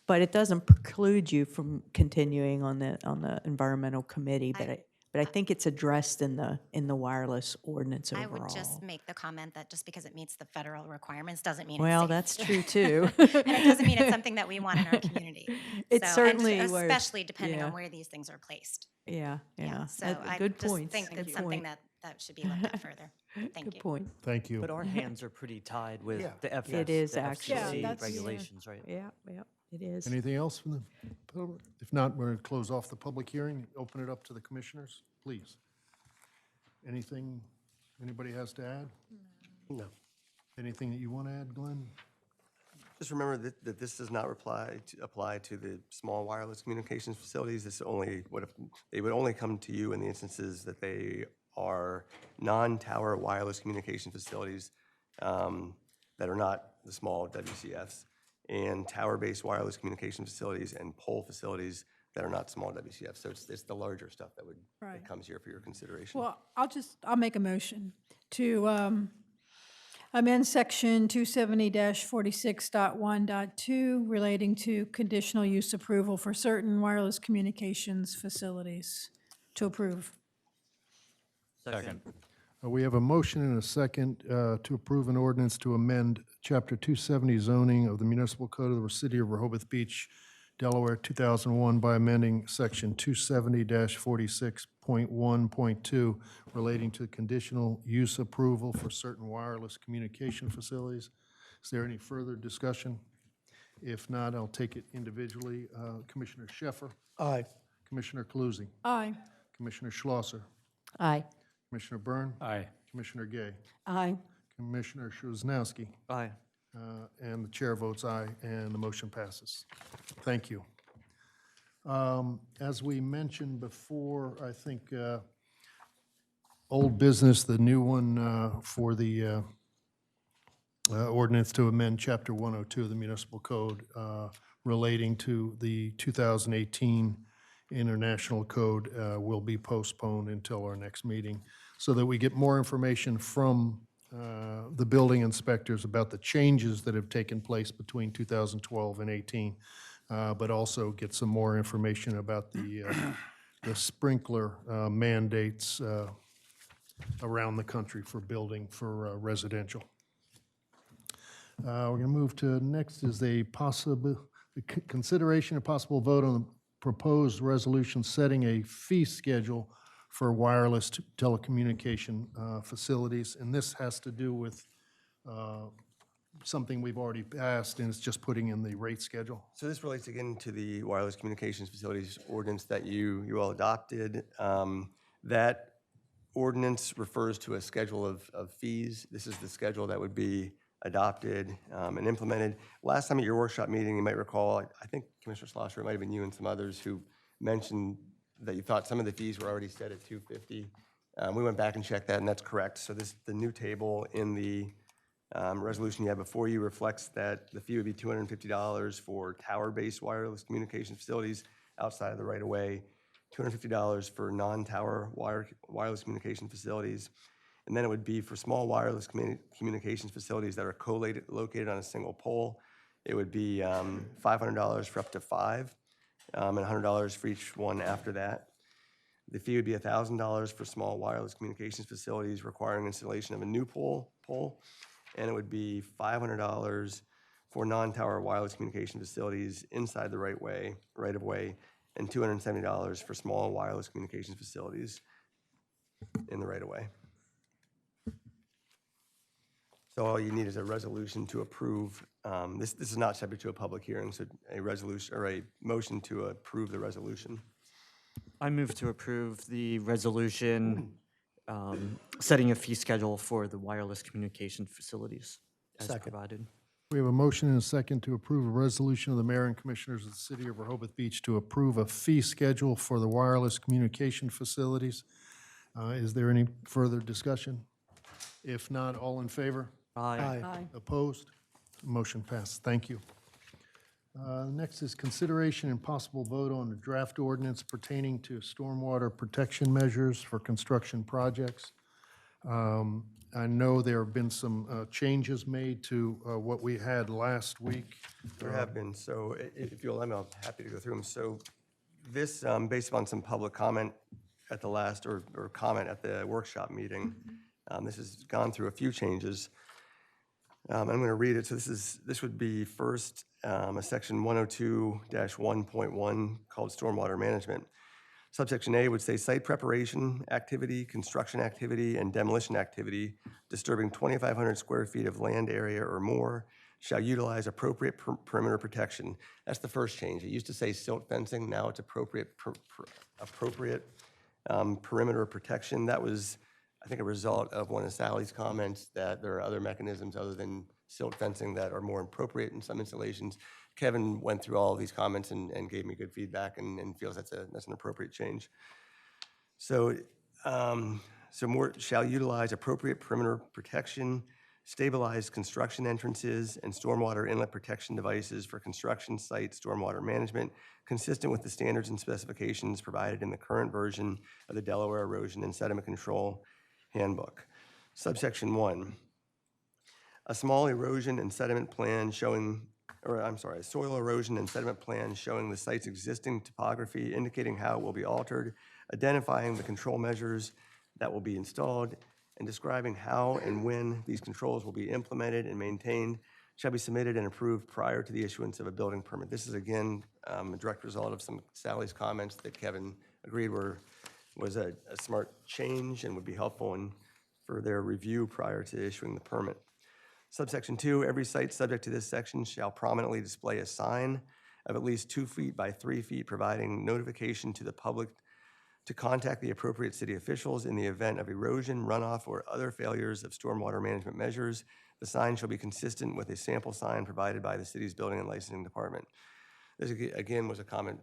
But it doesn't preclude you from continuing on the environmental committee. But I think it's addressed in the wireless ordinance overall. I would just make the comment that just because it meets the federal requirements doesn't mean Well, it's safe. that's true too. And it doesn't mean it's something that we want in our community. It's So, certainly and where- especially depending yeah. on where these things are placed. Yeah. So I good just points. think Good it's something point. that should be looked at further. Thank Good you. point. Thank you. But our hands are pretty tied with the FS, It is the actually. FCC regulations, right? Yeah, it is. Anything else from the public? If not, we're going to close off the public hearing, open it up to the commissioners, please. Anything anybody has to add? No. Anything that you want to add, Glenn? Just remember that this does not apply to the small wireless communications facilities. This they would only come to you in the instances that they are non-tower wireless communication facilities that that are not the small WCFs, and tower-based wireless communication facilities and pole facilities that are not small WCFs. So it's the larger stuff that Right. comes here for your consideration. Well, I'll make a motion to amend section 270-46.1.2 relating to conditional use approval for certain wireless communications facilities. To approve. Second. We have a motion and a second to approve an ordinance to amend Chapter 270 zoning of the Municipal Code of the City of Rehoboth Beach, Delaware, 2001 by amending Section 270-46.1.2 relating to conditional use approval for certain wireless communication facilities. Is there any further discussion? If not, I'll take it individually. Commissioner Sheffer? Aye. Commissioner Kaluzzi? Aye. Commissioner Schlosser? Aye. Commissioner Byrne? Aye. Commissioner Gay? Aye. Commissioner Szymanski? Aye. And the chair votes aye, and the motion passes. Thank you. As we mentioned before, I think old business, the new one for the ordinance to amend Chapter 102 of the Municipal Code relating to the 2018 International Code will be postponed until our next meeting so that we get more information from the building inspectors about the changes that have taken place between 2012 and 18, but also get some more information about the sprinkler mandates around the country for building for residential. We're going to move to next is a possible consideration and possible vote on the proposed resolution setting a fee schedule for wireless telecommunication facilities, and this has to do with something we've already passed, and it's just putting in the rate schedule. So this relates again to the wireless communications facilities ordinance that you all adopted. That ordinance refers to a schedule of fees. This is the schedule that would be adopted and implemented. Last time at your workshop meeting, you might recall, I think Commissioner Schlosser, it might have been you and some others who mentioned that you thought some of the fees were already set at $250. We went back and checked that, and that's correct. So the new table in the resolution you have before you reflects that the fee would be $250 for tower-based wireless communication facilities outside of the right-of-way, $250 for non-tower wireless communication facilities, and then it would be for small wireless communications facilities that are co-located on a single pole. It would be $500 for up to 5, and $100 for each one after that. The fee would be $1,000 for small wireless communications facilities requiring installation of a new pole, and it would be $500 for non-tower wireless communication facilities inside the right-of-way, and $270 for small wireless communications facilities in the right-of-way. So all you need is a resolution to approve. This is not subject to a public hearing, so a resolution or a motion to approve the resolution. I move to approve the resolution setting a fee schedule for the wireless communication facilities as provided. We have a motion and a second to approve a resolution of the mayor and commissioners of the city of Rehoboth Beach to approve a fee schedule for the wireless communication facilities. Is there any further discussion? If not, all in favor? Aye. Aye. Opposed? Motion passed. Thank you. Next is consideration and possible vote on the draft ordinance pertaining to stormwater protection measures for construction projects. I know there have been some changes made to what we had last week. There have been, so if you'll let me, I'm happy to go through them. So this, based upon some public comment at the last, or comment at the workshop meeting, this has gone through a few changes. I'm going to read it. So this would be first a section 102-1.1 called stormwater management. Subsection A would say site preparation activity, construction activity, and demolition activity disturbing 2,500 square feet of land area or more shall utilize appropriate perimeter protection. That's the first change. It used to say silt fencing. Now it's appropriate perimeter protection. That was, I think, a result of one of Sally's comments that there are other mechanisms other than silt fencing that are more appropriate in some installations. Kevin went through all of these comments and gave me good feedback and feels that's an appropriate change. So, more shall utilize appropriate perimeter protection stabilized construction entrances, and stormwater inlet protection devices for construction site stormwater management, consistent with the standards and specifications provided in the current version of the Delaware Erosion and Sediment Control Handbook. Subsection 1, a small erosion and sediment plan showing, or I'm sorry, a soil erosion and sediment plan showing the site's existing topography, indicating how it will be altered, identifying the control measures that will be installed, and describing how and when these controls will be implemented and maintained shall be submitted and approved prior to the issuance of a building permit. This is, again, a direct result of some Sally's comments that Kevin agreed was a smart change and would be helpful for their review prior to issuing the permit. Subsection 2, every site subject to this section shall prominently display a sign of at least 2 feet by 3 feet, providing notification to the public to contact the appropriate city officials in the event of erosion, runoff, or other failures of stormwater management measures. The sign shall be consistent with a sample sign provided by the city's building and licensing department. This, again, was a comment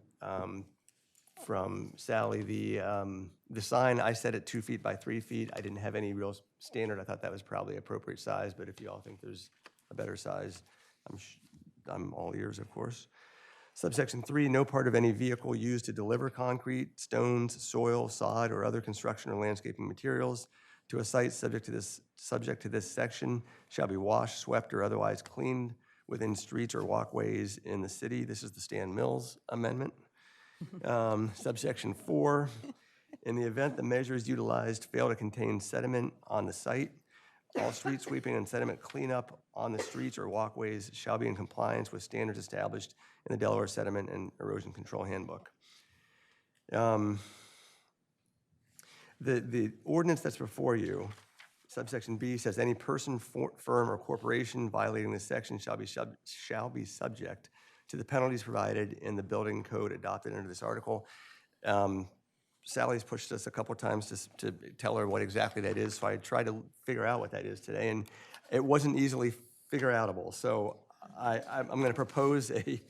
from Sally. The sign, I set it 2 feet by 3 feet. I didn't have any real standard. I thought that was probably appropriate size, but if you all think there's a better size, I'm all ears, of course. Subsection 3, no part of any vehicle used to deliver concrete, stones, soil, sod, or other construction or landscaping materials to a site subject to this section shall be washed, swept, or otherwise cleaned within streets or walkways in the city. This is the Stan Mills amendment. Subsection 4, in the event the measures utilized fail to contain sediment on the site, all street sweeping and sediment cleanup on the streets or walkways shall be in compliance with standards established in the Delaware Sediment and Erosion Control Handbook. The ordinance that's before you, subsection B, says any person, firm, or corporation violating this section shall be subject to the penalties provided in the building code adopted under this article. Sally's pushed us a couple times to tell her what exactly that is, so I tried to figure out what that is today, and it wasn't easily figure-outable. So I'm going to propose a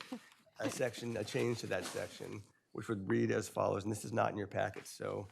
change to that section, which would read as follows, and this is not in your packet, so.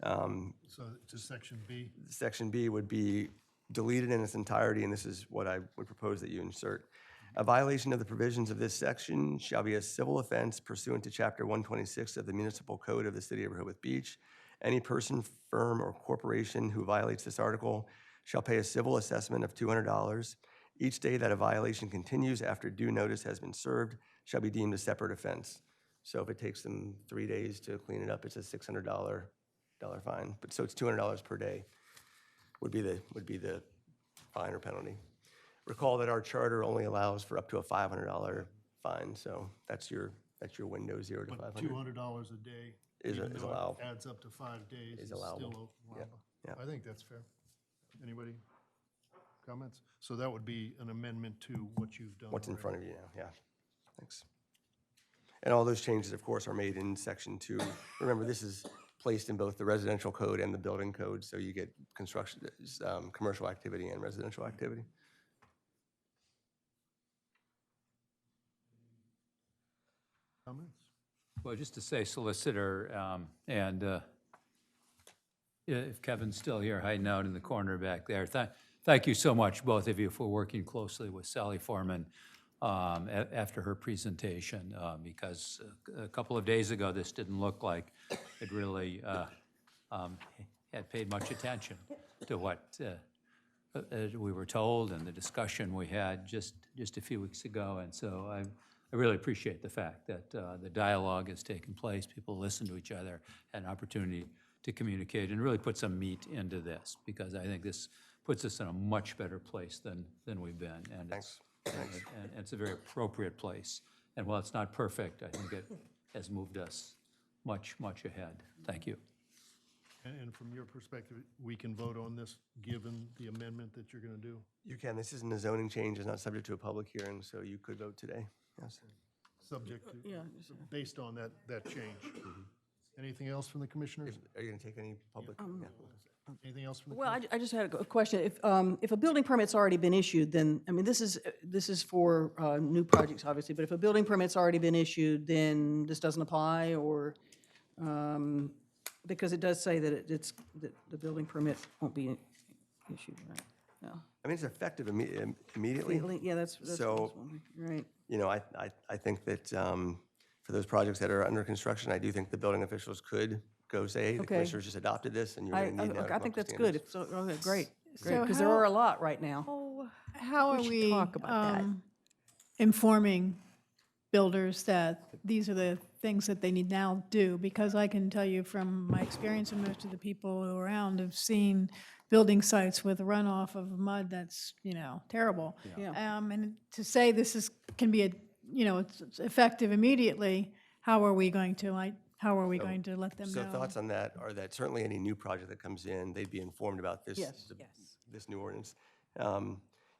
So to section B? Section B would be deleted in its entirety, and this is what I would propose that you insert. A violation of the provisions of this section shall be a civil offense pursuant to Chapter 126 of the Municipal Code of the City of Rehoboth Beach. Any person, firm, or corporation who violates this article shall pay a civil assessment of $200. Each day that a violation continues after due notice has been served shall be deemed a separate offense. So if it takes them 3 days to clean it up, it's a $600 fine. But so it's $200 per day would be the fine or penalty. Recall that our charter only allows for up to a $500 fine, so that's your window, 0 to 500. $200 a day Is even though it allowed. adds up to 5 days. Is Still allowable. allowable. Yeah. I think that's fair. Anybody comments? So that would be an amendment to what you've done. What's in already. front of you now, yeah. Thanks. And all those changes, of course, are made in Section 2. Remember, this is placed in both the residential code and the building code, so you get construction, commercial activity and residential activity. Comments? Well, just to say, Solicitor, if Kevin's still here hiding out in the corner back there, thank you so much, both of you, for working closely with Sally Foreman after her presentation, because a couple of days ago, this didn't look like it really had paid much attention to what we were told and the discussion we had just a few weeks ago. And so I really appreciate the fact that the dialogue has taken place, people listen to each other, had an opportunity to communicate and really put some meat into this, because I think this puts us in a much better place than we've been. And Thanks. and it's a very appropriate place. And while it's not perfect, I think it has moved us much, much ahead. Thank you. And from your perspective, we can vote on this, given the amendment that you're going to do? You can. This isn't a zoning change. It's not subject to a public hearing, so you could vote today. Yes. Subject to, Yeah. based on that change. Anything else from the commissioners? Are you going to take any public? Yeah. Anything else from the Well, commissioners? I just had a question. If a building permit's already been issued, then, I mean, this is for new projects, obviously, but if a building permit's already been issued, then this doesn't apply, or, because it does say that that the building permit won't be issued, right? Yeah. I mean, it's effective immediately. Yeah, that's what I was So, wondering. Right. you know, I think that for those projects that are under construction, I do think the building officials could go say, hey, the Okay. commissioners just adopted this, and you're I, going to need now to I come up think with that's good. standards. If so, okay, great, So great, because there are a how- lot right now. How We are should we talk about that. informing builders that these are the things that they need now do? Because I can tell you from my experience, and most of the people around have seen building sites with runoff of mud that's, terrible. Yeah. And to say this can be it's effective immediately, how are we going to let them know? So thoughts on that are that certainly any new project that comes in, they'd be informed about this, Yes. this new ordinance.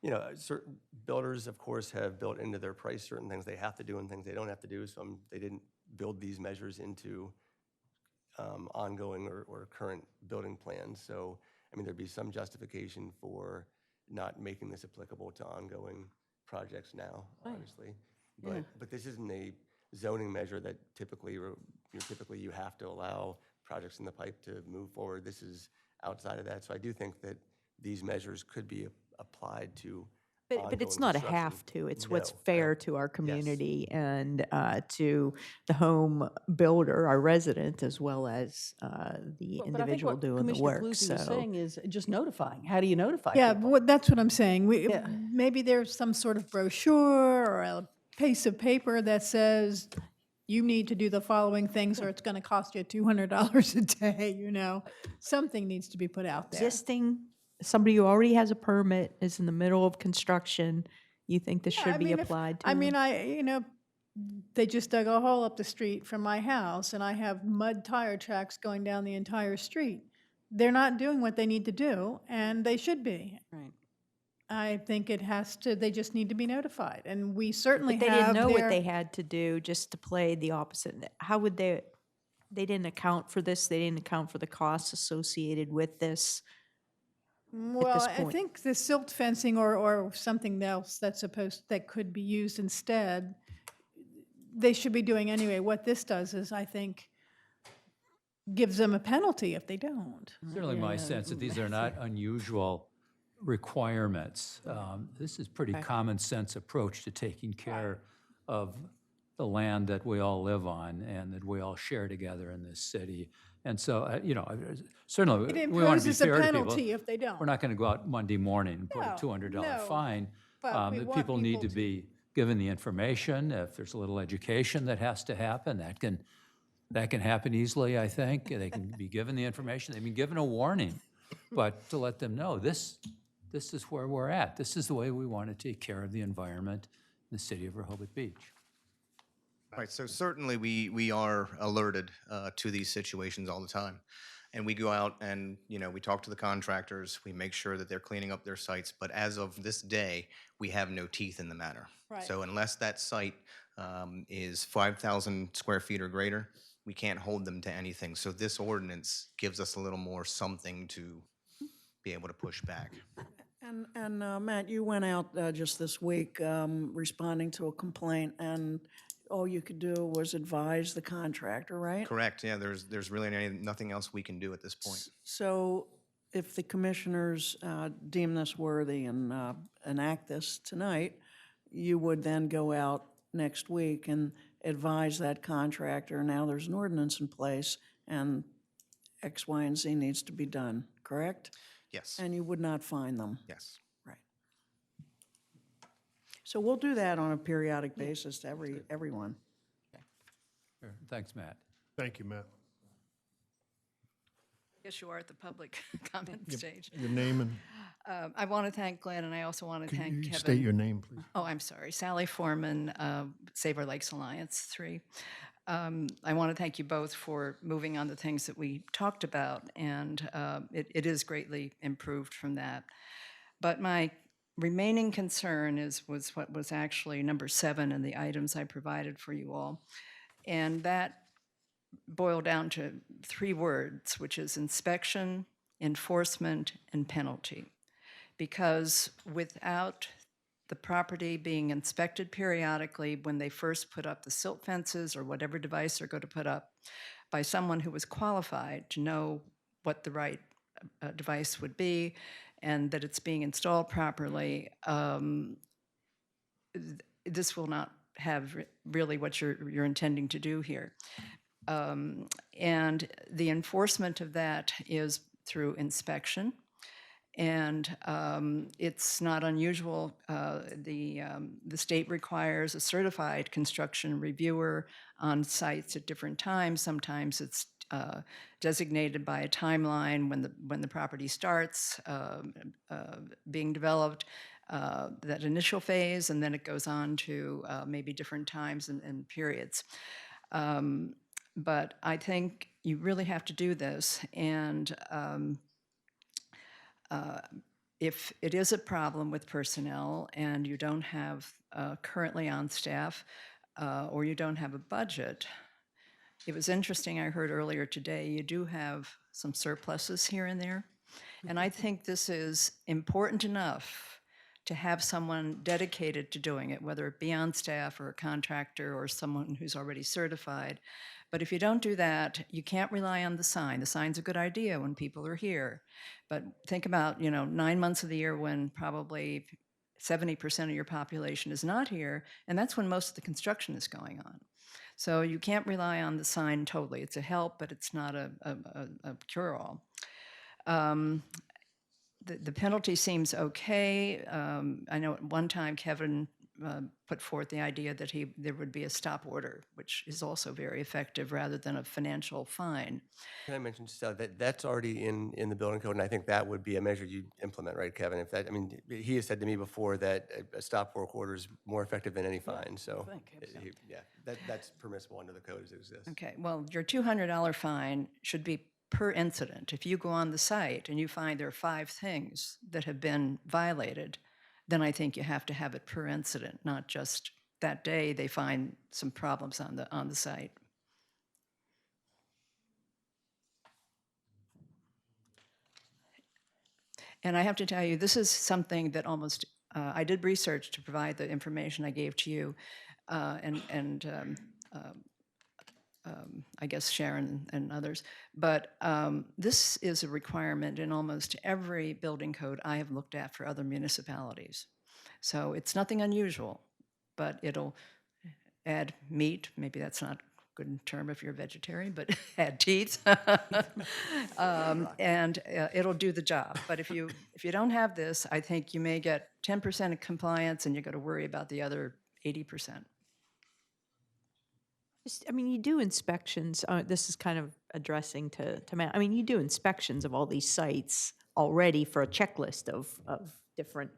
You know, certain builders, of course, have built into their price certain things they have to do and things they don't have to do. So they didn't build these measures into ongoing or current building plans. So, I mean, there'd be some justification for not making this applicable to ongoing projects now, obviously. But this isn't a zoning measure that typically you have to allow projects in the pipe to move forward. This is outside of that. So I do think that these measures could be applied to But it's ongoing not a construction. have to, it's what's No, I fair don't- to our community and to the home builder, our resident, as well as the individual doing the work, Commissioner Paluzzi was so. saying is just notifying. How do you notify Yeah, people? that's what I'm saying. Yeah. Maybe there's some sort of brochure or a piece of paper that says, you need to do the following things, or it's going to cost you $200 a day, Something needs to be put out there. Existing, somebody who already has a permit is in the middle of construction, you think this Yeah, should be applied to I them? mean, they just dug a hole up the street from my house, and I have mud tire tracks going down the entire street. They're not doing what they need to do, and they should be. Right. I think they just need to be notified, and we certainly But have they didn't know what their- they had to do just to play the opposite. How would they didn't account for this, they didn't account for the costs associated with this? Well, this I point. think the silt fencing or something else that could be used instead, they should be doing anyway. What this does is, I think, gives them a penalty if they don't. Certainly my sense that these are not unusual requirements. This is pretty common sense approach to taking care of the land that we all live on and that we all share together in this city. And so, certainly, It we want to be imposes a fair to people. penalty if they don't. We're not going to go out Monday morning and put a No, $200 no, fine. but we The want people need people to be given the information. If there's a little education that has to happen, that can happen easily, I think. They can be given the information, they've been given a warning, but to let them know, this is where we're at. This is the way we want to take care of the environment in the city of Rehoboth Beach. Right, so certainly we are alerted to these situations all the time. And we go out and, we talk to the contractors, we make sure that they're cleaning up their sites, but as of this day, we have no teeth in the matter. Right. So unless that site is 5,000 square feet or greater, we can't hold them to anything. So this ordinance gives us a little more something to be able to push back. And Matt, you went out just this week responding to a complaint, and all you could do was advise the contractor, right? Correct, yeah, there's really nothing else we can do at this point. So if the commissioners deem this worthy and enact this tonight, you would then go out next week and advise that contractor, now there's an ordinance in place and X, Y, and Z needs to be done, correct? Yes. And you would not fine them. Yes. Right. So we'll do that on a periodic basis to everyone. Sure. Thanks, Matt. Thank you, Matt. Yes, you are at the public comment stage. Your name and, I want to thank Glenn, and I also want to could thank you Kevin. state your name, please? Oh, I'm sorry. Sally Foreman, Save Our Lakes Alliance 3. I want to thank you both for moving on the things that we talked about, and it is greatly improved from that. But my remaining concern was what was actually number 7 in the items I provided for you all. And that boiled down to 3 words, which is inspection, enforcement, and penalty. Because without the property being inspected periodically when they first put up the silt fences or whatever device they're going to put up by someone who was qualified to know what the right device would be and that it's being installed properly, this will not have really what you're intending to do here. And the enforcement of that is through inspection. And it's not unusual. The state requires a certified construction reviewer on sites at different times. Sometimes it's designated by a timeline when the property starts being developed, that initial phase, and then it goes on to maybe different times and periods. But I think you really have to do this, and if it is a problem with personnel and you don't have currently on staff or you don't have a budget, it was interesting, I heard earlier today, you do have some surpluses here and there. And I think this is important enough to have someone dedicated to doing it, whether it be on staff or a contractor or someone who's already certified. But if you don't do that, you can't rely on the sign. The sign's a good idea when people are here. But think about, 9 months of the year when probably 70% of your population is not here, and that's when most of the construction is going on. So you can't rely on the sign totally. It's a help, but it's not a cure-all. The penalty seems okay. I know at one time Kevin put forth the idea that there would be a stop order, which is also very effective rather than a financial fine. Can I mention just that's already in the building code, and I think that would be a measure you'd implement, right, Kevin? If that, I mean, he has said to me before that a stop work order is more effective than any fine. So, that's permissible under the code as it exists. Okay, well, your $200 fine should be per incident. If you go on the site and you find there are 5 things that have been violated, then I think you have to have it per incident, not just that day they find some problems on the site. And I have to tell you, this is something that almost, I did research to provide the information I gave to you, I guess Sharon and others, but this is a requirement in almost every building code I have looked at for other municipalities. So it's nothing unusual, but it'll add meat, maybe that's not a good term if you're a vegetarian, but add teeth, and it'll do the job. But if you don't have this, I think you may get 10% of compliance and you got to worry about the other 80%. You do inspections, this is kind of addressing to Matt. You do inspections of all these sites already for a checklist of different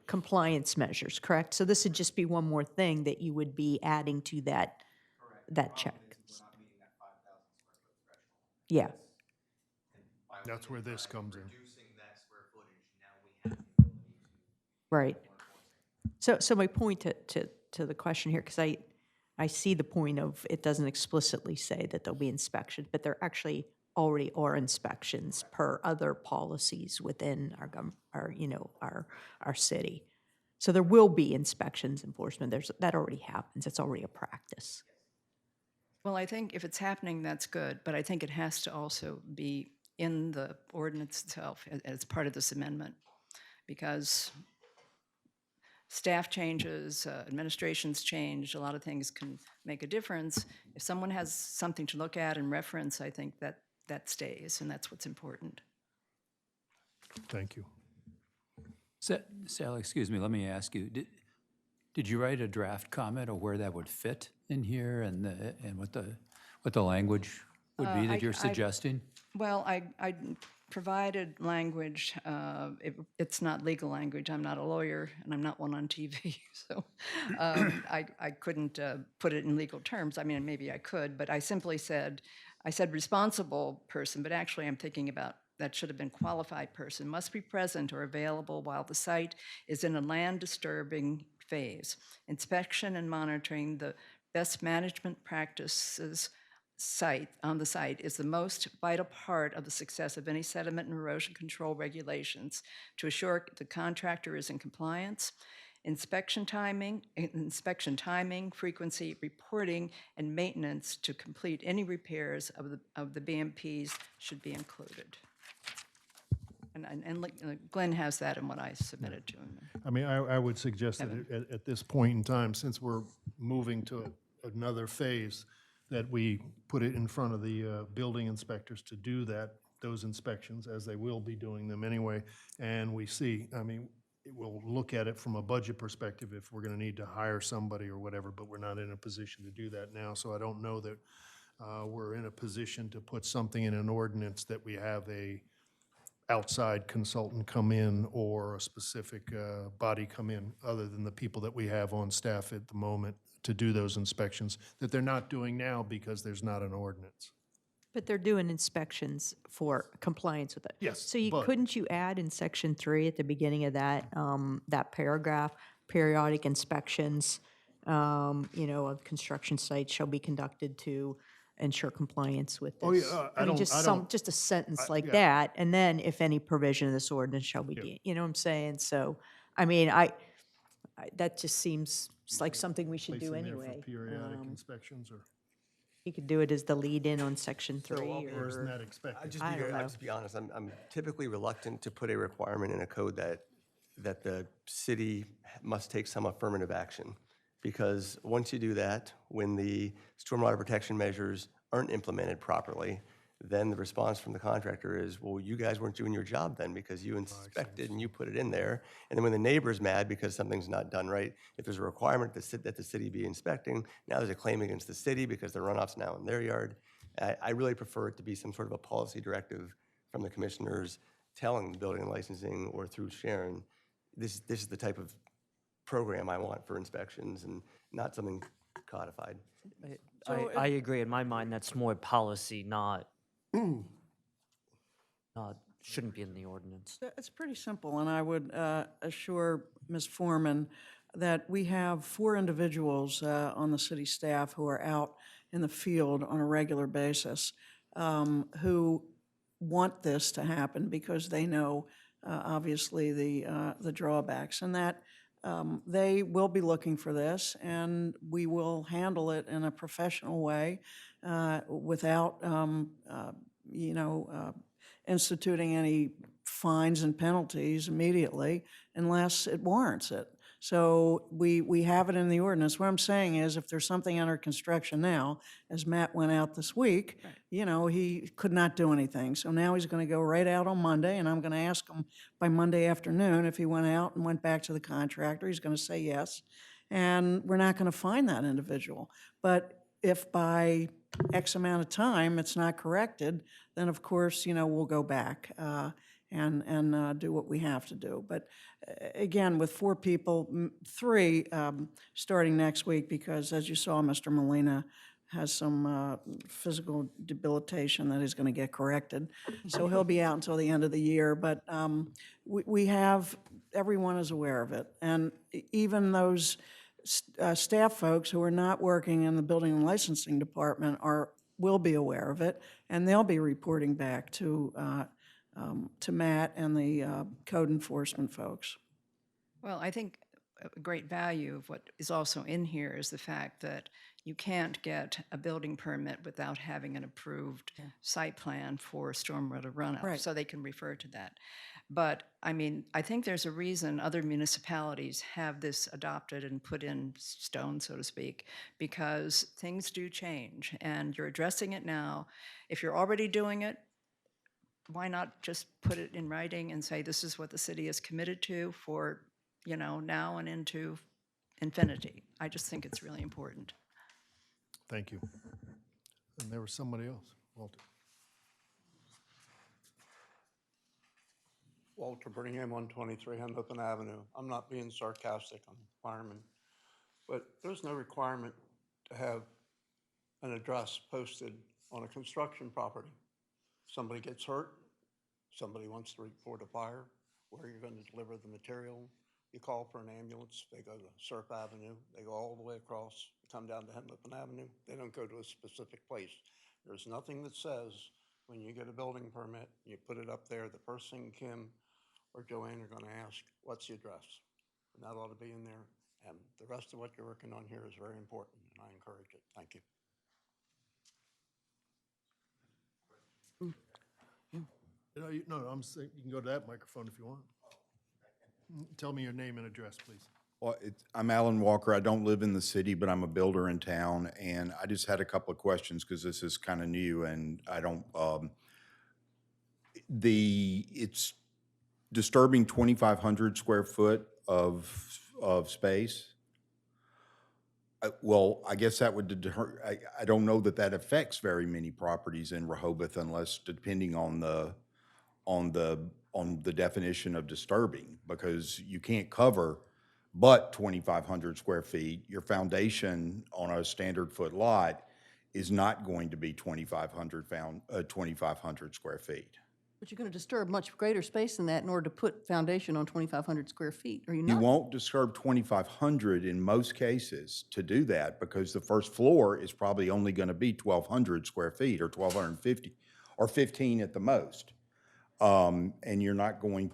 compliance measures, correct? So this would just be one more thing that you would be adding to that check. Yeah. That's where this comes in. Right. So my point to the question here, because I see the point of it doesn't explicitly say that there'll be inspections, but there actually already are inspections per other policies within our city. So there will be inspections enforcement. That already happens. It's already a practice. Well, I think if it's happening, that's good, but I think it has to also be in the ordinance itself as part of this amendment, because staff changes, administrations change, a lot of things can make a difference. If someone has something to look at and reference, I think that stays, and that's what's important. Thank you. Sally, excuse me, let me ask you, did you write a draft comment of where that would fit in here and what the language would be that you're suggesting? Well, I provided language. It's not legal language. I'm not a lawyer, and I'm not one on TV, so I couldn't put it in legal terms. Maybe I could, but I simply said responsible person, but actually I'm thinking about that should have been qualified person, must be present or available while the site is in a land disturbing phase. Inspection and monitoring the best management practices on the site is the most vital part of the success of any sediment and erosion control regulations to assure the contractor is in compliance. Inspection timing, frequency, reporting, and maintenance to complete any repairs of the BMPs should be included. Glenn has that in what I submitted to him. I mean, I would suggest that at this point in time, since we're moving to another phase, that we put it in front of the building inspectors to do those inspections, as they will be doing them anyway, and we see, I mean, we'll look at it from a budget perspective if we're gonna need to hire somebody or whatever, but we're not in a position to do that now, so I don't know that we're in a position to put something in an ordinance that we have a outside consultant come in or a specific body come in, other than the people that we have on staff at the moment to do those inspections, that they're not doing now because there's not an ordinance. But they're doing inspections for compliance with it. Yes, So but- couldn't you add in section 3 at the beginning of that, that paragraph, periodic inspections, of construction sites shall be conducted to ensure compliance with Oh, this? yeah, I mean, just a sentence like that, and then if any provision of this ordinance shall be, you know what I'm saying? So, I mean, that just seems like something we should Place do in there for anyway. periodic inspections, or? You could do it as the lead-in on section 3, Or isn't or, that expected? I don't I'll know. just be honest, I'm typically reluctant to put a requirement in a code that the city must take some affirmative action. Because once you do that, when the stormwater protection measures aren't implemented properly, then the response from the contractor is, well, you guys weren't doing your job then because you inspected and you put it in there. And then when the neighbor's mad because something's not done right, if there's a requirement that the city be inspecting, now there's a claim against the city because the runoff's now in their yard. I really prefer it to be some sort of a policy directive from the commissioners telling the building and licensing or through Sharon, this is the type of program I want for inspections and not something codified. I agree. In my mind, that's more policy, not, shouldn't be in the ordinance. It's pretty simple, and I would assure Ms. Foreman that we have 4 individuals on the city staff who are out in the field on a regular basis who want this to happen because they know, obviously, the drawbacks, and that they will be looking for this, and we will handle it in a professional way without, instituting any fines and penalties immediately unless it warrants it. So we have it in the ordinance. What I'm saying is if there's something under construction now, as Matt went out this week, he could not do anything. So now he's going to go right out on Monday, and I'm going to ask him by Monday afternoon if he went out and went back to the contractor. He's going to say yes. And we're not going to fine that individual. But if by X amount of time it's not corrected, then of course, we'll go back and do what we have to do. But again, with 4 people, 3 starting next week, because as you saw, Mr. Molina has some physical debilitation that is going to get corrected. So he'll be out until the end of the year. But we have, everyone is aware of it. And even those staff folks who are not working in the building and licensing department will be aware of it, and they'll be reporting back to Matt and the code enforcement folks. Well, I think a great value of what is also in here is the fact that you can't get a building permit without having an approved site plan for stormwater runoff. Right. So they can refer to that. But, I mean, I think there's a reason other municipalities have this adopted and put in stone, so to speak, because things do change, and you're addressing it now. If you're already doing it, why not just put it in writing and say this is what the city is committed to for, now and into infinity? I just think it's really important. Thank you. And there was somebody else, Walter. Walter Birmingham, 123 Hennepin Avenue. I'm not being sarcastic on the fireman, but there's no requirement to have an address posted on a construction property. Somebody gets hurt, somebody wants to report a fire, where you're going to deliver the material. You call for an ambulance, they go to Sept Avenue, they go all the way across, come down to Hennepin Avenue. They don't go to a specific place. There's nothing that says when you get a building permit, you put it up there, the first thing Kim or Joanne are going to ask, what's the address? And that ought to be in there. And the rest of what you're working on here is very important, and I encourage it. Thank you. No, I'm saying, you can go to that microphone if you want. Tell me your name and address, please. Well, I'm Alan Walker. I don't live in the city, but I'm a builder in town, and I just had a couple of questions because this is kind of new, and I don't, it's disturbing 2,500 square foot of space. Well, I guess that would deter, I don't know that that affects very many properties in Rehoboth unless depending on the definition of disturbing, because you can't cover but 2,500 square feet. Your foundation on a standard foot lot is not going to be 2,500 square feet. But you're going to disturb much greater space than that in order to put foundation on 2,500 square feet, are you You not? won't disturb 2,500 in most cases to do that because the first floor is probably only going to be 1,200 square feet or 1,250 or 15 at the most. And you're not going,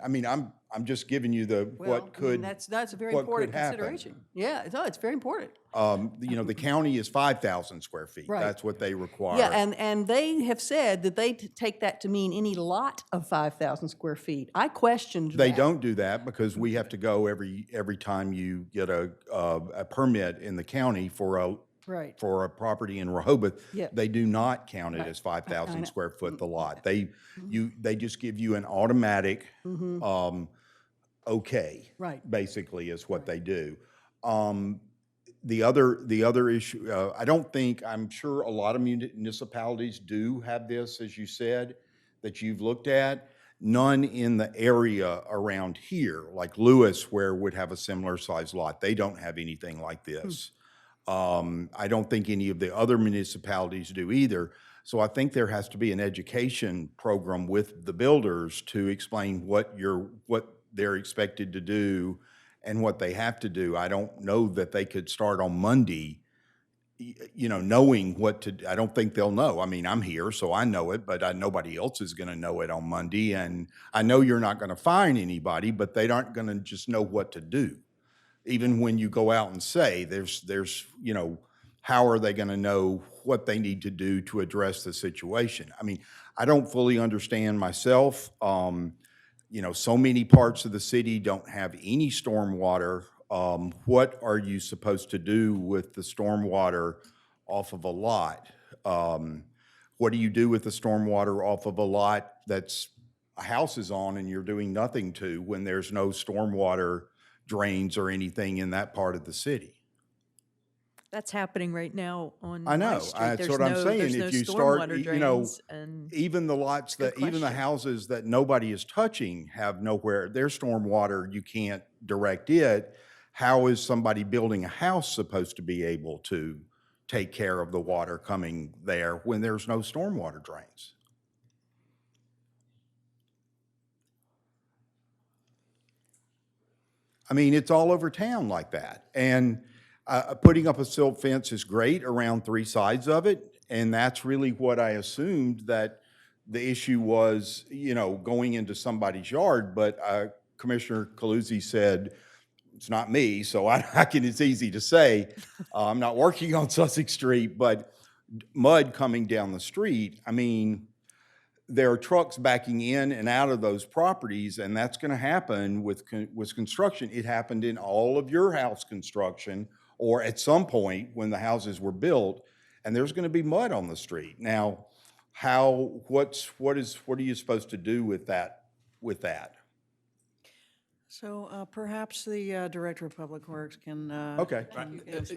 I mean, I'm just giving you the, Well, what I mean, could, that's a very what important could happen. consideration. Yeah, it's very important. You know, the county is 5,000 square feet. Right. That's what they require. Yeah, and they have said that they take that to mean any lot of 5,000 square feet. I questioned They that. don't do that because we have to go every time you get a permit in the county for a Right. for a property in Rehoboth. Yep. They do not count it Right. as I 5,000 know. square foot the lot. They just give you an automatic okay. Right. Basically is what they do. The other issue, I'm sure a lot of municipalities do have this, as you said, that you've looked at. None in the area around here, like Lewis, where would have a similar size lot. They don't have anything like this. I don't think any of the other municipalities do either. So I think there has to be an education program with the builders to explain what they're expected to do and what they have to do. I don't know that they could start on Monday, you know, knowing what to do. I don't think they'll know. I mean, I'm here, so I know it, but nobody else is going to know it on Monday. And I know you're not going to fine anybody, but they aren't going to just know what to do. Even when you go out and say, there's, you know, how are they going to know what they need to do to address the situation? I mean, I don't fully understand myself. You know, so many parts of the city don't have any stormwater. What are you supposed to do with the stormwater off of a lot? What do you do with the stormwater off of a lot that's a house is on and you're doing nothing to when there's no stormwater drains or anything in that part of the city? That's happening right now on I know, my street. that's There's what I'm no- saying. there's If no you start, stormwater you know, drains, and even the lots that, even the houses that nobody is touching have nowhere, their stormwater, you can't direct it. How is somebody building a house supposed to be able to take care of the water coming there when there's no stormwater drains? I mean, it's all over town like that. And putting up a silt fence is great around three sides of it. And that's really what I assumed that the issue was, you know, going into somebody's yard. But Commissioner Caluzzi said, it's not me, so it's easy to say. I'm not working on Sussex Street, but mud coming down the street, I mean, there are trucks backing in and out of those properties, and that's going to happen with construction. It happened in all of your house construction, or at some point when the houses were built, and there's going to be mud on the street. Now, what are you supposed to do with that? So perhaps the Director of Public Works can. Okay.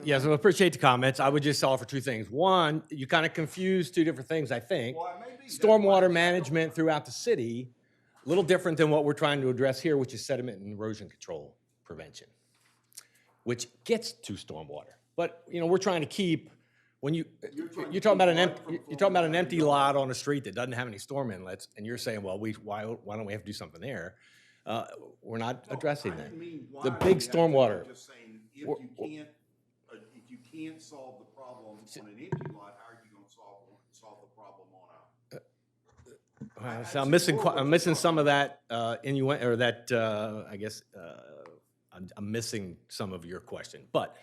Yes, I appreciate the comments. I would just offer two things. One, you kind of confused two different things, I think. Stormwater management throughout the city, a little different than what we're trying to address here, which is sediment and erosion control prevention, which gets to stormwater. But, you know, we're trying to keep, when you're talking about an empty lot on a street that doesn't have any storm inlets, and you're saying, well, why don't we have to do something there? We're not addressing that. The big stormwater. I'm just saying, if you can't solve the problem on an empty lot, how are you going to solve the problem on a? So I'm missing some of that innuendo, or that I guess I'm missing some of your question. But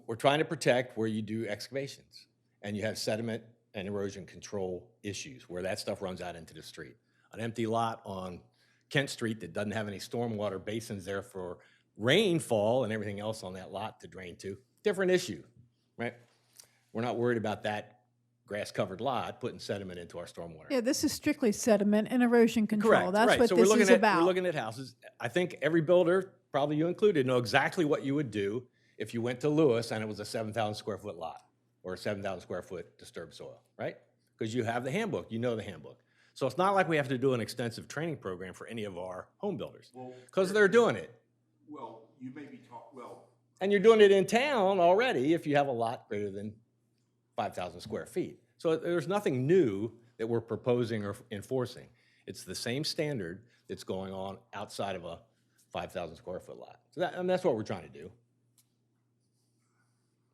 we're trying to protect where you do excavations and you have sediment and erosion control issues where that stuff runs out into the street. An empty lot on Kent Street that doesn't have any stormwater basins there for rainfall and everything else on that lot to drain to, different issue, right? We're not worried about that grass-covered lot putting sediment into our stormwater. Yeah, this is strictly sediment and erosion control. Correct, That's right. what So this we're is looking about. We're looking at houses. I think every builder, probably you included, know exactly what you would do if you went to Lewis and it was a 7,000 square foot lot or a 7,000 square foot disturbed soil, right? Because you have the handbook, you know the handbook. So it's not like we have to do an extensive training program for any of our home builders, because they're doing it. Well, you may be And you're doing it in town already if you have a lot greater than 5,000 square feet. So there's nothing new that we're proposing or enforcing. It's the same standard that's going on outside of a 5,000 square foot lot. So that's what we're trying to do.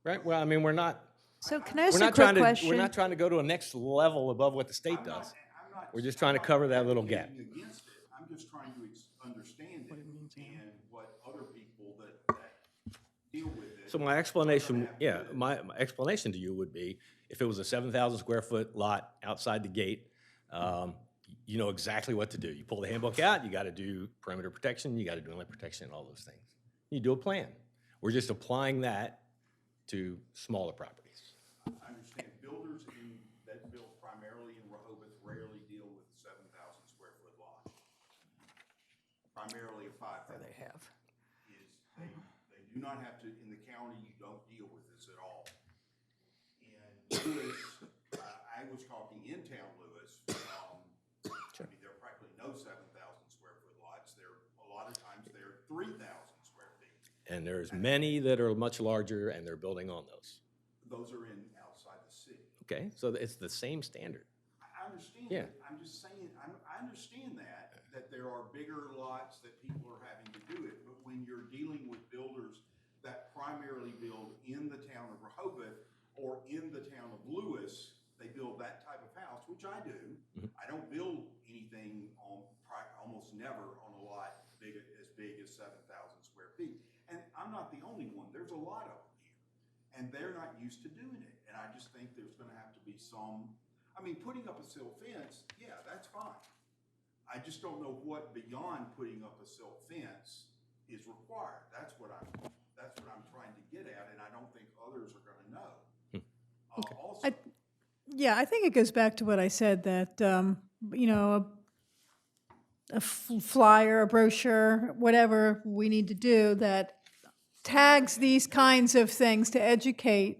Right? Well, I mean, we're not, So can I ask we're a not quick trying to, question? we're not trying to go to a next level above what the state does. We're just trying to cover that little gap. against it. I'm just trying to understand it and what other people that deal with it. So my explanation, yeah, my explanation to you would be, if it was a 7,000 square foot lot outside the gate, you know exactly what to do. You pull the handbook out, you got to do perimeter protection, you got to do inlet protection, and all those things. You do a plan. We're just applying that to smaller properties. I understand builders that build primarily in Rehoboth rarely deal with 7,000 square foot lot. Primarily a 5,000. They have. They do not have to, in the county, you don't deal with this at all. In Lewis, I was talking in town Lewis, I mean, there are practically no 7,000 square foot lots. A lot of times they're 3,000 square feet. And there's many that are much larger, and they're building on those. Those are in outside the city. Okay, so it's the same standard. I understand. Yeah. I'm just saying, I understand that there are bigger lots that people are having to do it. But when you're dealing with builders that primarily build in the town of Rehoboth or in the town of Lewis, they build that type of house, which I do. I don't build anything almost never on a lot as big as 7,000 square feet. And I'm not the only one. There's a lot of them here. And they're not used to doing it. And I just think there's going to have to be some, I mean, putting up a silt fence, yeah, that's fine. I just don't know what beyond putting up a silt fence is required. That's what I'm trying to get at, and I don't think others are going to know. Also, Yeah, I think it goes back to what I said, that, you know, a flyer, a brochure, whatever we need to do that tags these kinds of things to educate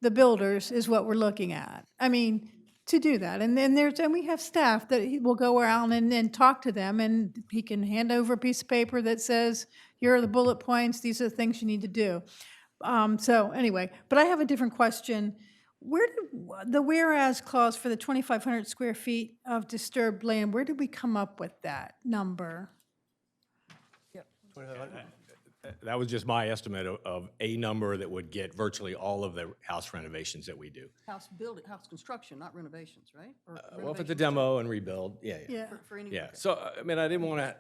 the builders is what we're looking at. I mean, to do that. And then we have staff that will go around and talk to them, and he can hand over a piece of paper that says, here are the bullet points, these are the things you need to do. So anyway, but I have a different question. Where did the whereas clause for the 2,500 square feet of disturbed land, where did we come up with that number? That was just my estimate of a number that would get virtually all of the house renovations that we do. House construction, not renovations, right? Or Well, if it's a renovations demo and rebuild, yeah. Yeah. For any. Yeah, so, I mean, I didn't want to,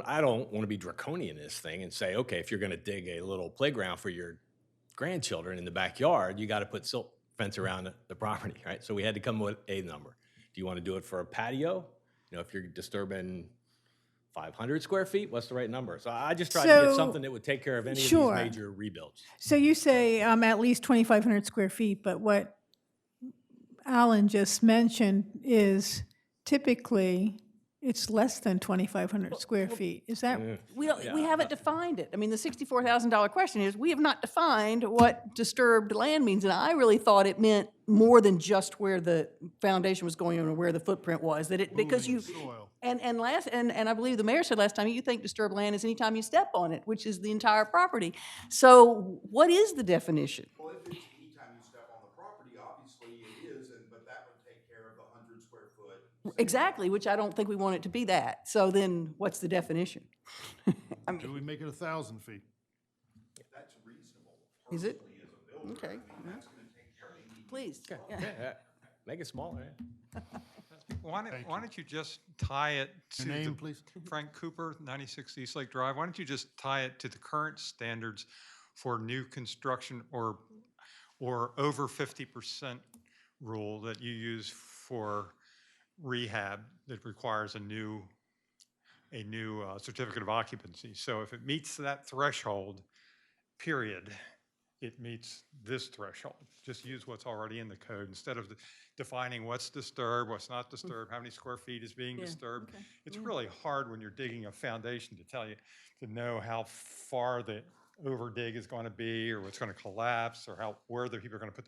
I don't want to be draconian in this thing and say, okay, if you're going to dig a little playground for your grandchildren in the backyard, you got to put silt fence around the property, right? So we had to come with a number. Do you want to do it for a patio? You know, if you're disturbing 500 square feet, what's the right number? So I just tried to get something that would take care of any of these major rebuilds. So you say at least 2,500 square feet, but what Alan just mentioned is typically it's less than 2,500 square feet. Is that? We haven't defined it. I mean, the $64,000 question is, we have not defined what disturbed land means. And I really thought it meant more than just where the foundation was going or where the footprint was. That it, because you, and I believe the mayor said last time, you think disturbed land is anytime you step on it, which is the entire property. So what is the definition? well, if it's anytime you step on the property, obviously it is, but that would take care of the 100 square foot. Exactly, which I don't think we want it to be that. So then what's the definition? I mean, Do we make it 1,000 feet? That's reasonable. Is it? Personally, as a builder, Okay. I mean, that's going to take care of any. Please. Yeah. Yeah, make it smaller, yeah. Why don't you just tie it to Your name, the- please? Frank Cooper, 96 East Lake Drive. Why don't you just tie it to the current standards for new construction or over 50% rule that you use for rehab that requires a new certificate of occupancy. So if it meets that threshold, period, it meets this threshold. Just use what's already in the code instead of defining what's disturbed, what's not disturbed, how many square feet is being disturbed. It's really hard when you're digging a foundation to tell you, to know how far the overdig is going to be, or what's going to collapse, or where the people are going to put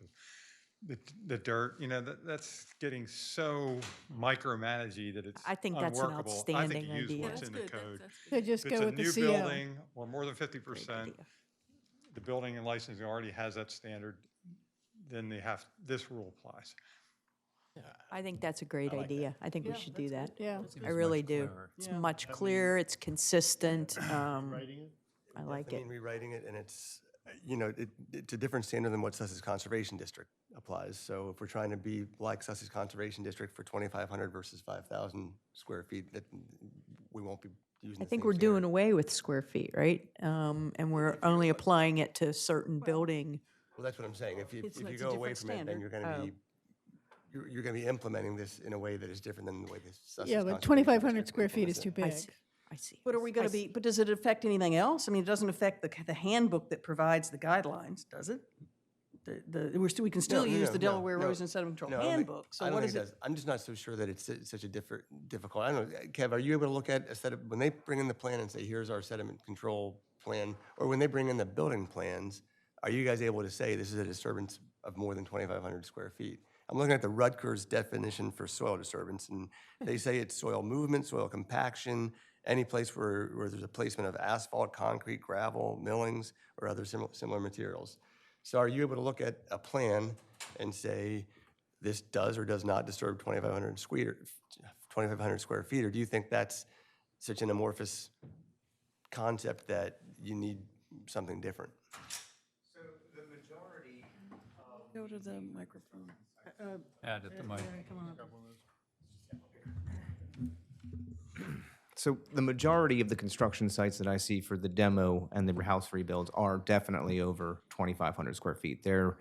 the dirt. You know, that's getting so micromanagey that it's I think that's an unworkable. I outstanding think you use idea. what's That's in the code. So just If it's go a with the new CO. building or more than 50%, the building and licensing already has that standard, then this rule applies. I think that's a great idea. I think we should do that. Yeah. I really do. It's much clearer, it's consistent. I like I it. mean, rewriting it, and it's, you know, it's a different standard than what Sussex Conservation District applies. So if we're trying to be like Sussex Conservation District for 2,500 versus 5,000 square feet, that we won't be using I the think same we're standard. doing away with square feet, right? And we're only applying it to certain building. Well, that's what I'm saying. If you It's a go away different from it, then you're going to Oh. be, you're going to be implementing this in a way that is different than the way the Sussex Yeah, but Conservation 2,500 District square feet is implements too it. big. I see. But are we going to be, but does it affect anything else? I mean, it doesn't affect the handbook that provides the guidelines, does it? We can still use the Delaware Erosion and Sediment Control I don't think- Handbook, so I don't what think is it it? does. I'm just not so sure that it's such a difficult, I don't know, Kev, are you able to look at a set of, when they bring in the plan and say, here's our sediment control plan, or when they bring in the building plans, are you guys able to say this is a disturbance of more than 2,500 square feet? I'm looking at the Rutgers definition for soil disturbance, and they say it's soil movement, soil compaction, any place where there's a placement of asphalt, concrete, gravel, millings, or other similar materials. So are you able to look at a plan and say, this does or does not disturb 2,500 square feet, or do you think that's such an amorphous concept that you need something different? So the majority of Go to the microphone. Add at the mic. Come on. So the majority of the construction sites that I see for the demo and the house rebuilds are definitely over 2,500 square feet. They're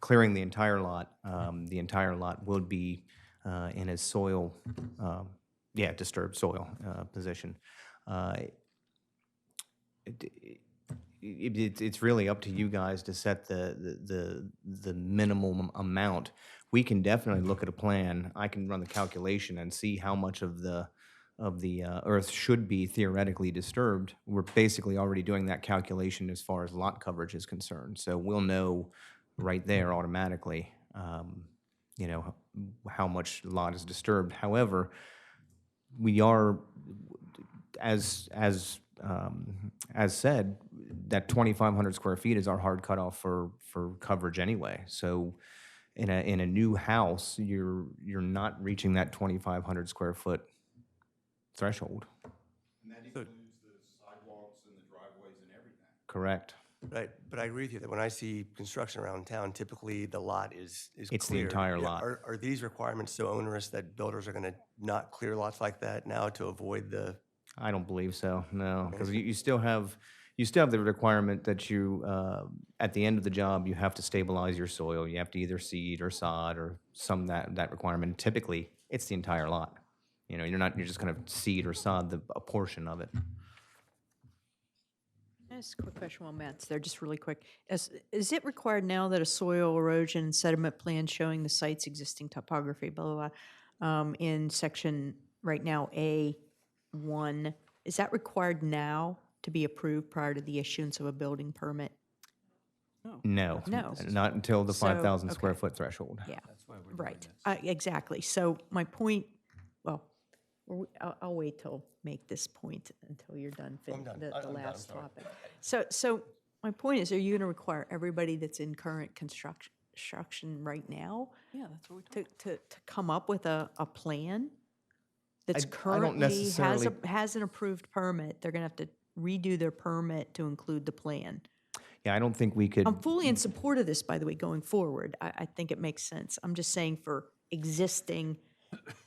clearing the entire lot. The entire lot would be in a soil, disturbed soil position. It's really up to you guys to set the minimum amount. We can definitely look at a plan. I can run the calculation and see how much of the earth should be theoretically disturbed. We're basically already doing that calculation as far as lot coverage is concerned. So we'll know right there automatically, how much lot is disturbed. However, we are, as said, that 2,500 square feet is our hard cutoff for coverage anyway. So in a new house, you're not reaching that 2,500 square foot threshold. And that includes the sidewalks and the driveways and everything. Correct. Right, but I agree with you that when I see construction around town, typically the lot is It's the cleared. entire Yeah, lot. Are these requirements so onerous that builders are going to not clear lots like that now to avoid the? I don't believe so, no, because you still have the requirement that you, at the end of the job, you have to stabilize your soil. You have to either seed or sod or that requirement. Typically, it's the entire lot. You're just going to seed or sod a portion of it. Just a quick question while Matt's there, just really quick. Is it required now that a soil erosion and sediment plan showing the site's existing topography, blah, blah, blah, in section, right now, A1, is that required now to be approved prior to the issuance of a building permit? No. No. Not until the So, 5,000 square okay. foot threshold. Yeah, right, exactly. So my point, well, I'll wait till, make this point until you're done I'm done. the I'm done, last sorry. topic. So my point is, are you going to require everybody that's in current construction right now Yeah, that's what we talked to come up with a plan that's I don't currently necessarily- has an approved permit? They're going to have to redo their permit to include the plan. Yeah, I don't think we could. I'm fully in support of this, by the way, going forward. I think it makes sense. I'm just saying for existing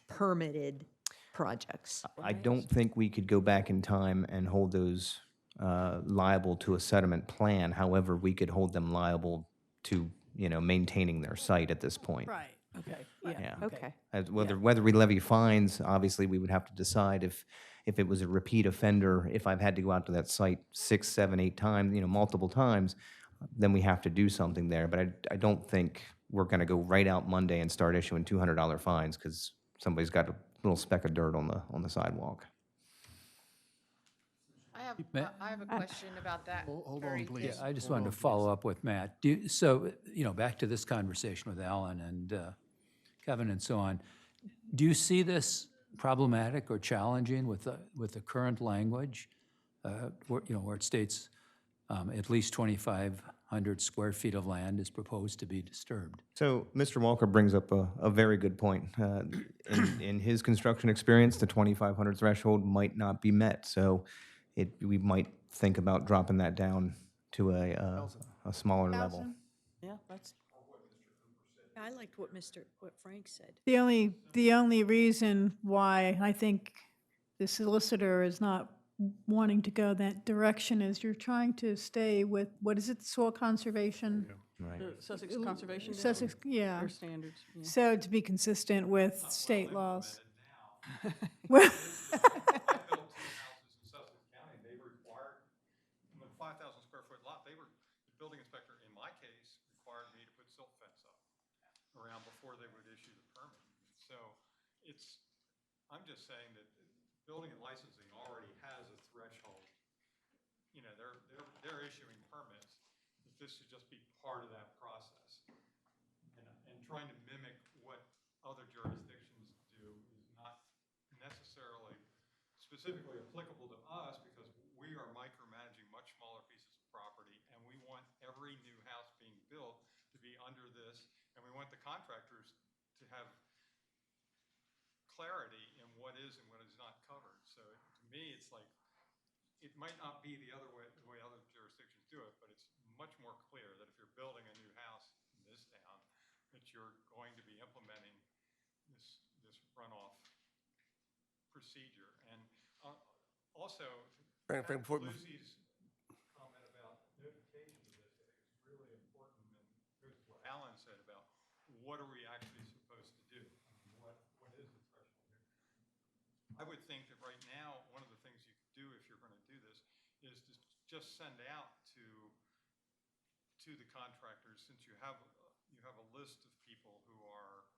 permitted projects. I don't think we could go back in time and hold those liable to a sediment plan. However, we could hold them liable to, maintaining their site at this point. Right. Okay, yeah, okay. Whether we levy fines, obviously, we would have to decide if it was a repeat offender, if I've had to go out to that site 6, 7, 8 times, multiple times, then we have to do something there. But I don't think we're going to go right out Monday and start issuing $200 fines because somebody's got a little speck of dirt on the sidewalk. I have a question about that. Hold very on, thing. please. Yeah, I just Hold wanted on, to follow up with Matt. Back to this conversation with Alan and Kevin and so on. Do you see this problematic or challenging with the current language, where it states at least 2,500 square feet of land is proposed to be disturbed? So Mr. Walker brings up a very good point. In his construction experience, the 2,500 threshold might not be met. So we might think about dropping that down to a smaller level. Yeah, that's. I liked what Frank said. The only reason why I think the solicitor is not wanting to go that direction is you're trying to stay with, what is it, soil conservation? Right. Sussex Conservation District. Sussex, yeah. Their standards, yeah. So to be consistent with state laws. Well, I built 2 houses in Sussex County, they required, in the 5,000 square foot lot, the building inspector, in my case, required me to put silt fence up around before they would issue the permit. So I'm just saying that building and licensing already has a threshold. They're issuing permits, but this should just be part of that process. And trying to mimic what other jurisdictions do is not necessarily specifically applicable to us because we are micromanaging much smaller pieces of property and we want every new house being built to be under this, and we want the contractors to have clarity in what is and what is not covered. So to me, it's like, it might not be the way other jurisdictions do it, but it's much more clear that if you're building a new house in this town, that you're going to be implementing this runoff procedure. And also, Lucy's comment about notification of this, I think is really important, and here's what Alan said about what are we actually supposed to do? What is the threshold here? I would think that right now, one of the things you could do if you're going to do this is to just send out to the contractors, since you have a list of people who are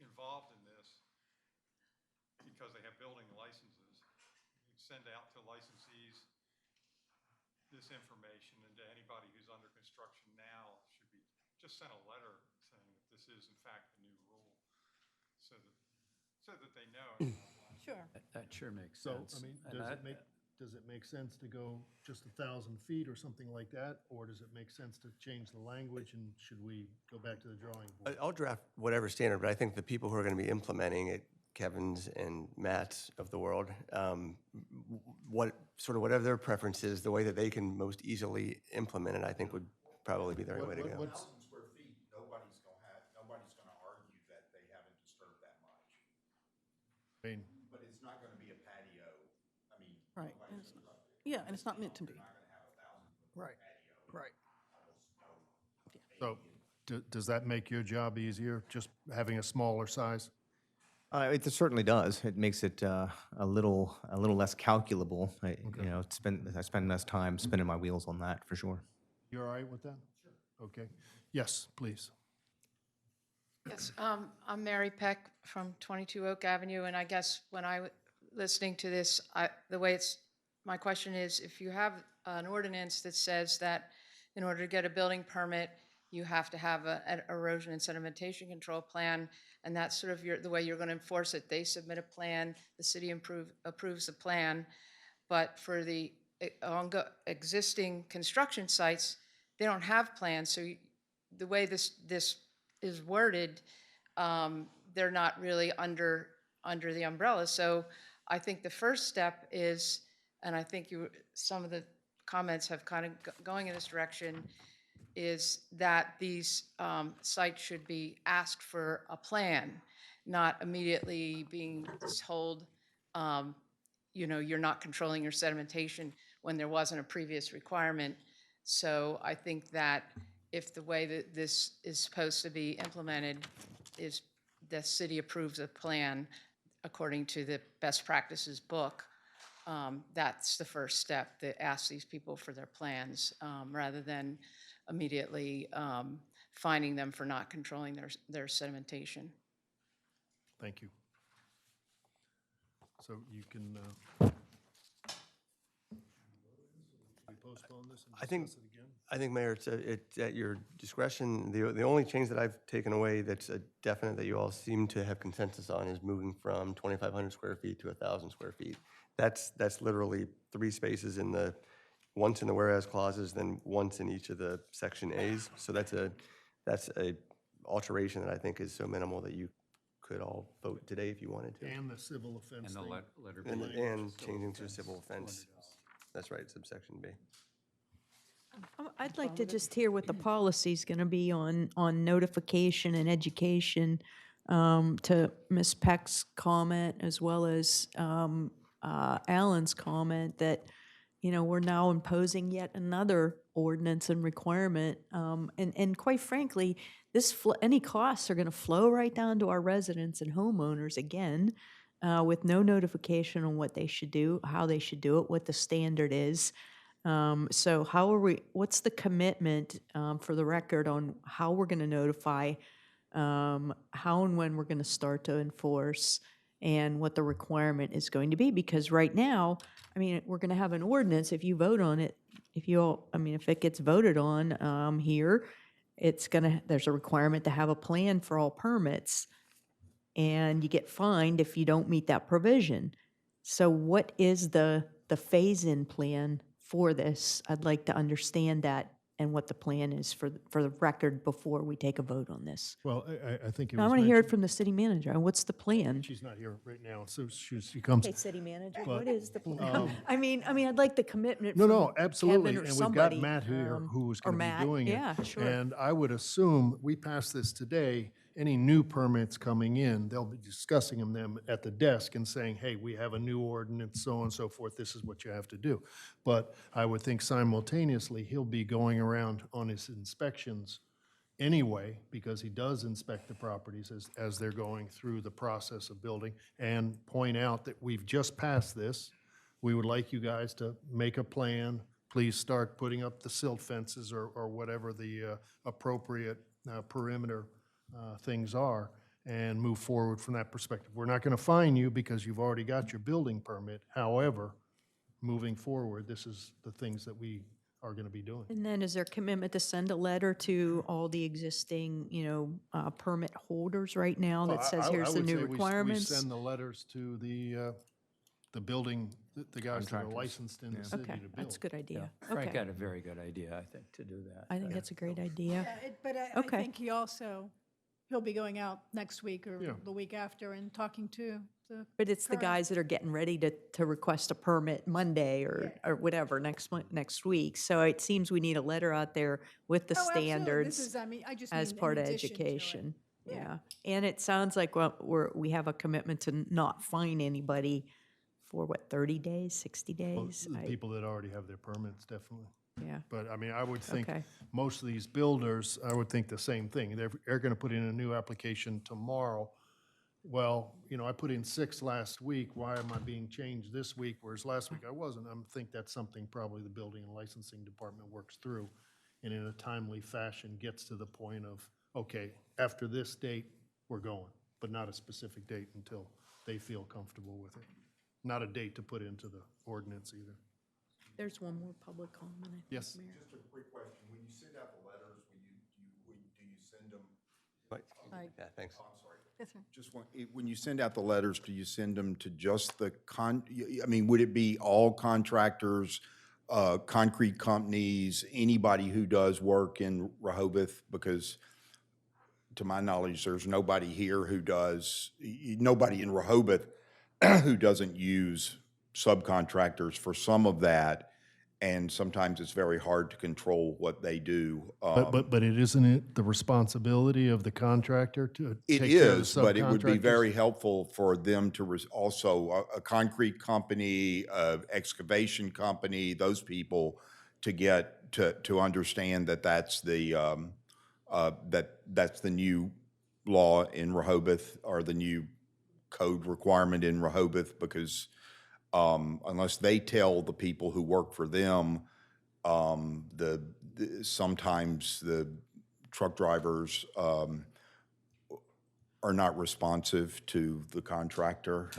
involved in this because they have building licenses. You send out to licensees this information, and to anybody who's under construction now should be just send a letter saying that this is in fact the new rule, so that they know. sure. That sure makes So, sense. I mean, And does it make sense to go just 1,000 feet or something like that? Or does it make sense to change the language, and should we go back to the drawing board? I'll draft whatever standard, but I think the people who are going to be implementing it, Kevin's and Matt's of the world, whatever their preference is, the way that they can most easily implement it, I think would probably be the right way to go. 1,000 square feet, nobody's gonna argue that they haven't disturbed that much. I mean, But it's not gonna be a patio, I mean. Right. nobody's And it's gonna- Yeah, and it's not meant to be. You're not gonna have a 1,000 right, right. patio. So, does that make your job easier, just having a smaller size? It certainly does. It makes it a little less calculable. I spend less time spinning my wheels on that for sure. You all right with that? Sure. Okay. Yes, please. Yes, I'm Mary Peck from 22 Oak Avenue, and I guess when listening to this, my question is, if you have an ordinance that says that in order to get a building permit, you have to have an erosion and sedimentation control plan, and that's sort of the way you're going to enforce it. They submit a plan, the city approves the plan, but for the existing construction sites, they don't have plans. So the way this is worded, they're not really under the umbrella. So I think the first step is, and I think some of the comments have kind of going in this direction, is that these sites should be asked for a plan, not immediately being told, you're not controlling your sedimentation when there wasn't a previous requirement. So I think that if the way that this is supposed to be implemented is the city approves a plan according to the best practices book. That's the first step, to ask these people for their plans, rather than immediately fining them for not controlling their sedimentation. Thank you. So you can, we postpone this and I think, discuss it again? I think, Mayor, it's at your discretion. The only change that I've taken away that's a definite that you all seem to have consensus on is moving from 2,500 square feet to 1,000 square feet. That's literally 3 spaces in the, once in the whereas clauses, then once in each of the section As. So that's a alteration that I think is so minimal that you could all vote today if you wanted to. And the civil offense thing. letter And changing to civil offense. That's right, subsection B. I'd like to just hear what the policy's going to be on notification and education, to Ms. Peck's comment, as well as Alan's comment that, you know, we're now imposing yet another ordinance and requirement. And quite frankly, any costs are going to flow right down to our residents and homeowners again, with no notification on what they should do, how they should do it, what the standard is. So what's the commitment, for the record, on how we're going to notify, how and when we're going to start to enforce, and what the requirement is going to be? Because right now, I mean, we're going to have an ordinance, if you vote on it, if it gets voted on here, there's a requirement to have a plan for all permits, and you get fined if you don't meet that provision. So what is the phase-in plan for this? I'd like to understand that and what the plan is for the record before we take a vote on this. Well, I think it I was want to hear it mentioned- from the city manager. What's the plan? She's not here right now, so she comes. Okay, city manager, But, what is the plan? I mean, I'd like the commitment No, from no, absolutely. Kevin or And somebody. we've got Matt here who was or going to Matt, be doing it. yeah, sure. And I would assume, we pass this today, any new permits coming in, they'll be discussing them at the desk and saying, hey, we have a new ordinance, so on and so forth, this is what you have to do. But I would think simultaneously, he'll be going around on his inspections anyway, because he does inspect the properties as they're going through the process of building, and point out that we've just passed this. We would like you guys to make a plan. Please start putting up the silt fences or whatever the appropriate perimeter things are, and move forward from that perspective. We're not going to fine you because you've already got your building permit. However, moving forward, this is the things that we are going to be doing. And then is there commitment to send a letter to all the existing, permit holders right now that says, here's the new requirements? We send the letters to the building, the guys that are Contractors. licensed in the city to Okay, build. that's a good idea. Frank Okay, had a very good idea, I think, to do that. I think that's a great idea. But I Okay. think he'll be going out next week or Yeah. the week after and talking to the. But it's the current- guys that are getting ready to request a permit Monday or whatever, next week. So it seems we need a letter out there with the Oh, absolutely. standards. This is, I just As mean in part of addition to it. education, yeah. And it sounds like we have a commitment to not fine anybody for 30 days, 60 Well, days? the people that already have their permits, definitely. Yeah, But I mean, I would think Okay. most of these builders, I would think the same thing. They're going to put in a new application tomorrow. Well, I put in 6 last week. Why am I being changed this week, whereas last week I wasn't? I think that's something probably the building and licensing department works through, and in a timely fashion gets to the point of, okay, after this date, we're going, but not a specific date until they feel comfortable with it. Not a date to put into the ordinance either. there's one more public comment, I think, Yes. Mayor. Just a quick question. When you send out the letters, do you send them? Yeah, thanks. Oh, I'm sorry. Yes, sir. Just when you send out the letters, do you send them to just the would it be all contractors, concrete companies, anybody who does work in Rehoboth? Because to my knowledge, there's nobody here nobody in Rehoboth who doesn't use subcontractors for some of that. And sometimes it's very hard to control what they do. But isn't it the responsibility of the contractor to It take care of the is, but it would be subcontractors? very helpful for them to also, a concrete company, excavation company, those people to get, to understand that that's the new law in Rehoboth or the new code requirement in Rehoboth, because unless they tell the people who work for them, sometimes the truck drivers are not responsive to the contractor.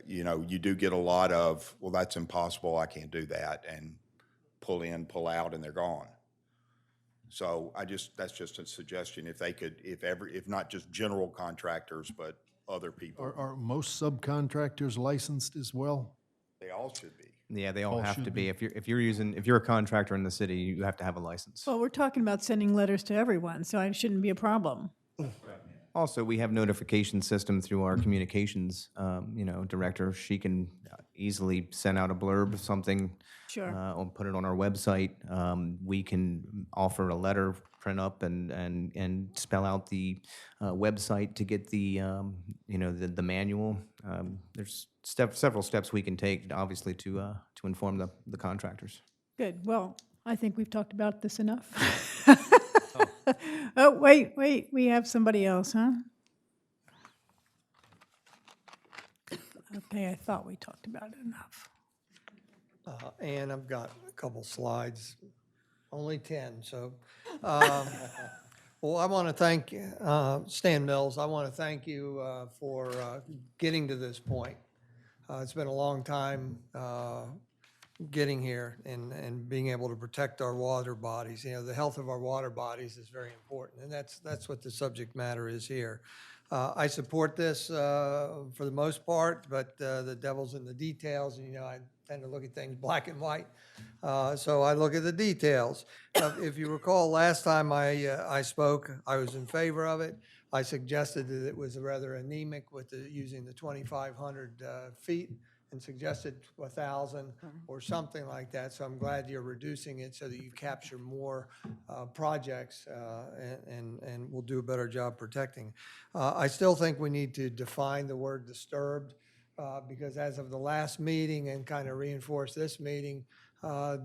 You know, you do get a lot of, well, that's impossible, I can't do that, and pull in, pull out, and they're gone. So that's just a suggestion, if they could, if not just general contractors, but other people. Are most subcontractors licensed as well? They all should be. Yeah, they all All have to should be. be. If you're a contractor in the city, you have to have a license. Well, we're talking about sending letters to everyone, so it shouldn't be a problem. Also, we have notification system through our communications, director. She can easily send out a blurb of something. Sure. Or put it on our website. We can offer a letter, print up and spell out the website to get the manual. There's several steps we can take, obviously, to inform the contractors. Good. Well, I think we've talked about this enough. Oh, wait, we have somebody else, huh? Okay, I thought we talked about it enough. And I've got a couple slides, only 10, so. Well, I want to thank Stan Mills. I want to thank you for getting to this point. It's been a long time getting here and being able to protect our water bodies. You know, the health of our water bodies is very important, and that's what the subject matter is here. I support this for the most part, but the devil's in the details, and I tend to look at things black and white. So I look at the details. If you recall, last time I spoke, I was in favor of it. I suggested that it was rather anemic with using the 2,500 feet and suggested 1,000 or something like that. So I'm glad you're reducing it so that you capture more projects and we'll do a better job protecting. I still think we need to define the word disturbed because as of the last meeting and kind of reinforce this meeting,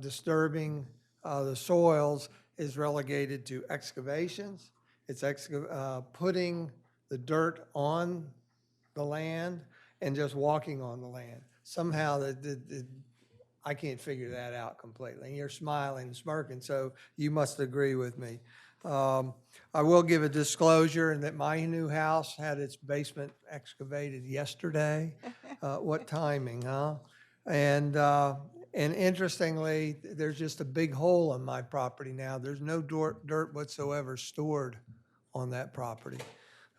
disturbing the soils is relegated to excavations. It's putting the dirt on the land and just walking on the land. Somehow I can't figure that out completely. And you're smiling and smirking, so you must agree with me. I will give a disclosure in that my new house had its basement excavated yesterday. What timing, huh? And interestingly, there's just a big hole in my property now. There's no dirt whatsoever stored on that property.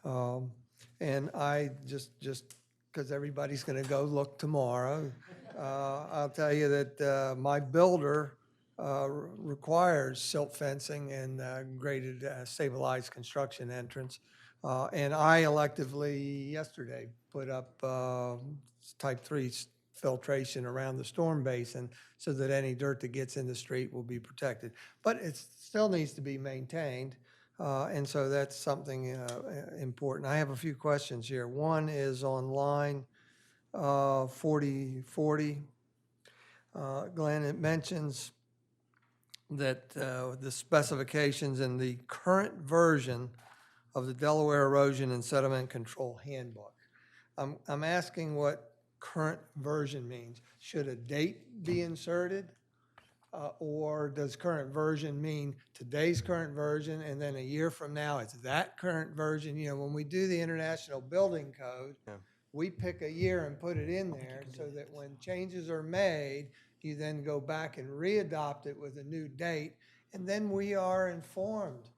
And I just because everybody's going to go look tomorrow, I'll tell you that my builder requires silt fencing and graded stabilized construction entrance. And I electively yesterday put up type 3 filtration around the storm basin so that any dirt that gets in the street will be protected. But it still needs to be maintained. And so that's something important. I have a few questions here. One is on line 4040. Glenn, it mentions that the specifications in the current version of the Delaware Erosion and Sediment Control Handbook. I'm asking what current version means. Should a date be inserted? Or does current version mean today's current version and then a year from now it's that current version? You know, when we do the International Building Code, we pick a year and put it in there so that when changes are made, you then go back and re-adopt it with a new date, and then we are informed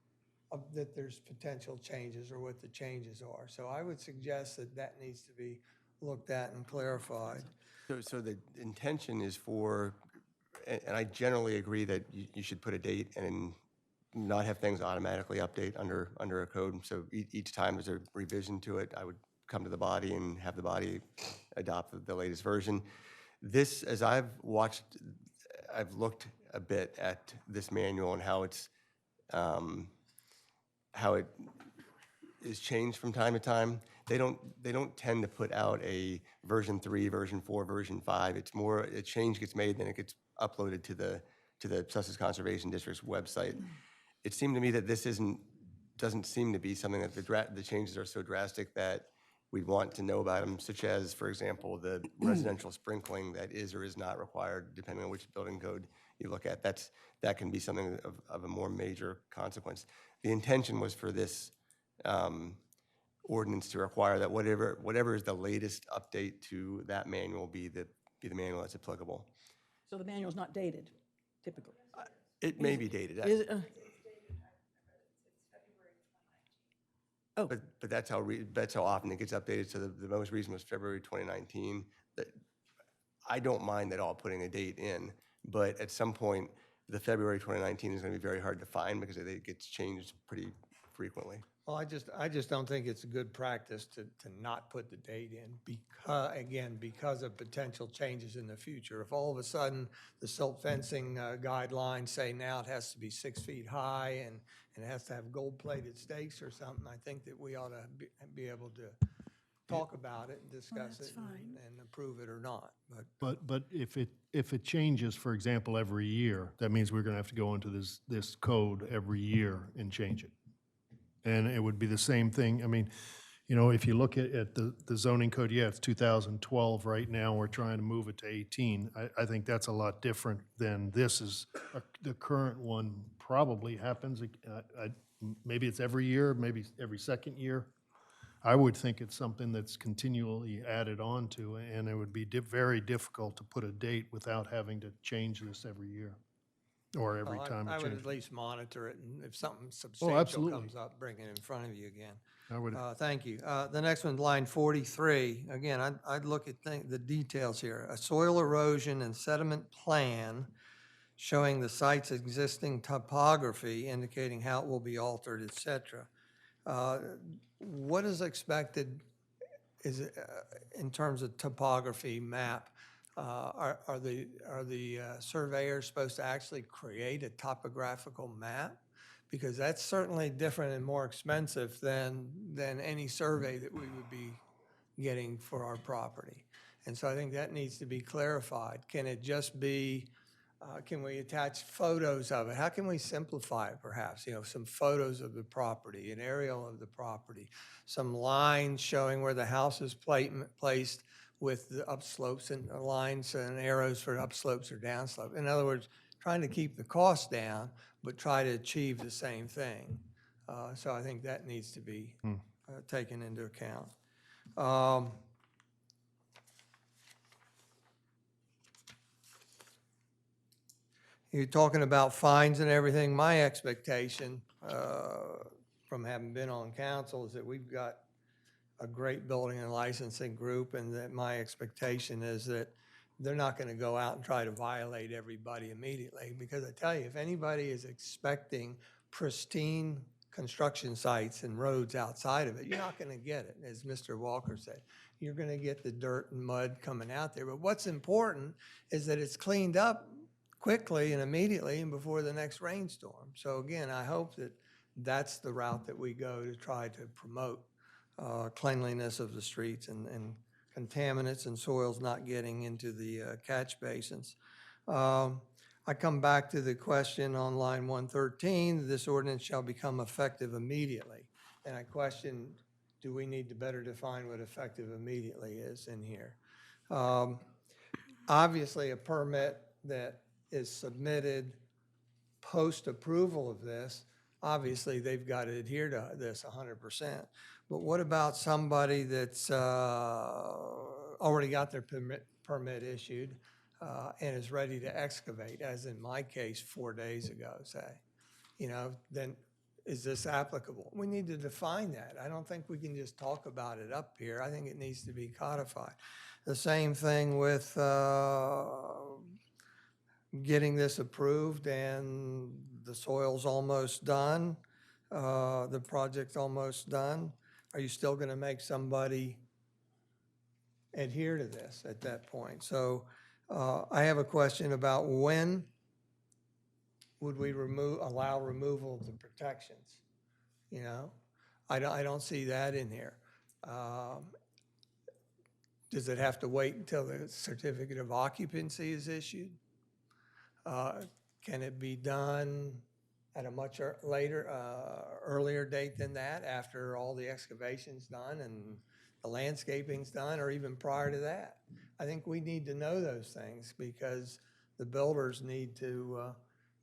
that there's potential changes or what the changes are. So I would suggest that needs to be looked at and clarified. So the intention is for, and I generally agree that you should put a date and not have things automatically update under a code. So each time there's a revision to it, I would come to the body and have the body adopt the latest version. This, as I've looked a bit at this manual and how it is changed from time to time. They don't tend to put out a version 3, version 4, version 5. It's more a change gets made, then it gets uploaded to the Sussex Conservation District's website. It seemed to me that this isn't doesn't seem to be something that the changes are so drastic that we'd want to know about them, such as, for example, the residential sprinkling that is or is not required, depending on which building code you look at. That can be something of a more major consequence. The intention was for this ordinance to require that whatever is the latest update to that manual be the manual that's applicable. So the manual's not dated, typically. It may be dated. Is it, But that's how often it gets updated. So the most recent was February 2019. I don't mind at all putting a date in, but at some point, the February 2019 is going to be very hard to find because it gets changed pretty frequently. Well, I just don't think it's a good practice to not put the date in because of potential changes in the future. If all of a sudden the silt fencing guidelines say now it has to be 6 feet high and it has to have gold-plated stakes or something, I think that we ought to be able to talk about it and discuss it and approve it or not. But if it changes, for example, every year, that means we're going to have to go into this code every year and change it. And it would be the same thing. I mean, if you look at the zoning code, yeah, it's 2012 right now. We're trying to move it to 18. I think that's a lot different than this is. The current one probably happens, maybe it's every year, maybe every second year. I would think it's something that's continually added on to, and it would be very difficult to put a date without having to change this every year or every time it I would changes. at least monitor it, and if something substantial absolutely. comes up, bring it in front of you again. I would. Thank you. The next one, line 43. Again, I'd look at the details here. A soil erosion and sediment plan showing the site's existing topography, indicating how it will be altered, et cetera. What is expected in terms of topography map? Are the surveyors supposed to actually create a topographical map? Because that's certainly different and more expensive than any survey that we would be getting for our property. And so I think that needs to be clarified. Can it just be, can we attach photos of it? How can we simplify it perhaps? Some photos of the property, an aerial of the property, some lines showing where the house is placed with the upslopes and lines and arrows for upslopes or downslope. In other words, trying to keep the cost down, but try to achieve the same thing. So I think that needs to be taken into account. You're talking about fines and everything. My expectation from having been on council is that we've got a great building and licensing group, and that my expectation is that they're not going to go out and try to violate everybody immediately. Because I tell you, if anybody is expecting pristine construction sites and roads outside of it, you're not going to get it, as Mr. Walker said. You're going to get the dirt and mud coming out there. But what's important is that it's cleaned up quickly and immediately and before the next rainstorm. So again, I hope that that's the route that we go to try to promote cleanliness of the streets and contaminants and soils not getting into the catch basins. I come back to the question on line 113, this ordinance shall become effective immediately. And I question, do we need to better define what effective immediately is in here? Obviously, a permit that is submitted post-approval of this, obviously they've got to adhere to this 100%. But what about somebody that's already got their permit issued and is ready to excavate, as in my case 4 days ago, say? Then is this applicable? We need to define that. I don't think we can just talk about it up here. I think it needs to be codified. The same thing with getting this approved and the soil's almost done, the project's almost done. Are you still going to make somebody adhere to this at that point? So I have a question about when would we allow removal of the protections? I don't see that in here. Does it have to wait until the certificate of occupancy is issued? Can it be done at a much later, earlier date than that, after all the excavation's done and the landscaping's done, or even prior to that. I think we need to know those things because the builders need to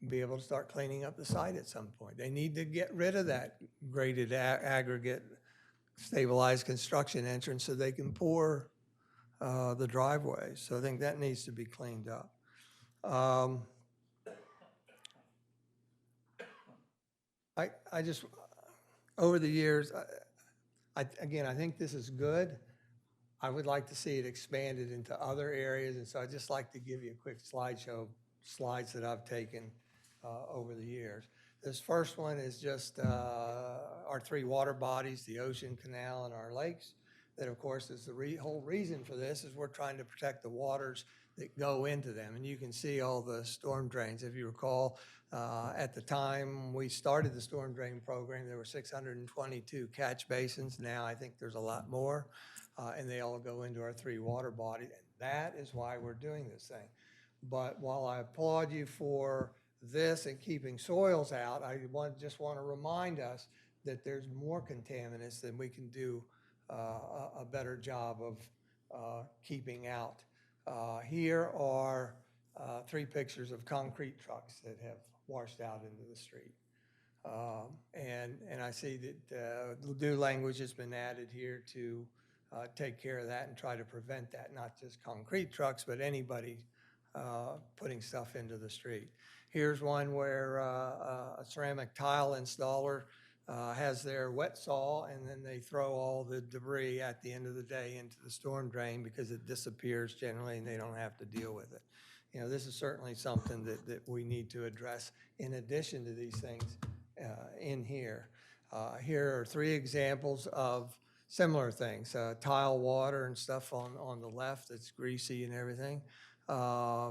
be able to start cleaning up the site at some point. They need to get rid of that graded aggregate stabilized construction entrance so they can pour the driveways. So I think that needs to be cleaned up. I just, over the years, again, I think this is good. I would like to see it expanded into other areas, and so I'd just like to give you a quick slideshow of slides that I've taken over the years. This first one is just our three water bodies, the ocean, canal, and our lakes. That, of course, is the whole reason for this is we're trying to protect the waters that go into them. And you can see all the storm drains. If you recall, at the time we started the storm drain program, there were 622 catch basins. Now I think there's a lot more, and they all go into our three water bodies. And that is why we're doing this thing. But while I applaud you for this and keeping soils out, I just want to remind us that there's more contaminants than we can do a better job of keeping out. Here are three pictures of concrete trucks that have washed out into the street. And I see that new language has been added here to take care of that and try to prevent that, not just concrete trucks, but anybody putting stuff into the street. Here's one where a ceramic tile installer has their wet saw, and then they throw all the debris at the end of the day into the storm drain because it disappears generally and they don't have to deal with it. You know, this is certainly something that we need to address in addition to these things in here. Here are three examples of similar things. Tile water and stuff on the left that's greasy and everything.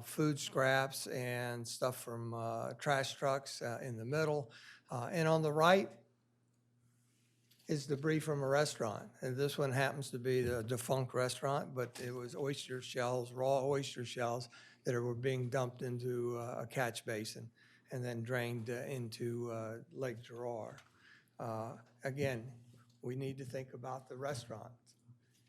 Food scraps and stuff from trash trucks in the middle. And on the right is debris from a restaurant. And this one happens to be the defunct restaurant, but it was oyster shells, raw oyster shells that were being dumped into a catch basin and then drained into Lake Gerard. Again, we need to think about the restaurants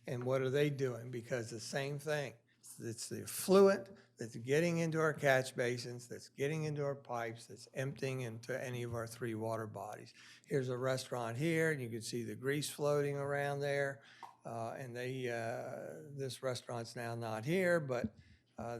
and what are they doing, because the same thing. It's the effluent that's getting into our catch basins, that's getting into our pipes, that's emptying into any of our three water bodies. Here's a restaurant here, and you can see the grease floating around there. And this restaurant's now not here, but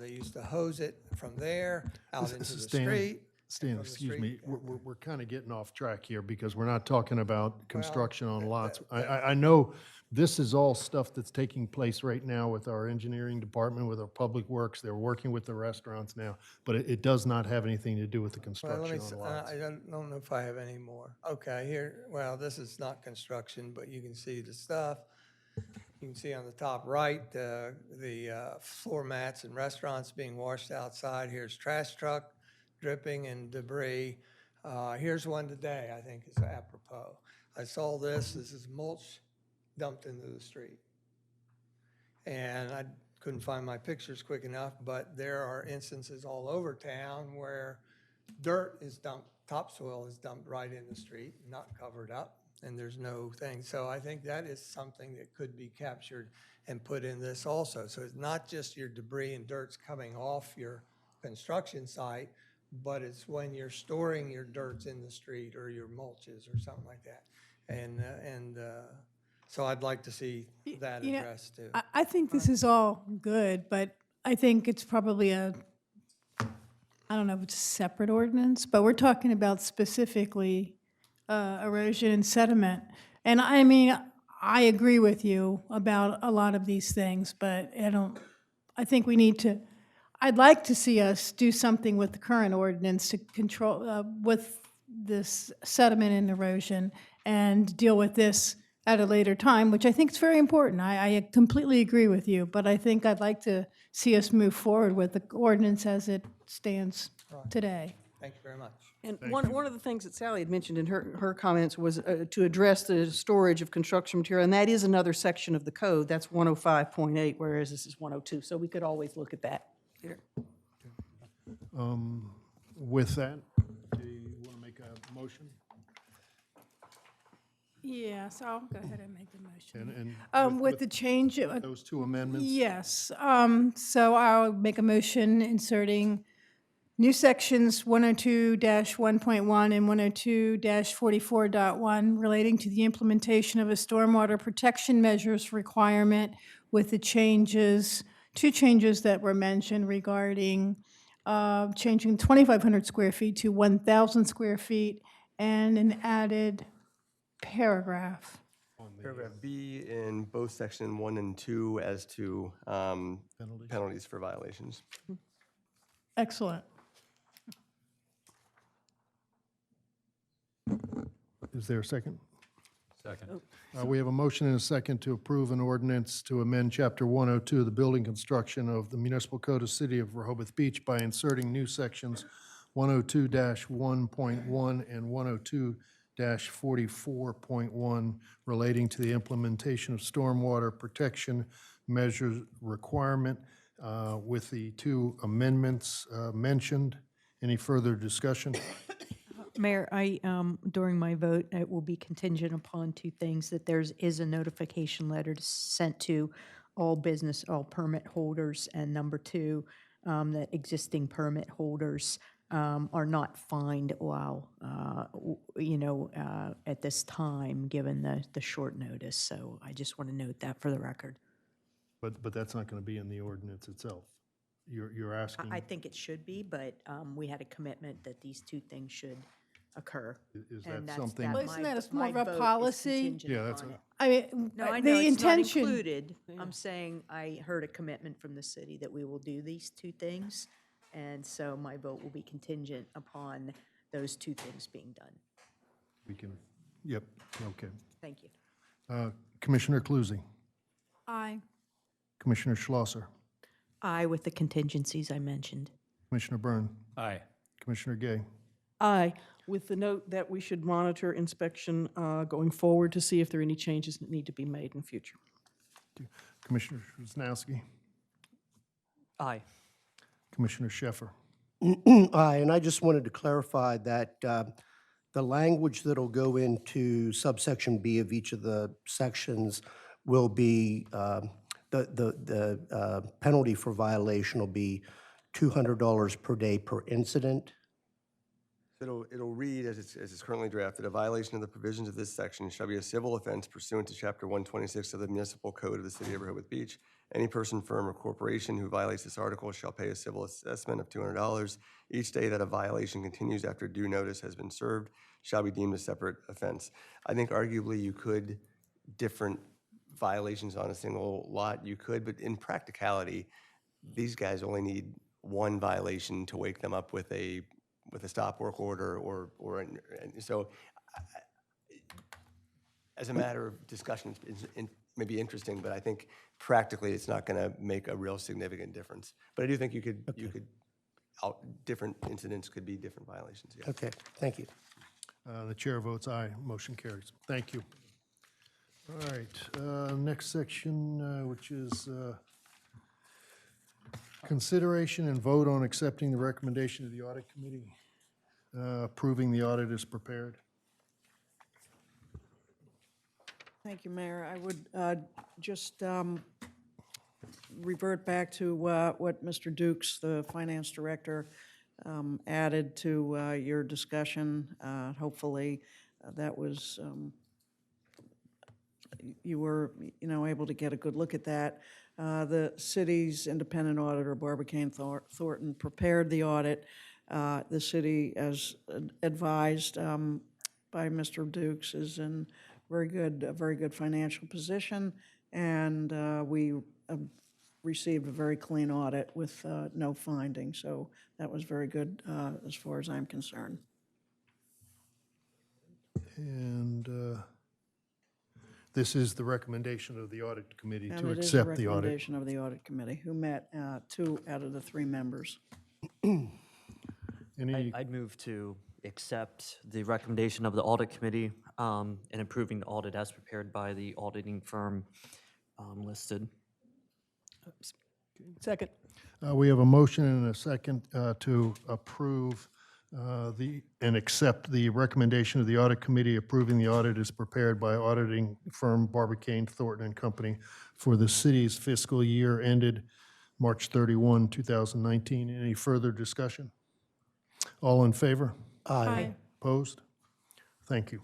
they used to hose it from there out into the street. Stan, excuse me, we're kind of getting off track here because we're not talking about construction on lots. I know this is all stuff that's taking place right now with our engineering department, with our public works. They're working with the restaurants now, but it does not have anything to do with the construction on lots. I don't know if I have any more. Okay, here, well, this is not construction, but you can see the stuff. You can see on the top right, the floor mats and restaurants being washed outside. Here's trash truck dripping and debris. Here's one today, I think is apropos. I saw this is mulch dumped into the street. And I couldn't find my pictures quick enough, but there are instances all over town where dirt is dumped, topsoil is dumped right in the street, not covered up, and there's no thing. So I think that is something that could be captured and put in this also. So it's not just your debris and dirt's coming off your construction site, but it's when you're storing your dirts in the street or your mulches or something like that. And so I'd like to see that addressed too. I think this is all good, but I think it's probably I don't know if it's a separate ordinance, but we're talking about specifically erosion and sediment. And I mean, I agree with you about a lot of these things, but I think we need to, I'd like to see us do something with the current ordinance to control, with this sediment and erosion and deal with this at a later time, which I think is very important. I completely agree with you, but I think I'd like to see us move forward with the ordinance as it stands today. Thank you very much. And one of the things that Sally had mentioned in her comments was to address the storage of construction material, and that is another section of the code. That's 105.8, whereas this is 102. So we could always look at that here. With that, do you want to make a motion? Yeah, so I'll go ahead and make the motion. And With the change, those two amendments? yes, so I'll make a motion inserting new sections 102-1.1 and 102-44.1 relating to the implementation of a stormwater protection measures requirement with the changes, two changes that were mentioned regarding changing 2,500 square feet to 1,000 square feet and an added paragraph. Paragraph B in both section 1 and 2 as to penalties for violations. Excellent. Is there a second? Second. We have a motion and a second to approve an ordinance to amend Chapter 102 of the building construction of the Municipal Code of City of Rehoboth Beach by inserting new sections 102-1.1 and 102-44.1 relating to the implementation of stormwater protection measures requirement with the two amendments mentioned. Any further discussion? Mayor, during my vote, it will be contingent upon two things, that is a notification letter sent to all permit holders, and number two, that existing permit holders are not fined while, at this time, given the short notice. So I just want to note that for the record. But that's not going to be in the ordinance itself. You're asking? I think it should be, but we had a commitment that these two things should occur. Is And that that's- something? that Well, isn't my- that more my of a vote is policy? contingent Yeah, that's upon it. I mean, No, I know the it's not intention. included. I'm saying I heard a commitment from the city that we will do these two things, and so my vote will be contingent upon those two things being done. We can, yep, okay. Thank you. Commissioner Cluzy, Aye. Commissioner Schlosser, Aye, with the contingencies I mentioned. Commissioner Byrne, Aye. Commissioner Gay. Aye, with the note that we should monitor inspection going forward to see if there are any changes that need to be made in the future. Commissioner Wisnowski, Aye. Commissioner Sheffer. Aye, and I just wanted to clarify that the language that'll go into subsection B of each of the sections will be, the penalty for violation will be $200 per day per incident. It'll read, as it's currently drafted, a violation of the provisions of this section shall be a civil offense pursuant to Chapter 126 of the Municipal Code of the City of Rehoboth Beach. Any person, firm, or corporation who violates this article shall pay a civil assessment of $200. Each day that a violation continues after due notice has been served shall be deemed a separate offense. I think arguably you could, different violations on a single lot, you could, but in practicality, these guys only need one violation to wake them up with a stop work order and so as a matter of discussion, it's maybe interesting, but I think practically it's not going to make a real significant difference. But I do think you could, different incidents could be different violations. Yeah. Okay, thank you. The chair votes aye, motion carries. Thank you. All right, next section, which is consideration and vote on accepting the recommendation of the audit committee, approving the audit as prepared. Thank you, Mayor. I would just revert back to what Mr. Dukes, the finance director, added to your discussion. Hopefully, that was, you were, able to get a good look at that. The city's independent auditor, Barbara Thornton, prepared the audit. The city, as advised by Mr. Dukes, is in a very good financial position, and we received a very clean audit with no findings. So that was very good as far as I'm concerned. And this is the recommendation of the audit committee And to it is a accept the audit. recommendation of the audit committee, who met 2 out of the 3 members. I'd move to accept the recommendation of the audit committee in approving the audit as prepared by the auditing firm listed. Second. We have a motion and a second to approve And accept the recommendation of the Audit Committee approving the audit as prepared by auditing firm Barbicane, Thornton and Company for the city's fiscal year ended March 31, 2019. Any further discussion? All in favor? Aye. Opposed? Thank you.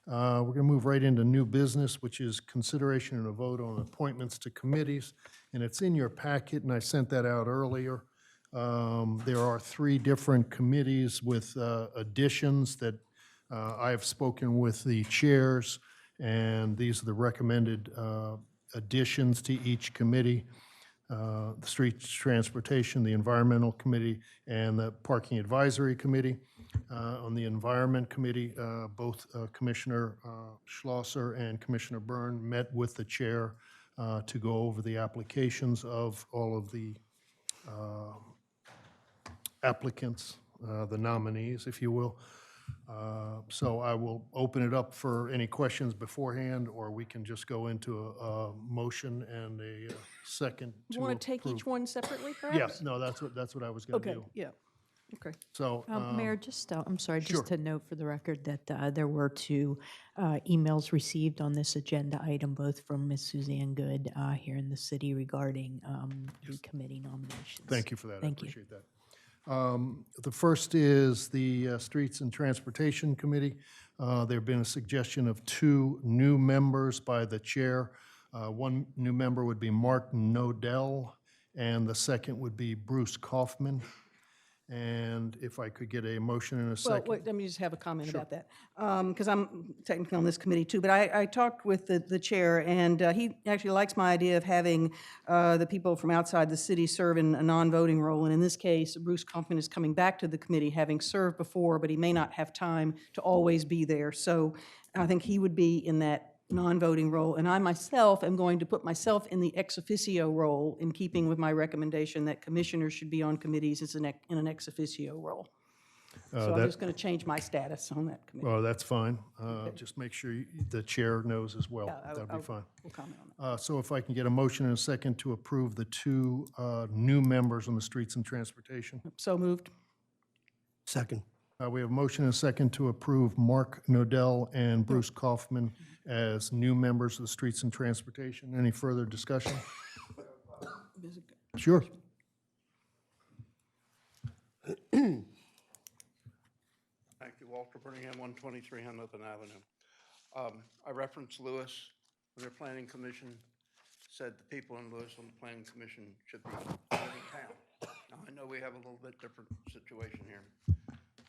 We're going to move right into new business, which is consideration and a vote on appointments to committees. And it's in your packet, and I sent that out earlier. There are 3 different committees with additions that I have spoken with the chairs, and these are the recommended additions to each committee. The Streets Transportation, the Environmental Committee, and the Parking Advisory Committee. On the Environment Committee, both Commissioner Schlosser and Commissioner Byrne met with the chair to go over the applications of all of the applicants, the nominees, if you will. So I will open it up for any questions beforehand, or we can just go into a motion and a second to You want to take each approve. one separately, perhaps? Yes, no, that's what I was going to Okay, do. yeah, okay. So, Mayor, just, I'm sorry, sure. just to note for the record that there were 2 emails received on this agenda item, both from Ms. Suzanne Good here in the city regarding the committee nominations. Thank you for that. Thank I you. appreciate that. The first is the Streets and Transportation Committee. There have been a suggestion of 2 new members by the chair. One new member would be Mark Nodell, and the second would be Bruce Kaufman. And if I could get a motion in a Well, second. wait, let me just have a comment about that, because I'm technically on this committee too, but I talked with the chair, and he actually likes my idea of having the people from outside the city serve in a non-voting role, and in this case, Bruce Kaufman is coming back to the committee, having served before, but he may not have time to always be there, so I think he would be in that non-voting role, and I myself am going to put myself in the ex officio role in keeping with my recommendation that commissioners should be on committees in an ex officio role. So I'm that- just going to change my status on that committee. Well, that's fine. Just make sure the chair knows as well. Yeah, That'd be fine. We'll comment on that. So if I can get a motion in a second to approve the 2 new members on the Streets and Transportation. So moved. Second. We have a motion and a second to approve Mark Nodell and Bruce Kaufman as new members of the Streets and Transportation. Any further discussion? Sure. Thank you, Walter Birmingham, 123 Hamilton Avenue. I referenced Lewis, when their planning commission said the people in Lewis on the planning commission should be in town. Now, I know we have a little bit different situation here,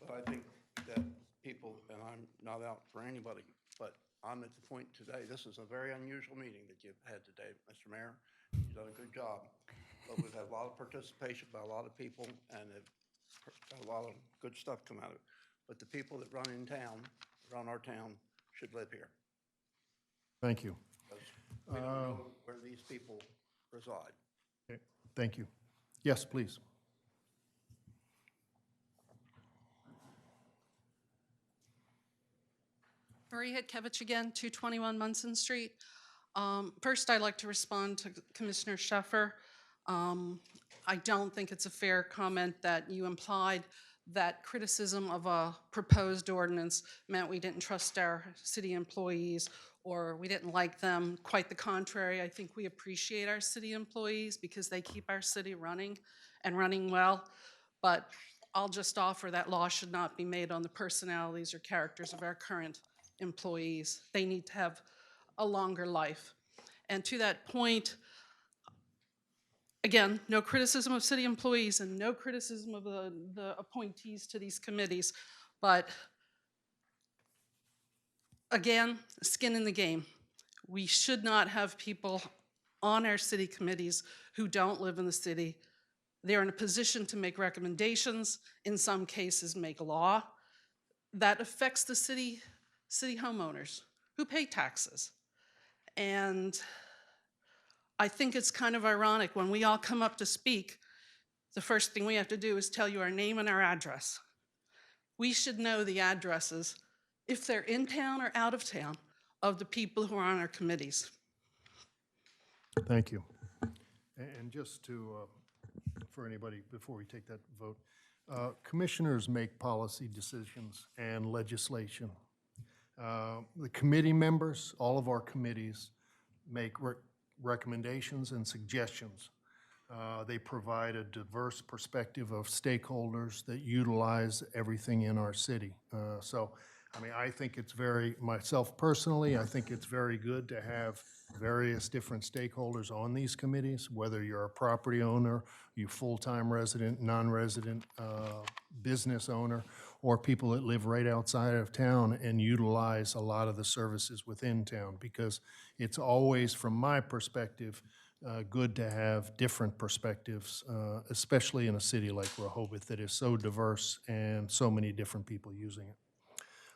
but I think that people, and I'm not out for anybody, but I'm at the point today, this is a very unusual meeting that you've had today, Mr. Mayor. You've done a good job, but we've had a lot of participation by a lot of people, and a lot of good stuff come out of it. But the people that run in town, run our town, should live here. Thank you. We don't know where these people reside. Okay, thank you. Yes, please. Marie Hitkevich again, 221 Munson Street. First, I'd like to respond to Commissioner Sheffer. I don't think it's a fair comment that you implied that criticism of a proposed ordinance meant we didn't trust our city employees or we didn't like them. Quite the contrary, I think we appreciate our city employees because they keep our city running and running well. But I'll just offer that law should not be made on the personalities or characters of our current employees. They need to have a longer life. And to that point, again, no criticism of city employees and no criticism of the appointees to these committees, but again, skin in the game. We should not have people on our city committees who don't live in the city. They're in a position to make recommendations, in some cases make law, that affects the city homeowners who pay taxes. And I think it's kind of ironic when we all come up to speak, the first thing we have to do is tell you our name and our address. We should know the addresses, if they're in town or out of town, of the people who are on our committees. Thank you. And just to, for anybody, before we take that vote, Commissioners make policy decisions and legislation. The committee members, all of our committees, make recommendations and suggestions. They provide a diverse perspective of stakeholders that utilize everything in our city. So, I mean, I think it's myself personally, I think it's very good to have various different stakeholders on these committees, whether you're a property owner, you full-time resident, non-resident, business owner, or people that live right outside of town and utilize a lot of the services within town, because it's always, from my perspective, good to have different perspectives, especially in a city like Rehoboth that is so diverse and so many different people using it.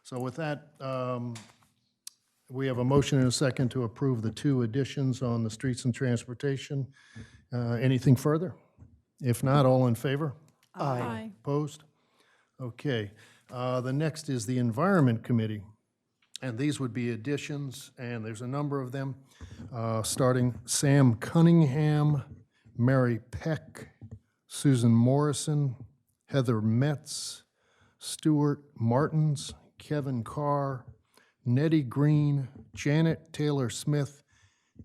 So with that, we have a motion and a second to approve the 2 additions on the streets and transportation. Anything further? If not, all in favor? Aye. Opposed? Okay. The next is the Environment Committee. And these would be additions, and there's a number of them, starting Sam Cunningham, Mary Peck, Susan Morrison, Heather Metz, Stuart Martins, Kevin Carr, Nettie Green, Janet Taylor Smith,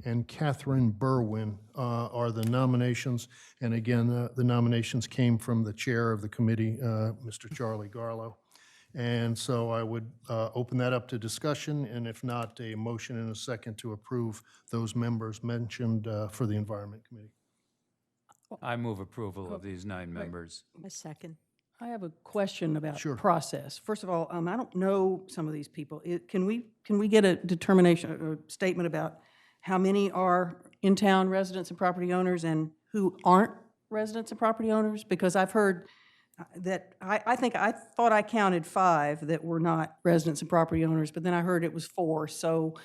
and Catherine Berwin are the nominations. And again, the nominations came from the chair of the committee, Mr. Charlie Garlow. And so I would open that up to discussion, and if not, a motion and a second to approve those members mentioned for the Environment Committee. I move approval of these 9 members. A second. I have a question about Sure. process. First of all, I don't know some of these people. Can we get a determination, or statement about how many are in-town residents and property owners and who aren't residents and property owners? Because I've heard that, I thought I counted 5 that were not residents and property owners, but then I heard it was 4. So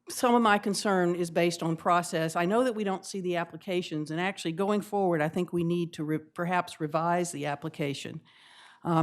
some of my concern is based on process. I know that we don't see the applications, and actually going forward, I think we need to perhaps revise the application.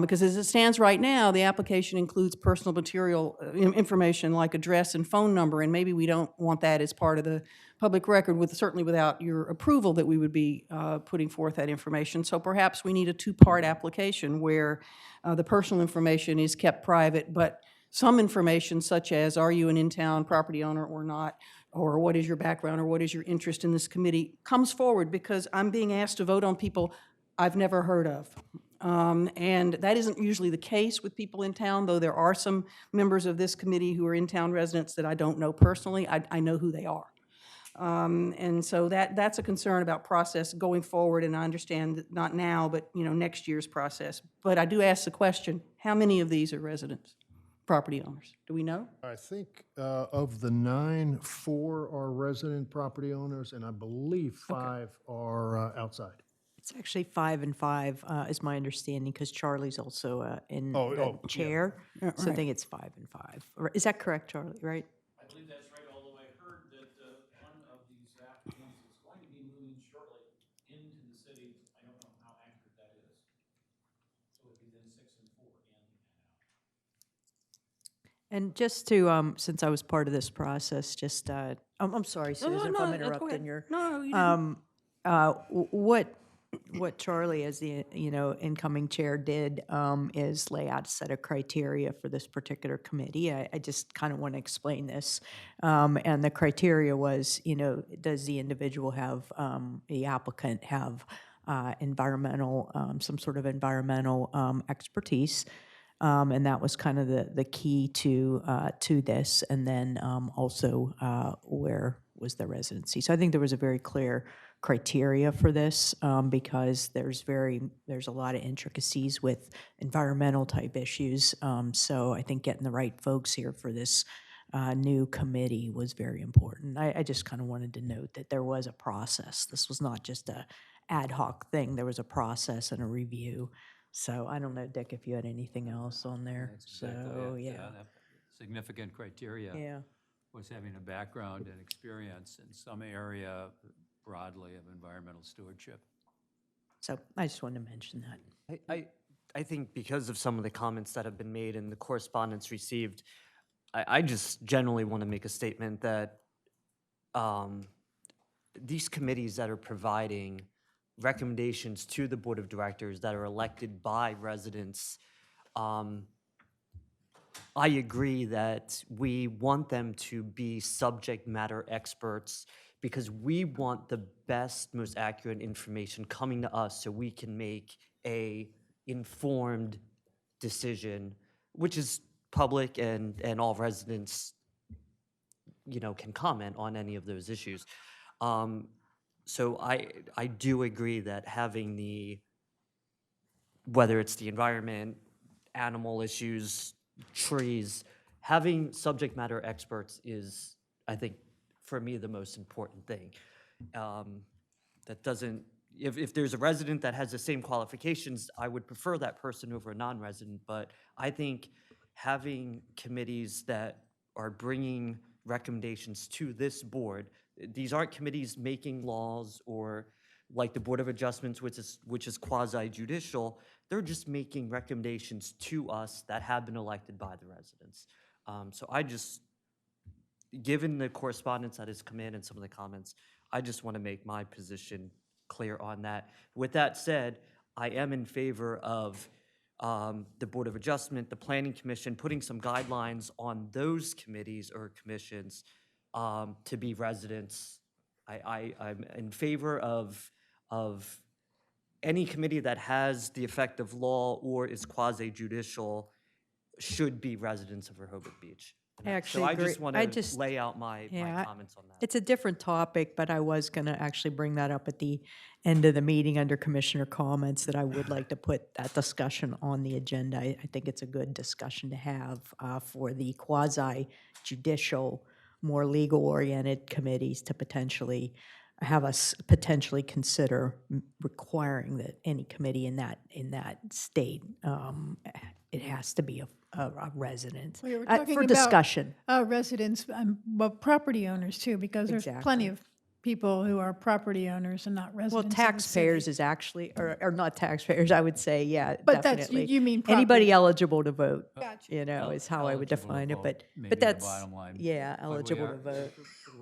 Because as it stands right now, the application includes personal material information like address and phone number, and maybe we don't want that as part of the public record, certainly without your approval that we would be putting forth that information. So perhaps we need a 2-part application where the personal information is kept private, but some information such as, are you an in-town property owner or not, or what is your background, or what is your interest in this committee, comes forward, because I'm being asked to vote on people I've never heard of. And that isn't usually the case with people in town, though there are some members of this committee who are in-town residents that I don't know personally. I know who they are. And so that's a concern about process going forward, and I understand that not now, but next year's process. But I do ask the question, how many of these are residents, property owners? Do we know? I think of the 9, 4 are resident property owners, and I believe 5 are outside. It's actually 5 and 5, is my understanding, because Charlie's also in Oh, the oh, yeah. chair. Yeah, So I right. think it's 5 and 5. Is that correct, Charlie, right? I believe that's right, although I heard that one of these applicants is going to be moving shortly into the city. I don't know how accurate that is. So it'd be then 6 and 4 in and out. And just to, since I was part of this process, just, I'm sorry, No, Susan, if no, I'm go ahead. interrupting your. No, you didn't. What Charlie, as the, incoming chair did, is lay out a set of criteria for this particular committee. I just kind of want to explain this. And the criteria was, does the individual have, the applicant have environmental, some sort of environmental expertise? And that was kind of the key to this. And then also where was the residency? So I think there was a very clear criteria for this, because there's a lot of intricacies with environmental type issues. So I think getting the right folks here for this new committee was very important. I just kind of wanted to note that there was a process. This was not just a ad hoc thing. There was a process and a review. So I don't know, Dick, if you had anything else on there. That's exactly So, it. yeah. That significant criteria Yeah. was having a background and experience in some area broadly of environmental stewardship. So I just wanted to mention that. I think because of some of the comments that have been made and the correspondence received, I just generally want to make a statement that these committees that are providing recommendations to the Board of Directors that are elected by residents, I agree that we want them to be subject matter experts because we want the best, most accurate information coming to us so we can make a informed decision, which is public and all residents, can comment on any of those issues. So I do agree that having whether it's the environment, animal issues, trees, having subject matter experts is, I think, for me, the most important thing. That doesn't, if there's a resident that has the same qualifications, I would prefer that person over a non-resident, but I think having committees that are bringing recommendations to this board, these aren't committees making laws or like the Board of Adjustments, which is quasi-judicial, they're just making recommendations to us that have been elected by the residents. So given the correspondence that has come in and some of the comments, I just want to make my position clear on that. With that said, I am in favor of the Board of Adjustment, the Planning Commission, putting some guidelines on those committees or commissions to be residents. I'm in favor of any committee that has the effect of law or is quasi-judicial should be residents of Rehoboth Beach. I actually So I agree. just want to lay out my comments on that. It's a different topic, but I was going to actually bring that up at the end of the meeting under commissioner comments, that I would like to put that discussion on the agenda. I think it's a good discussion to have for the quasi-judicial, more legal-oriented committees to potentially have us potentially consider requiring that any committee in that state, it has to be a resident We were talking for about discussion. residents, but property owners too, because there's plenty of people who are property owners and not residents. Well, of the taxpayers city. is actually, or not taxpayers, I would say, yeah, But that's, definitely. you mean Anybody property. eligible to vote, Gotcha. is how I would Eligible to define it, vote, but maybe the that's, bottom line. yeah, But we eligible are- to vote.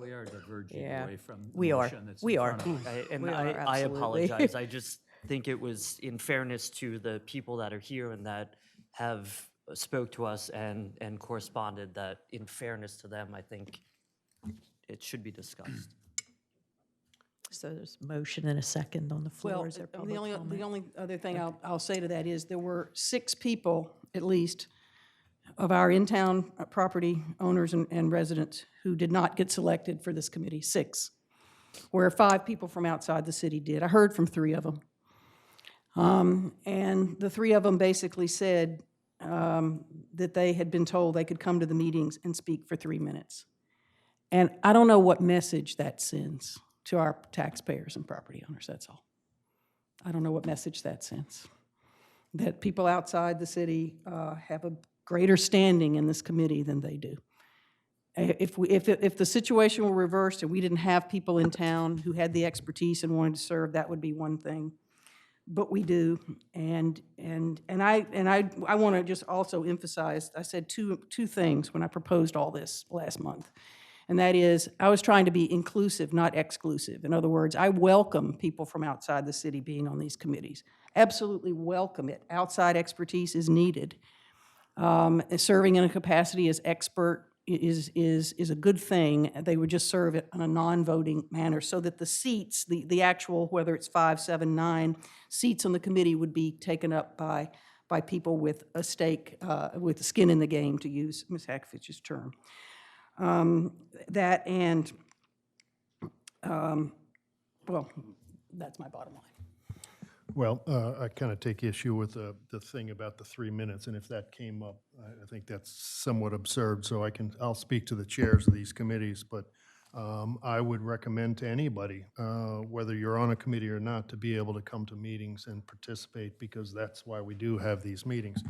We are diverging Yeah. away from the We are. motion that's in We are. front of us. I apologize. I just think it was in fairness to the people that are here and that have spoke to us and corresponded, that in fairness to them, I think it should be discussed. So there's a motion and a second on the floor. Well, Is there the public only, comment? the only other thing I'll say to that is there were 6 people, at least, of our in-town property owners and residents who did not get selected for this committee, 6, where 5 people from outside the city did. I heard from 3 of them. And the 3 of them basically said that they had been told they could come to the meetings and speak for 3 minutes. And I don't know what message that sends to our taxpayers and property owners, that's all. I don't know what message that sends. That people outside the city have a greater standing in this committee than they do. If the situation were reversed and we didn't have people in town who had the expertise and wanted to serve, that would be one thing. But we do, and I want to just also emphasize, I said two things when I proposed all this last month. And that is, I was trying to be inclusive, not exclusive. In other words, I welcome people from outside the city being on these committees. Absolutely welcome it. Outside expertise is needed. Serving in a capacity as expert is a good thing. They would just serve it in a non-voting manner so that the seats, the actual, whether it's 5, 7, 9 seats on the committee would be taken up by people with a stake, with skin in the game, to use Ms. Hakovich's term. That and, well, that's my bottom line. Well, I kind of take issue with the thing about the 3 minutes, and if that came up, I think that's somewhat absurd, so I'll speak to the chairs of these committees, but I would recommend to anybody, whether you're on a committee or not, to be able to come to meetings and participate, because that's why we do have these meetings.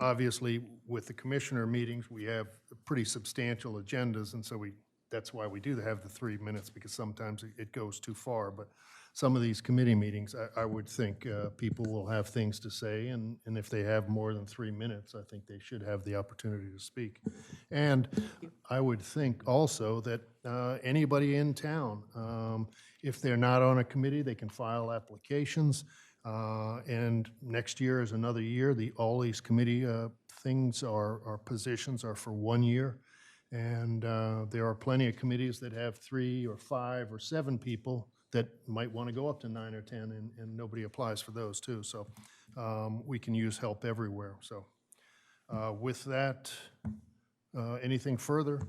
Obviously, with the commissioner meetings, we have pretty substantial agendas, and so we that's why we do have the 3 minutes, because sometimes it goes too far. But some of these committee meetings, I would think people will have things to say, and if they have more than 3 minutes, I think they should have the opportunity to speak. And I would think also that anybody in town, if they're not on a committee, they can file applications. And next year is another year. All these committee things positions are for 1 year. And there are plenty of committees that have 3 or 5 or 7 people that might want to go up to 9 or 10, and nobody applies for those too. So we can use help everywhere. So with that, anything further?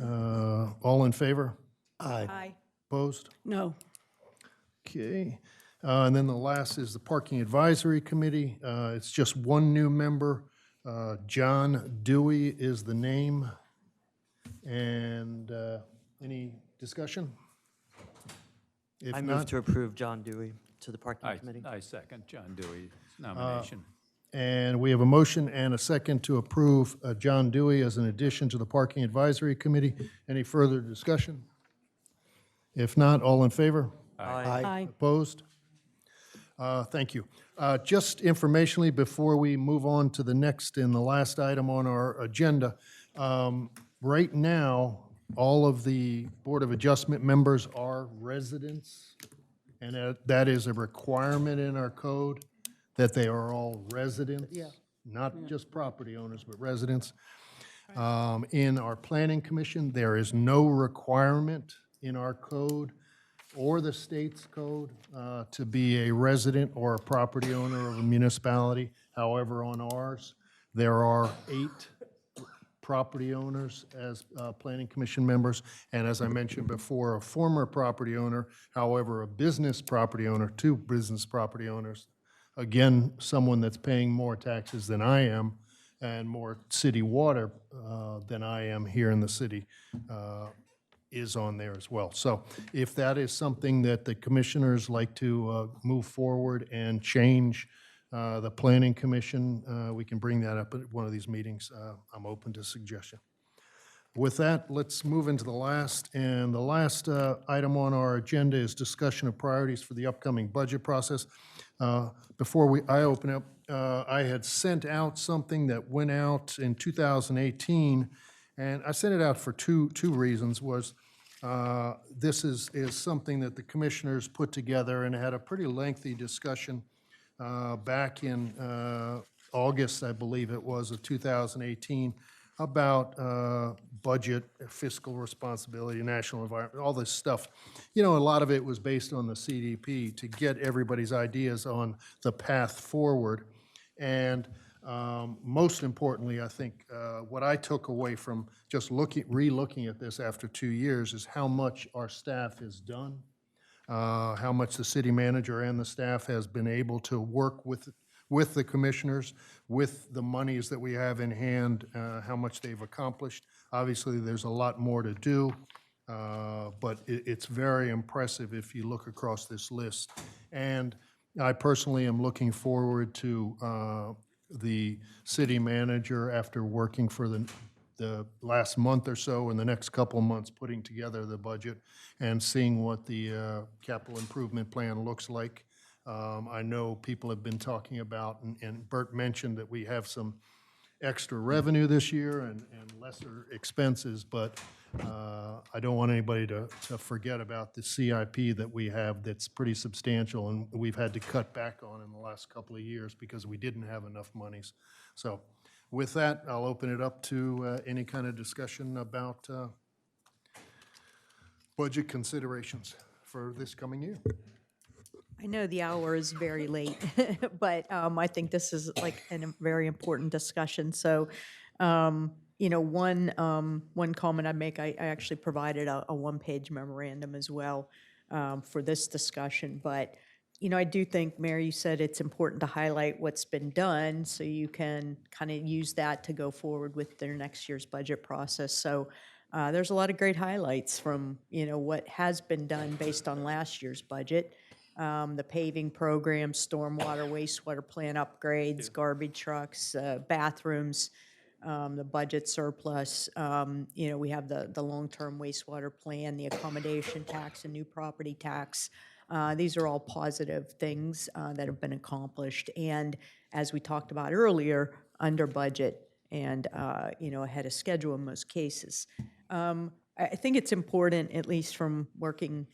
All in favor? Aye. Opposed? No. Okay. And then the last is the Parking Advisory Committee. It's just one new member. John Dewey is the name. And any discussion? If I not, move to approve John Dewey to the Parking Committee. I second John Dewey's nomination. and we have a motion and a second to approve John Dewey as an addition to the Parking Advisory Committee. Any further discussion? If not, all in favor? Aye. Opposed? Thank you. Just informationally, before we move on to the next and the last item on our agenda, right now, all of the Board of Adjustment members are residents, and that is a requirement in our code, that they are all residents, not just property owners, but residents. In our Planning Commission, there is no requirement in our code or the state's code to be a resident or a property owner of a municipality. However, on ours, there are 8 property owners as Planning Commission members, and as I mentioned before, a former property owner, however, a business property owner, 2 business property owners. Again, someone that's paying more taxes than I am and more city water than I am here in the city is on there as well. So if that is something that the commissioners like to move forward and change the Planning Commission, we can bring that up at one of these meetings. I'm open to suggestion. With that, let's move into the last. And the last item on our agenda is discussion of priorities for the upcoming budget process. Before I open up, I had sent out something that went out in 2018, and I sent it out for two reasons. Was this is something that the commissioners put together and had a pretty lengthy discussion back in August, I believe it was, of 2018, about budget, fiscal responsibility, national environment, all this stuff. You know, a lot of it was based on the CDP to get everybody's ideas on the path forward. And most importantly, I think what I took away from just re-looking at this after 2 years is how much our staff has done, how much the city manager and the staff has been able to work with the commissioners, with the monies that we have in hand, how much they've accomplished. Obviously, there's a lot more to do, but it's very impressive if you look across this list. And I personally am looking forward to the city manager, after working for the last month or so and the next couple of months putting together the budget and seeing what the capital improvement plan looks like. I know people have been talking about, and Bert mentioned that we have some extra revenue this year and lesser expenses, but I don't want anybody to forget about the CIP that we have that's pretty substantial, and we've had to cut back on in the last couple of years because we didn't have enough monies. So with that, I'll open it up to any kind of discussion about budget considerations for this coming year. I know the hour is very late, but I think this is like a very important discussion. So, you know, one comment I'd make, I actually provided a one-page memorandum as well for this discussion. But, you know, I do think, Mary, you said it's important to highlight what's been done so you can kind of use that to go forward with their next year's budget process. So there's a lot of great highlights from, you know, what has been done based on last year's budget. The paving program, stormwater, wastewater plant upgrades, garbage trucks, bathrooms, the budget surplus. We have the long-term wastewater plan, the accommodation tax, and new property tax. These are all positive things that have been accomplished. And as we talked about earlier, under budget and, ahead of schedule in most cases. I think it's important, at least from working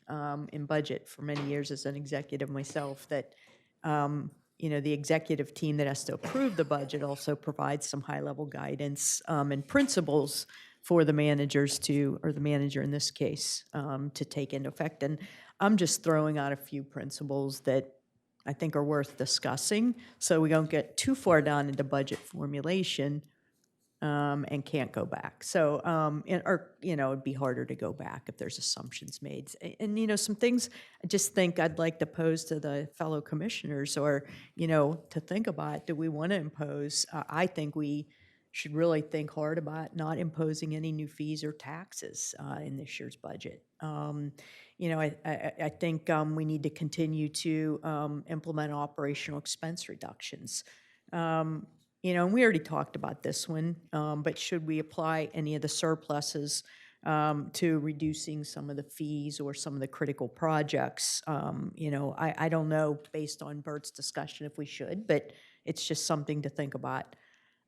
in budget for many years as an executive myself, that the executive team that has to approve the budget also provides some high-level guidance and principles for the managers or the manager in this case, to take into effect. And I'm just throwing out a few principles that I think are worth discussing, so we don't get too far down into budget formulation and can't go back. So, it'd be harder to go back if there's assumptions made. And some things I just think I'd like to pose to the fellow commissioners or, to think about, do we want to impose? I think we should really think hard about not imposing any new fees or taxes in this year's budget. I think we need to continue to implement operational expense reductions. And we already talked about this one, but should we apply any of the surpluses to reducing some of the fees or some of the critical projects? I don't know, based on Bert's discussion, if we should, but it's just something to think about.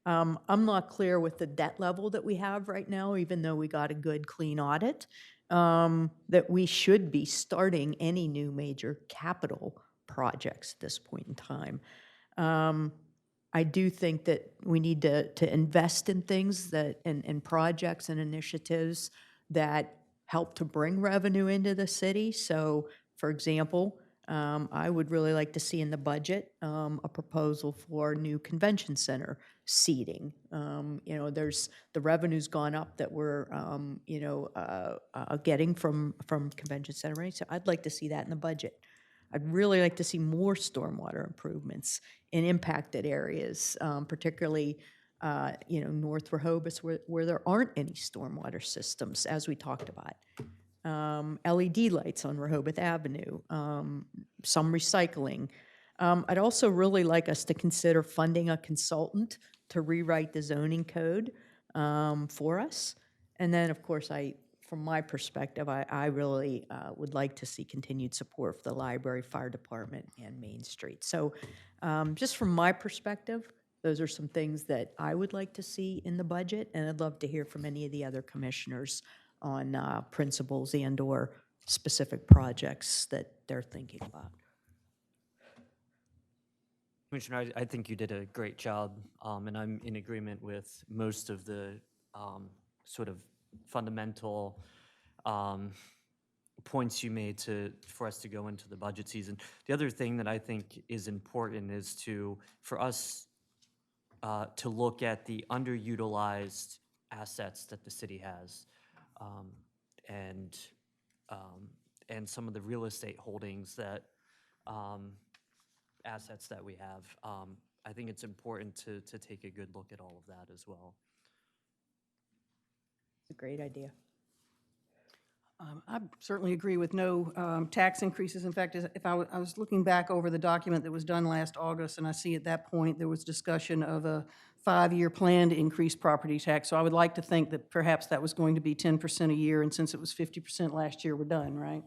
I'm not clear with the debt level that we have right now, even though we got a good, clean audit, that we should be starting any new major capital projects at this point in time. I do think that we need to invest in things in projects and initiatives that help to bring revenue into the city. So, for example, I would really like to see in the budget a proposal for new convention center seating. There's the revenue's gone up that we're getting from convention center rates. So I'd like to see that in the budget. I'd really like to see more stormwater improvements in impacted areas, particularly, North Rehoboth, where there aren't any stormwater systems, as we talked about. LED lights on Rehoboth Avenue, some recycling. I'd also really like us to consider funding a consultant to rewrite the zoning code for us. And then, of course, from my perspective, I really would like to see continued support for the library, fire department, and Main Street. So just from my perspective, those are some things that I would like to see in the budget, and I'd love to hear from any of the other commissioners on principles and/or specific projects that they're thinking about. Commissioner, I think you did a great job, and I'm in agreement with most of the sort of fundamental points you made for us to go into the budget season. The other thing that I think is important is for us to look at the underutilized assets that the city has, and some of the real estate holdings that assets that we have. I think it's important to take a good look at all of that as well. It's a great idea. I certainly agree with no tax increases. In fact, if I was looking back over the document that was done last August, and I see at that point there was discussion of a 5-year plan to increase property tax. So I would like to think that perhaps that was going to be 10% a year, and since it was 50% last year, we're done, right?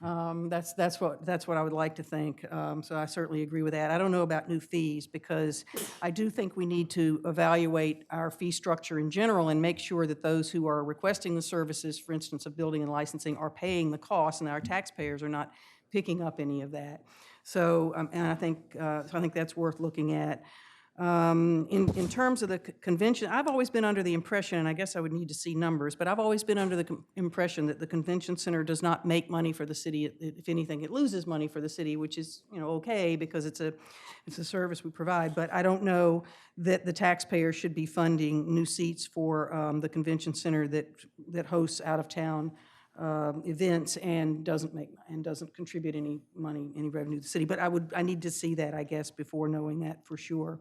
That's what I would like to think. So I certainly agree with that. I don't know about new fees, because I do think we need to evaluate our fee structure in general and make sure that those who are requesting the services, for instance, of building and licensing, are paying the costs, and our taxpayers are not picking up any of that. So, and I think that's worth looking at. In terms of the convention, I've always been under the impression, and I guess I would need to see numbers, but I've always been under the impression that the convention center does not make money for the city. If anything, it loses money for the city, which is, okay, because it's a service we provide. But I don't know that the taxpayer should be funding new seats for the convention center that hosts out of town events and doesn't contribute any revenue to the city. But I need to see that, I guess, before knowing that for sure.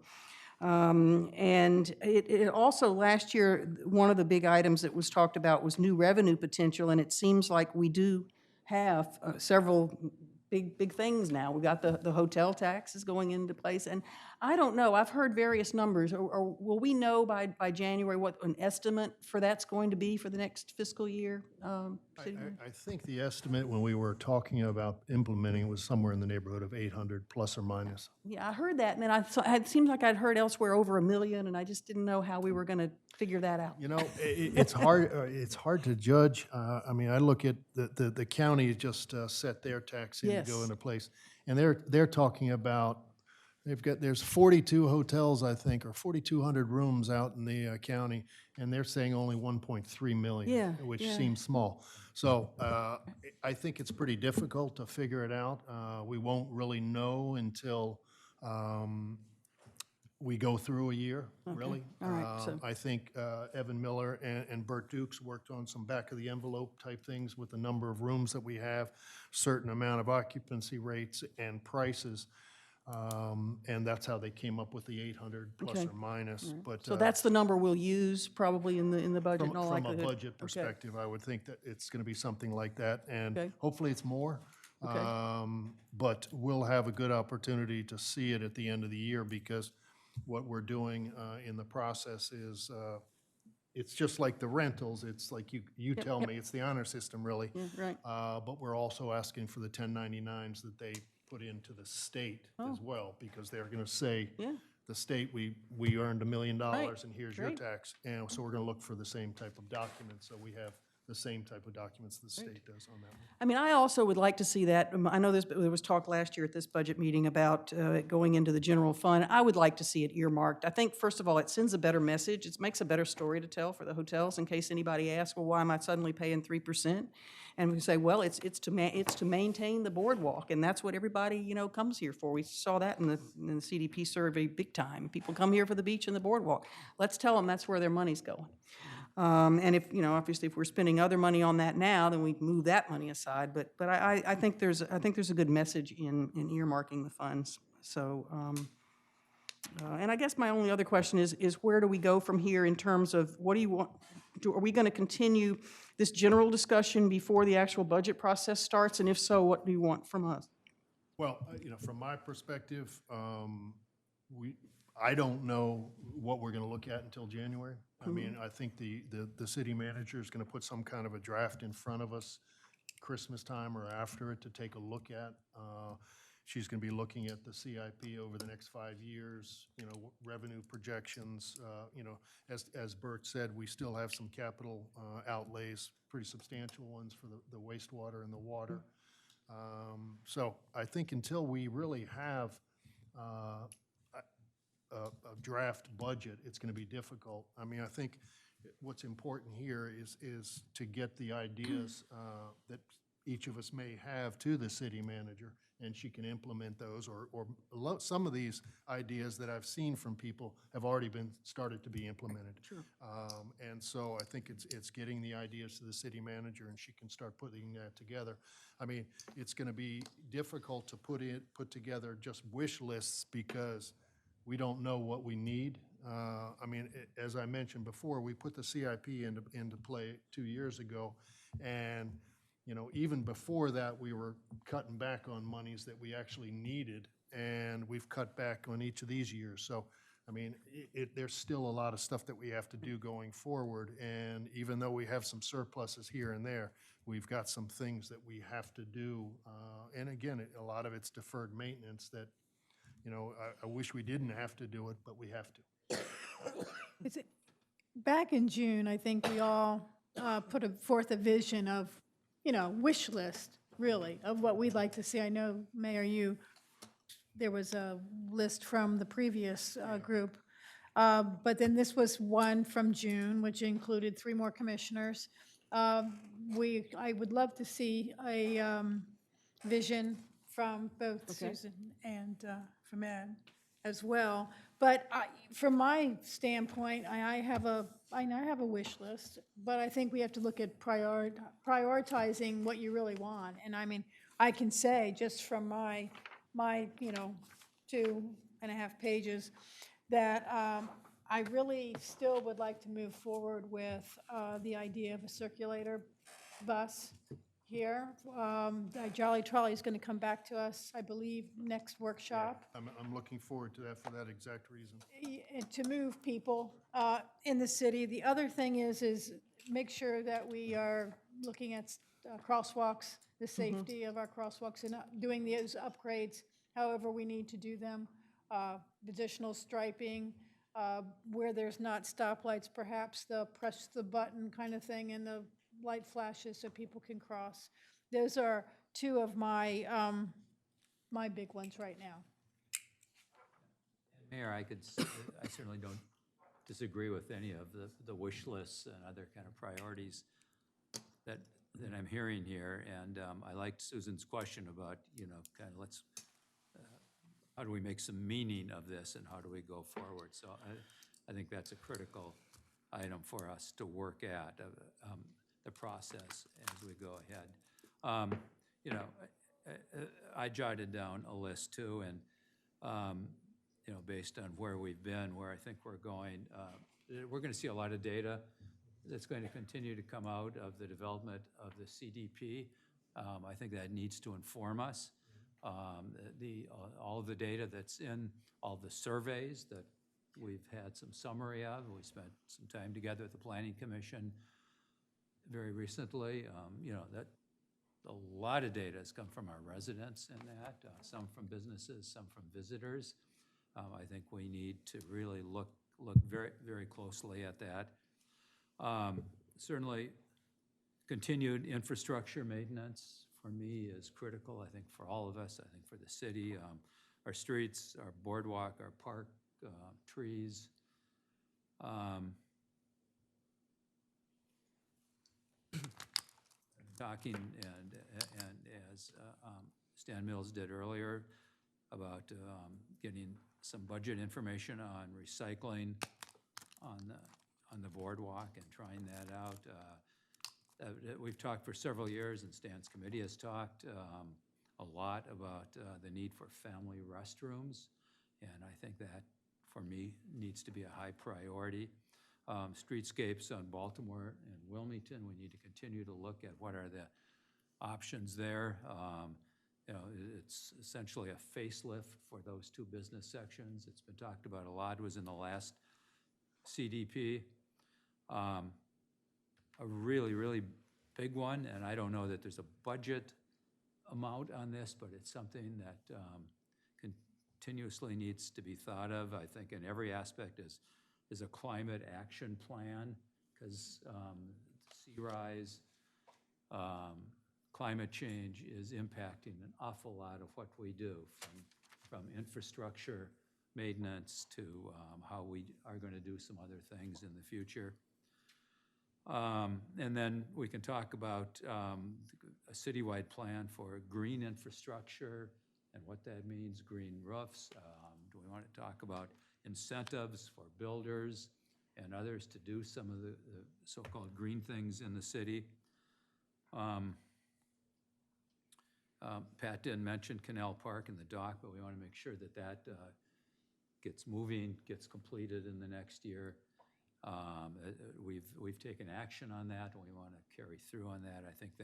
And it also, last year, one of the big items that was talked about was new revenue potential, and it seems like we do have several big things now. We got the hotel tax is going into place, and I don't know. I've heard various numbers. Or will we know by January what an estimate for that's going to be for the next fiscal year? City Manager? I think the estimate when we were talking about implementing was somewhere in the neighborhood of 800 plus or minus. Yeah, I heard that, and then it seems like I'd heard elsewhere over $1 million, and I just didn't know how we were going to figure that out. You know, it's hard. It's hard to judge. I mean, I look at the county just set their tax in to go Yes. into place, and they're talking about there's 42 hotels, I think, or 4,200 rooms out in the county, and they're saying only 1.3 million, Yeah, which yeah. seems small. So I think it's pretty difficult to figure it out. We won't really know until we go through a year, really. All right, so- I think Evan Miller and Bert Dukes worked on some back-of-the-envelope type things with the number of rooms that we have, certain amount of occupancy rates and prices. And that's how they came up with the 800 plus Okay. or minus. All right. But So that's the number we'll use probably in the budget from, in all from a likelihood? budget Okay. perspective, I would think that it's going to be something like that, and Okay. hopefully it's more. Okay. But we'll have a good opportunity to see it at the end of the year, because what we're doing in the process is it's just like the rentals. It's like you tell yep. me, it's the honor system, really. Yeah, right. But we're also asking for the 1099s that they put into the state as well, because they're going to say, Oh. Yeah. the state, we earned $1 million, Right. and here's your Great. tax. And so we're going to look for the same type of documents, so we have the same type of documents the state does on that one. I mean, I also would like to see that, I know there was talk last year at this budget meeting about it going into the general fund. I would like to see it earmarked. I think, first of all, it sends a better message. It makes a better story to tell for the hotels, in case anybody asks, well, why am I suddenly paying 3%? And we say, well, it's to maintain the boardwalk, and that's what everybody, you know, comes here for. We saw that in the CDP survey big time. People come here for the beach and the boardwalk. Let's tell them that's where their money's going. And if, you know, obviously if we're spending other money on that now, then we move that money aside. But I think there's a good message in earmarking the funds. So, and I guess my only other question is where do we go from here in terms of what do you want? Are we going to continue this general discussion before the actual budget process starts? And if so, what do you want from us? Well, you know, from my perspective, I don't know what we're going to look at until January. I mean, I think the city manager is going to put some kind of a draft in front of us Christmas time or after it to take a look at. She's going to be looking at the CIP over the next 5 years, you know, revenue projections. You know, as Bert said, we still have some capital outlays, pretty substantial ones for the wastewater and the water. So I think until we really have a draft budget, it's going to be difficult. I mean, I think what's important here is to get the ideas that each of us may have to the city manager, and she can implement those, or some of these ideas that I've seen from people have already been started to be implemented. Sure. And so I think it's getting the ideas to the city manager, and she can start putting that together. I mean, it's going to be difficult to put together just wish lists, because we don't know what we need. I mean, as I mentioned before, we put the CIP into play 2 years ago, and you know, even before that, we were cutting back on monies that we actually needed, and we've cut back on each of these years. So, I mean, there's still a lot of stuff that we have to do going forward, and even though we have some surpluses here and there, we've got some things that we have to do. And again, a lot of it's deferred maintenance that, you know, I wish we didn't have to do it, but we have to. Back in June, I think we all put forth a vision of, you know, wish list, really, of what we'd like to see. I know, Mayor, there was a list from the previous group, but then this was one from June, which included 3 more commissioners. I would love to see a vision from both Susan and from Ed as well. But from my standpoint, I have a wish list, but I think we have to look at prioritizing what you really want. And I mean, I can say just from my 2.5 pages that I really still would like to move forward with the idea of a circulator bus here. Jolly Trolley is going to come back to us, I believe, next workshop. I'm looking forward to that for that exact reason. To move people in the city. The other thing is make sure that we are looking at crosswalks, the safety of our crosswalks, and doing those upgrades however we need to do them. Additional striping, where there's not stoplights, perhaps the press the button kind of thing and the light flashes so people can cross. Those are two of my, my big ones right now. Mayor, I certainly don't disagree with any of the wish lists and other kind of priorities that I'm hearing here. And I liked Susan's question about, kind of how do we make some meaning of this and how do we go forward? So I think that's a critical item for us to work at, the process as we go ahead. I jotted down a list too, and based on where we've been, where I think we're going, we're going to see a lot of data that's going to continue to come out of the development of the CDP. I think that needs to inform us. All of the data that's in all the surveys that we've had some summary of. We spent some time together at the Planning Commission very recently. That a lot of data has come from our residents in that, some from businesses, some from visitors. I think we need to really look very, very closely at that. Certainly, continued infrastructure maintenance for me is critical, I think, for all of us, I think for the city. Our streets, our boardwalk, our park, trees. Talking and as Stan Mills did earlier about getting some budget information on recycling on the boardwalk and trying that out. We've talked for several years, and Stan's committee has talked a lot about the need for family restrooms, and I think that, for me, needs to be a high priority. Streetscapes on Baltimore and Wilmington, we need to continue to look at what are the options there. It's essentially a facelift for those two business sections. It's been talked about a lot, was in the last CDP. A really, really big one, and I don't know that there's a budget amount on this, but it's something that continuously needs to be thought of, I think, in every aspect is a climate action plan, because sea rise, climate change is impacting an awful lot of what we do, from infrastructure maintenance to how we are going to do some other things in the future. And then we can talk about a citywide plan for green infrastructure and what that means, green roofs. Do we want to talk about incentives for builders and others to do some of the so-called green things in the city? Pat didn't mention Canal Park and the dock, but we want to make sure that that gets moving, gets completed in the next year. We've taken action on that, and we want to carry through on that. I think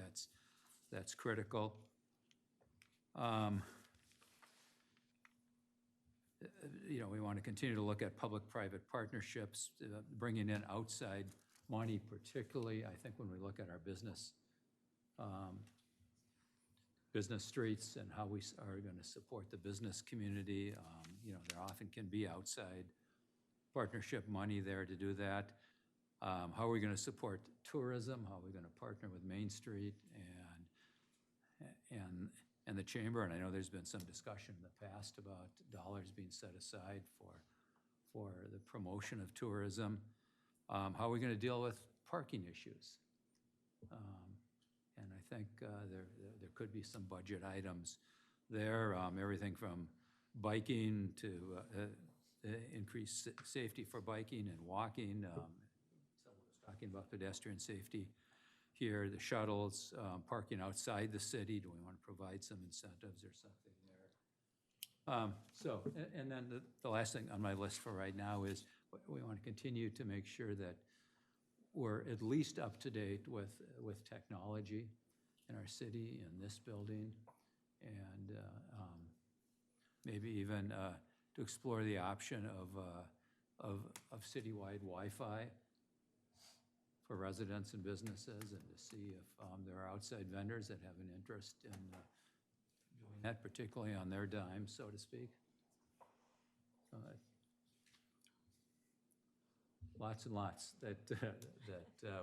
that's critical. We want to continue to look at public-private partnerships, bringing in outside money, particularly, I think, when we look at our business streets and how we are going to support the business community. There often can be outside partnership money there to do that. How are we going to support tourism? How are we going to partner with Main Street and the Chamber? And I know there's been some discussion in the past about dollars being set aside for the promotion of tourism. How are we going to deal with parking issues? And I think there could be some budget items there, everything from biking to increase safety for biking and walking. Someone was talking about pedestrian safety here, the shuttles, parking outside the city. Do we want to provide some incentives or something there? And then the last thing on my list for right now is we want to continue to make sure that we're at least up to date with technology in our city, in this building, and maybe even to explore the option of citywide Wi-Fi for residents and businesses, and to see if there are outside vendors that have an interest in doing that, particularly on their dime, so to speak. Lots and lots that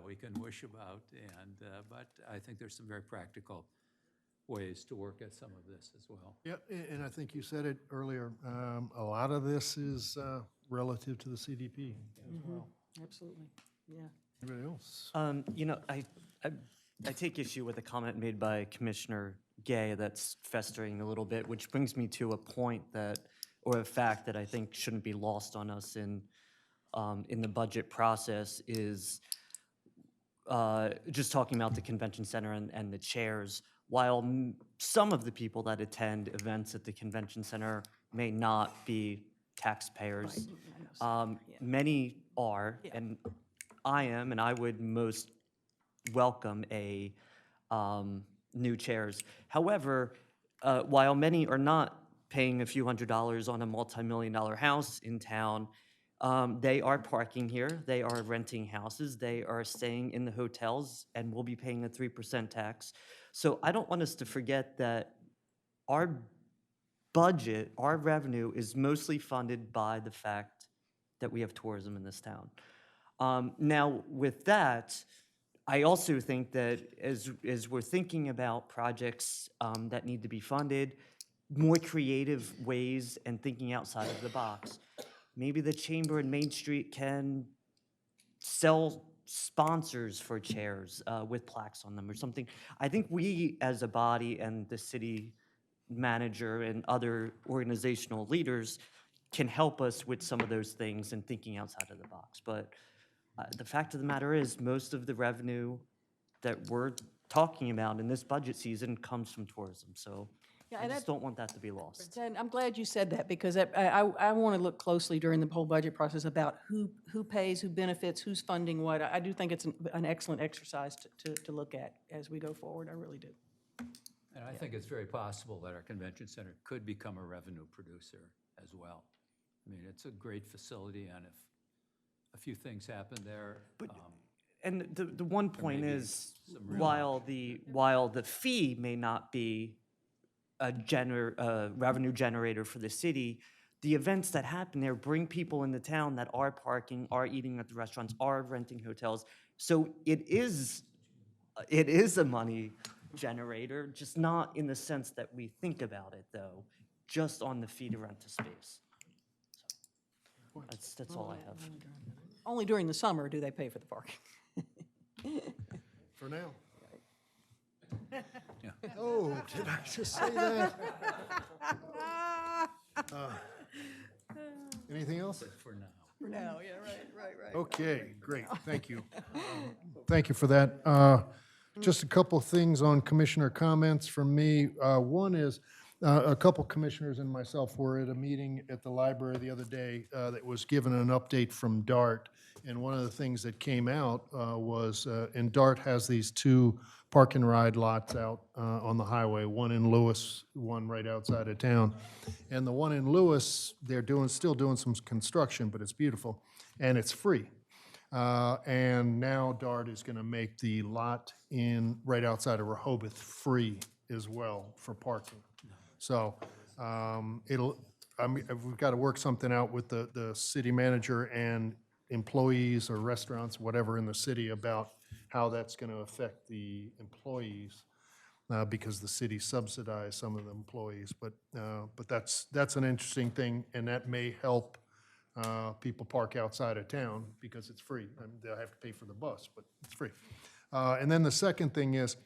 we can wish about, and but I think there's some very practical ways to work at some of this as well. Yeah, and I think you said it earlier, a lot of this is relative to the CDP as well. Absolutely, yeah. Anybody else? You know, I take issue with a comment made by Commissioner Gay that's festering a little bit, which brings me to a point that, or a fact that I think shouldn't be lost on us in the budget process, is just talking about the convention center and the chairs. While some of the people that attend events at the convention center may not be taxpayers, many are, and I am, and I would most welcome a new chairs. However, while many are not paying a few $100s on a multi-million-dollar house in town, they are parking here, they are renting houses, they are staying in the hotels, and will be paying a 3% tax. So I don't want us to forget that our budget, our revenue is mostly funded by the fact that we have tourism in this town. Now, with that, I also think that as we're thinking about projects that need to be funded, more creative ways and thinking outside of the box. Maybe the Chamber and Main Street can sell sponsors for chairs with plaques on them or something. I think we, as a body, and the city manager and other organizational leaders can help us with some of those things and thinking outside of the box. But the fact of the matter is, most of the revenue that we're talking about in this budget season comes from tourism. So Yeah, I and just don't want that to be lost. And I'm glad you said that, because I want to look closely during the whole budget process about who pays, who benefits, who's funding what. I do think it's an excellent exercise to look at as we go forward. I really do. And I think it's very possible that our convention center could become a revenue producer as well. I mean, it's a great facility, and if a few things happen there. And the one point maybe is, some real while the fee may not be a revenue generator for the city, the events that happen there bring people in the town that are parking, are eating at the restaurants, are renting hotels. So it is a money generator, just not in the sense that we think about it, though, just on the fee to rent a space. So that's all I have. Only during the summer do they pay for the parking. For now. Oh, did I just say that? Anything else? For now. For now, yeah, right. Okay, great, thank you. Thank you for that. Just a couple of things on commissioner comments from me. One is, a couple commissioners and myself were at a meeting at the library the other day that was given an update from DART. And one of the things that came out was, and DART has these two park and ride lots out on the highway, one in Lewis, one right outside of town. And the one in Lewis, they're still doing some construction, but it's beautiful, and it's free. And now DART is going to make the lot right outside of Rehoboth free as well for parking. So we've got to work something out with the city manager and employees or restaurants, whatever in the city, about how that's going to affect the employees, because the city subsidized some of the employees. But that's an interesting thing, and that may help people park outside of town because it's free. I mean, they'll have to pay for the bus, but it's free. And then the second thing is,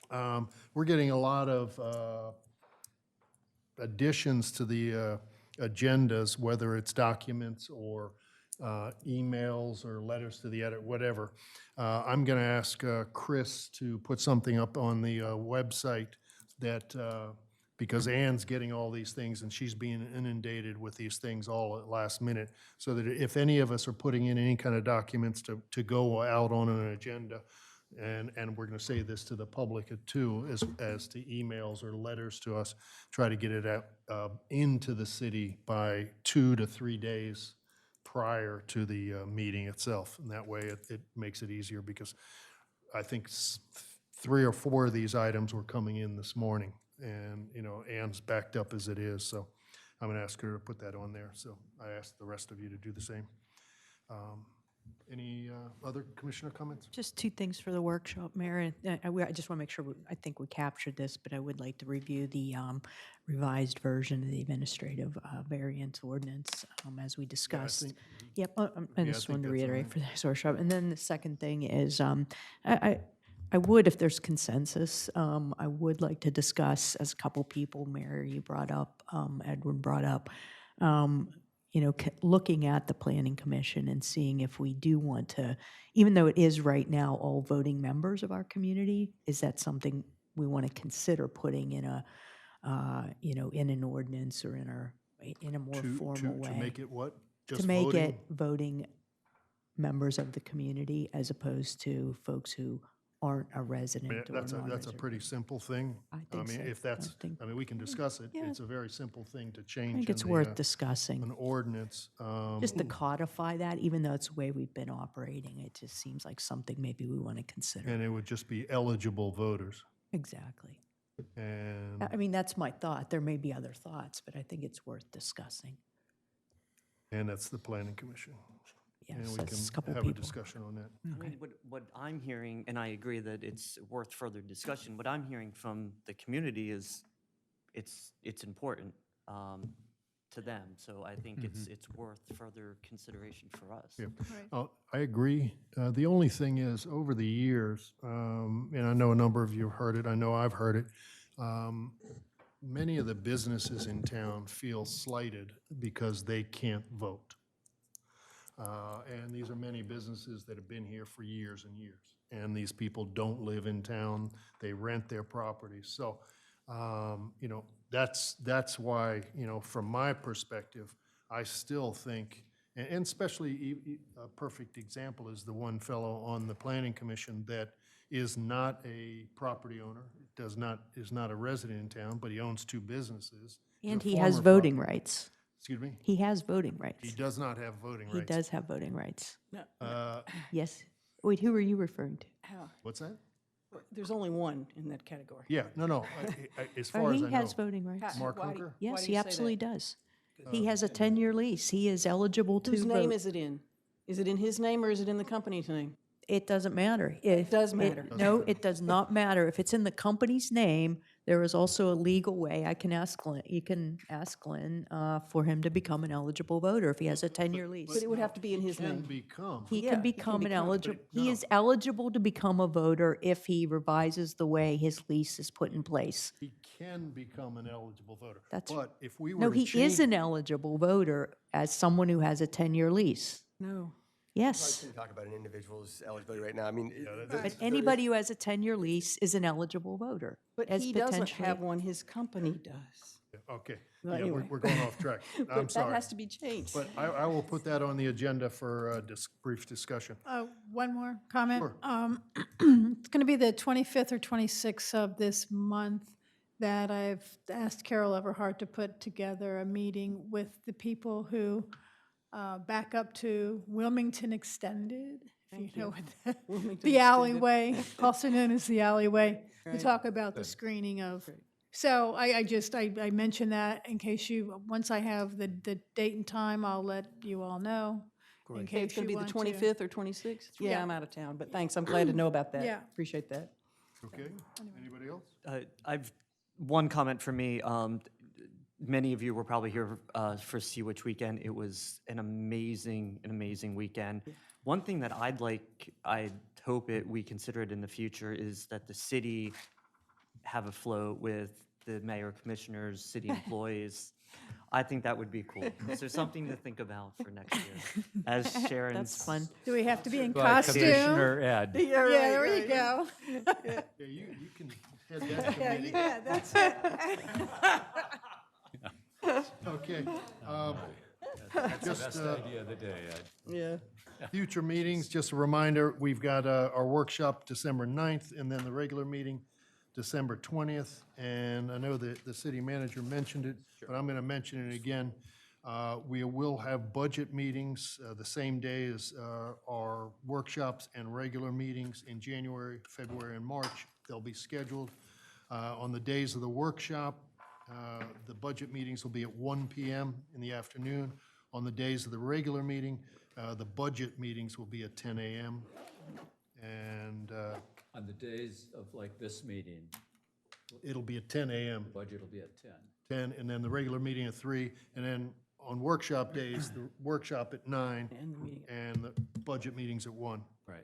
we're getting a lot of additions to the agendas, whether it's documents or emails or letters to the editor, whatever. I'm going to ask Chris to put something up on the website that, because Ann's getting all these things and she's being inundated with these things all at last minute, so that if any of us are putting in any kind of documents to go out on an agenda, and we're going to say this to the public too, as to emails or letters to us, try to get it out into the city by 2 to 3 days prior to the meeting itself. And that way it makes it easier, because I think 3 or 4 of these items were coming in this morning, and, you know, Ann's backed up as it is, so I'm going to ask her to put that on there. So I asked the rest of you to do the same. Any other commissioner comments? Just 2 things for the workshop, Mayor. I just want to make sure, I think we captured this, but I would like to review the revised version of the administrative variance ordinance as we discussed. think- Yep, I I just think wanted to that's on reiterate there. for this workshop. And then the second thing is, I would, if there's consensus, I would like to discuss, as a couple people, Mary, you brought up, Edwin brought up, you know, looking at the Planning Commission and seeing if we do want to, even though it is right now all voting members of our community, is that something we want to consider putting in a, you know, in an ordinance or in a more formal way? To make it what? To Just make voting? it voting members of the community as opposed to folks who aren't a I mean, resident or that's a non-resident. pretty simple thing. I think mean, so. if that's, I mean, we can discuss it. Yeah. It's a very simple thing to change. I think in it's the, worth discussing. An ordinance. Just to codify that, even though it's the way we've been operating, it just seems like something maybe we want to consider. And it would just be eligible voters. Exactly. And, I mean, that's my thought. There may be other thoughts, but I think it's worth discussing. and that's the planning commission. And Yes, we that's a can couple have a people. discussion on that. I mean, what I'm hearing, and I agree that it's worth further discussion, what I'm hearing from the community is it's important to them. So I think it's worth further consideration for us. Yeah. I agree. The only thing is, over the years, and I know a number of you have heard it, I know I've heard it, many of the businesses in town feel slighted because they can't vote. And these are many businesses that have been here for years and years. And these people don't live in town, they rent their properties. So, you know, that's why, you know, from my perspective, I still think, and especially a perfect example is the one fellow on the planning commission that is not a property owner, is not a resident in town, but he owns 2 businesses. He's a And he has former voting property- rights. Excuse me? He has voting rights. He does not have voting He rights. does have voting rights. Uh, Yes. Wait, who are you referring to? What's that? There's only one in that category. Yeah, no, as Oh, far as I he know. has voting rights. Mark Why do- Hooker? Yes, do he you say absolutely that? does. He has a 10-year lease. He is eligible to vote. Whose name is it in? Is it in his name or is it in the company's name? It doesn't matter. It does matter. No, it does not matter. If it's in the company's name, there is also a legal way. I can ask Glenn, you can ask Glenn for him to become an eligible voter if he has a 10-year lease. But it would have to be in his Can name. become. He Yeah, can he become can an become, eligible, but he no. is eligible to become a voter if he revises the way his lease is put in place. He can become an eligible voter. That's- But if we were No, to he change. is an eligible voter as someone who has a 10-year lease. No. Yes. Can talk about an individual's eligibility right now. I mean, But anybody who has a 10-year lease is an eligible voter. But as he doesn't potentially- have one, his company does. Okay, Well, yeah, anyway. we're going off track. I'm But sorry. that has to be changed. But I will put that on the agenda for brief discussion. One more comment. Sure. It's going to be the 25th or 26th of this month that I've asked Carol Everhart to put together a meeting with the people who back up to Wilmington Extended, if you know what Wilmington the Extended. alleyway, also known as the alleyway, to talk about the screening of. So I mentioned that in case once I have the date and time, I'll let you all know. In Okay, case it's going to you be the want to. 25th or 26th? Yeah, Yeah. I'm out of town, but thanks. I'm glad to know about that. Yeah. Appreciate that. Okay, anybody else? I've one comment for me. Many of you were probably here for Sea Witch Weekend. It was an amazing weekend. One thing that I'd hope we consider it in the future is that the city have a float with the mayor, commissioners, city employees. I think that would be cool. So something to think about for next year. As Sharon's. That's fun. Do we have to be in By costume? Commissioner Ed. Yeah, there you go. Yeah, you can head that committee. Yeah, that's it. Okay. That's the Just, best idea of the day, Ed. Yeah. Future meetings, just a reminder, we've got our workshop December 9th, and then the regular meeting December 20th. And I know that the city manager mentioned it, but I'm going to mention it again. We will have budget meetings the same day as our workshops and regular meetings in January, February, and March. They'll be scheduled on the days of the workshop. The budget meetings will be at 1 p.m. in the afternoon. On the days of the regular meeting, the budget meetings will be at 10 a.m. And On the days of like this meeting, it'll be at 10 a.m. budget will be at 10. 10, and then the regular meeting at 3, and then on workshop days, the workshop at 9, and the budget meetings at 1. Right.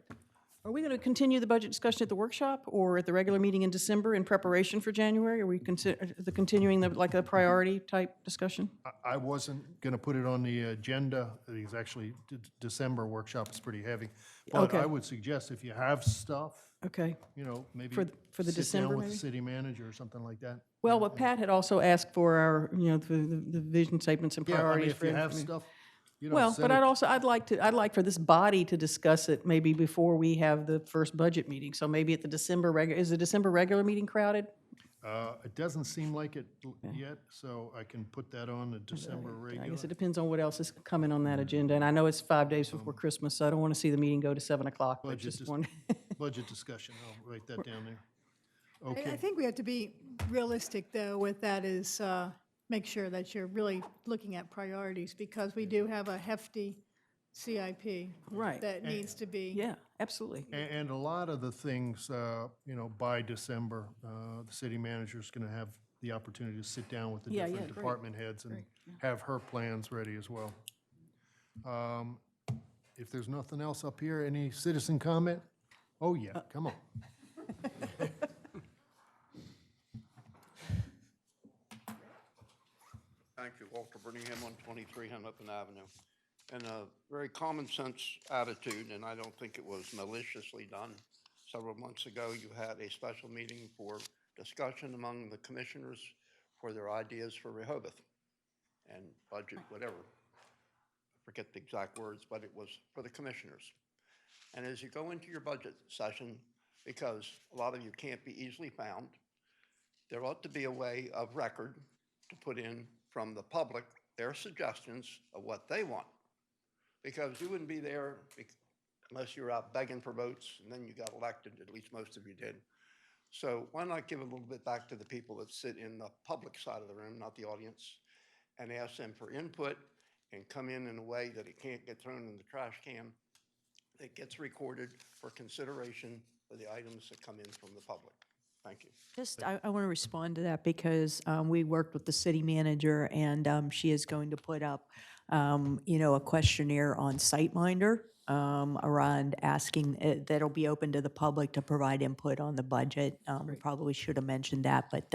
Are we going to continue the budget discussion at the workshop or at the regular meeting in December in preparation for January? Are we continuing like a priority type discussion? I wasn't going to put it on the agenda, because actually December workshop is pretty heavy. But Okay. I would suggest if you have stuff, Okay. you know, maybe For the sit December, down with the maybe? city manager or something like that. Well, what Pat had also asked for our, the vision statements and Yeah, I mean, priorities. if you have for- stuff, you know, Well, send but it- I'd like for this body to discuss it maybe before we have the first budget meeting. So maybe at the is the December regular meeting crowded? It doesn't seem like it yet, so I can put that on the December regular. I guess it depends on what else is coming on that agenda. And I know it's 5 days before Christmas, so I don't want to see the meeting go to 7 o'clock. but Budget just dis- one- Budget discussion, I'll write that down there. I Okay, think we have to be realistic, though, with that is make sure that you're really looking at priorities, because we do have a hefty CIP. Right. That needs to be. Yeah, absolutely. and a lot of the things, you know, by December, the city manager's going to have the opportunity to sit down with the Yeah, different yeah, great, department heads and have her plans ready as well. If there's nothing else up here, any citizen comment? Oh, yeah, come on. Thank you, Walter Birmingham, 123 Hennepin Avenue. In a very common sense attitude, and I don't think it was maliciously done, several months ago, you had a special meeting for discussion among the commissioners for their ideas for Rehoboth and budget, whatever. I forget the exact words, but it was for the commissioners. And as you go into your budget session, because a lot of you can't be easily found, there ought to be a way of record to put in from the public their suggestions of what they want. Because you wouldn't be there unless you were out begging for votes, and then you got elected, at least most of you did. So why not give a little bit back to the people that sit in the public side of the room, not the audience, and ask them for input and come in a way that it can't get thrown in the trash can, that gets recorded for consideration for the items that come in from the public. Thank you. Just, I want to respond to that because we worked with the city manager and she is going to put up, a questionnaire on SiteMinder around asking, that'll be open to the public to provide input on the budget. We probably should have mentioned that, but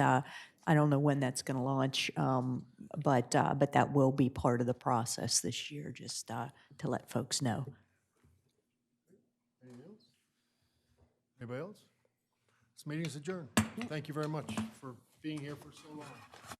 I don't know when that's going to launch. But that will be part of the process this year, just to let folks know. Anything else? Anybody else? This meeting is adjourned. Thank you very much for being here for so long.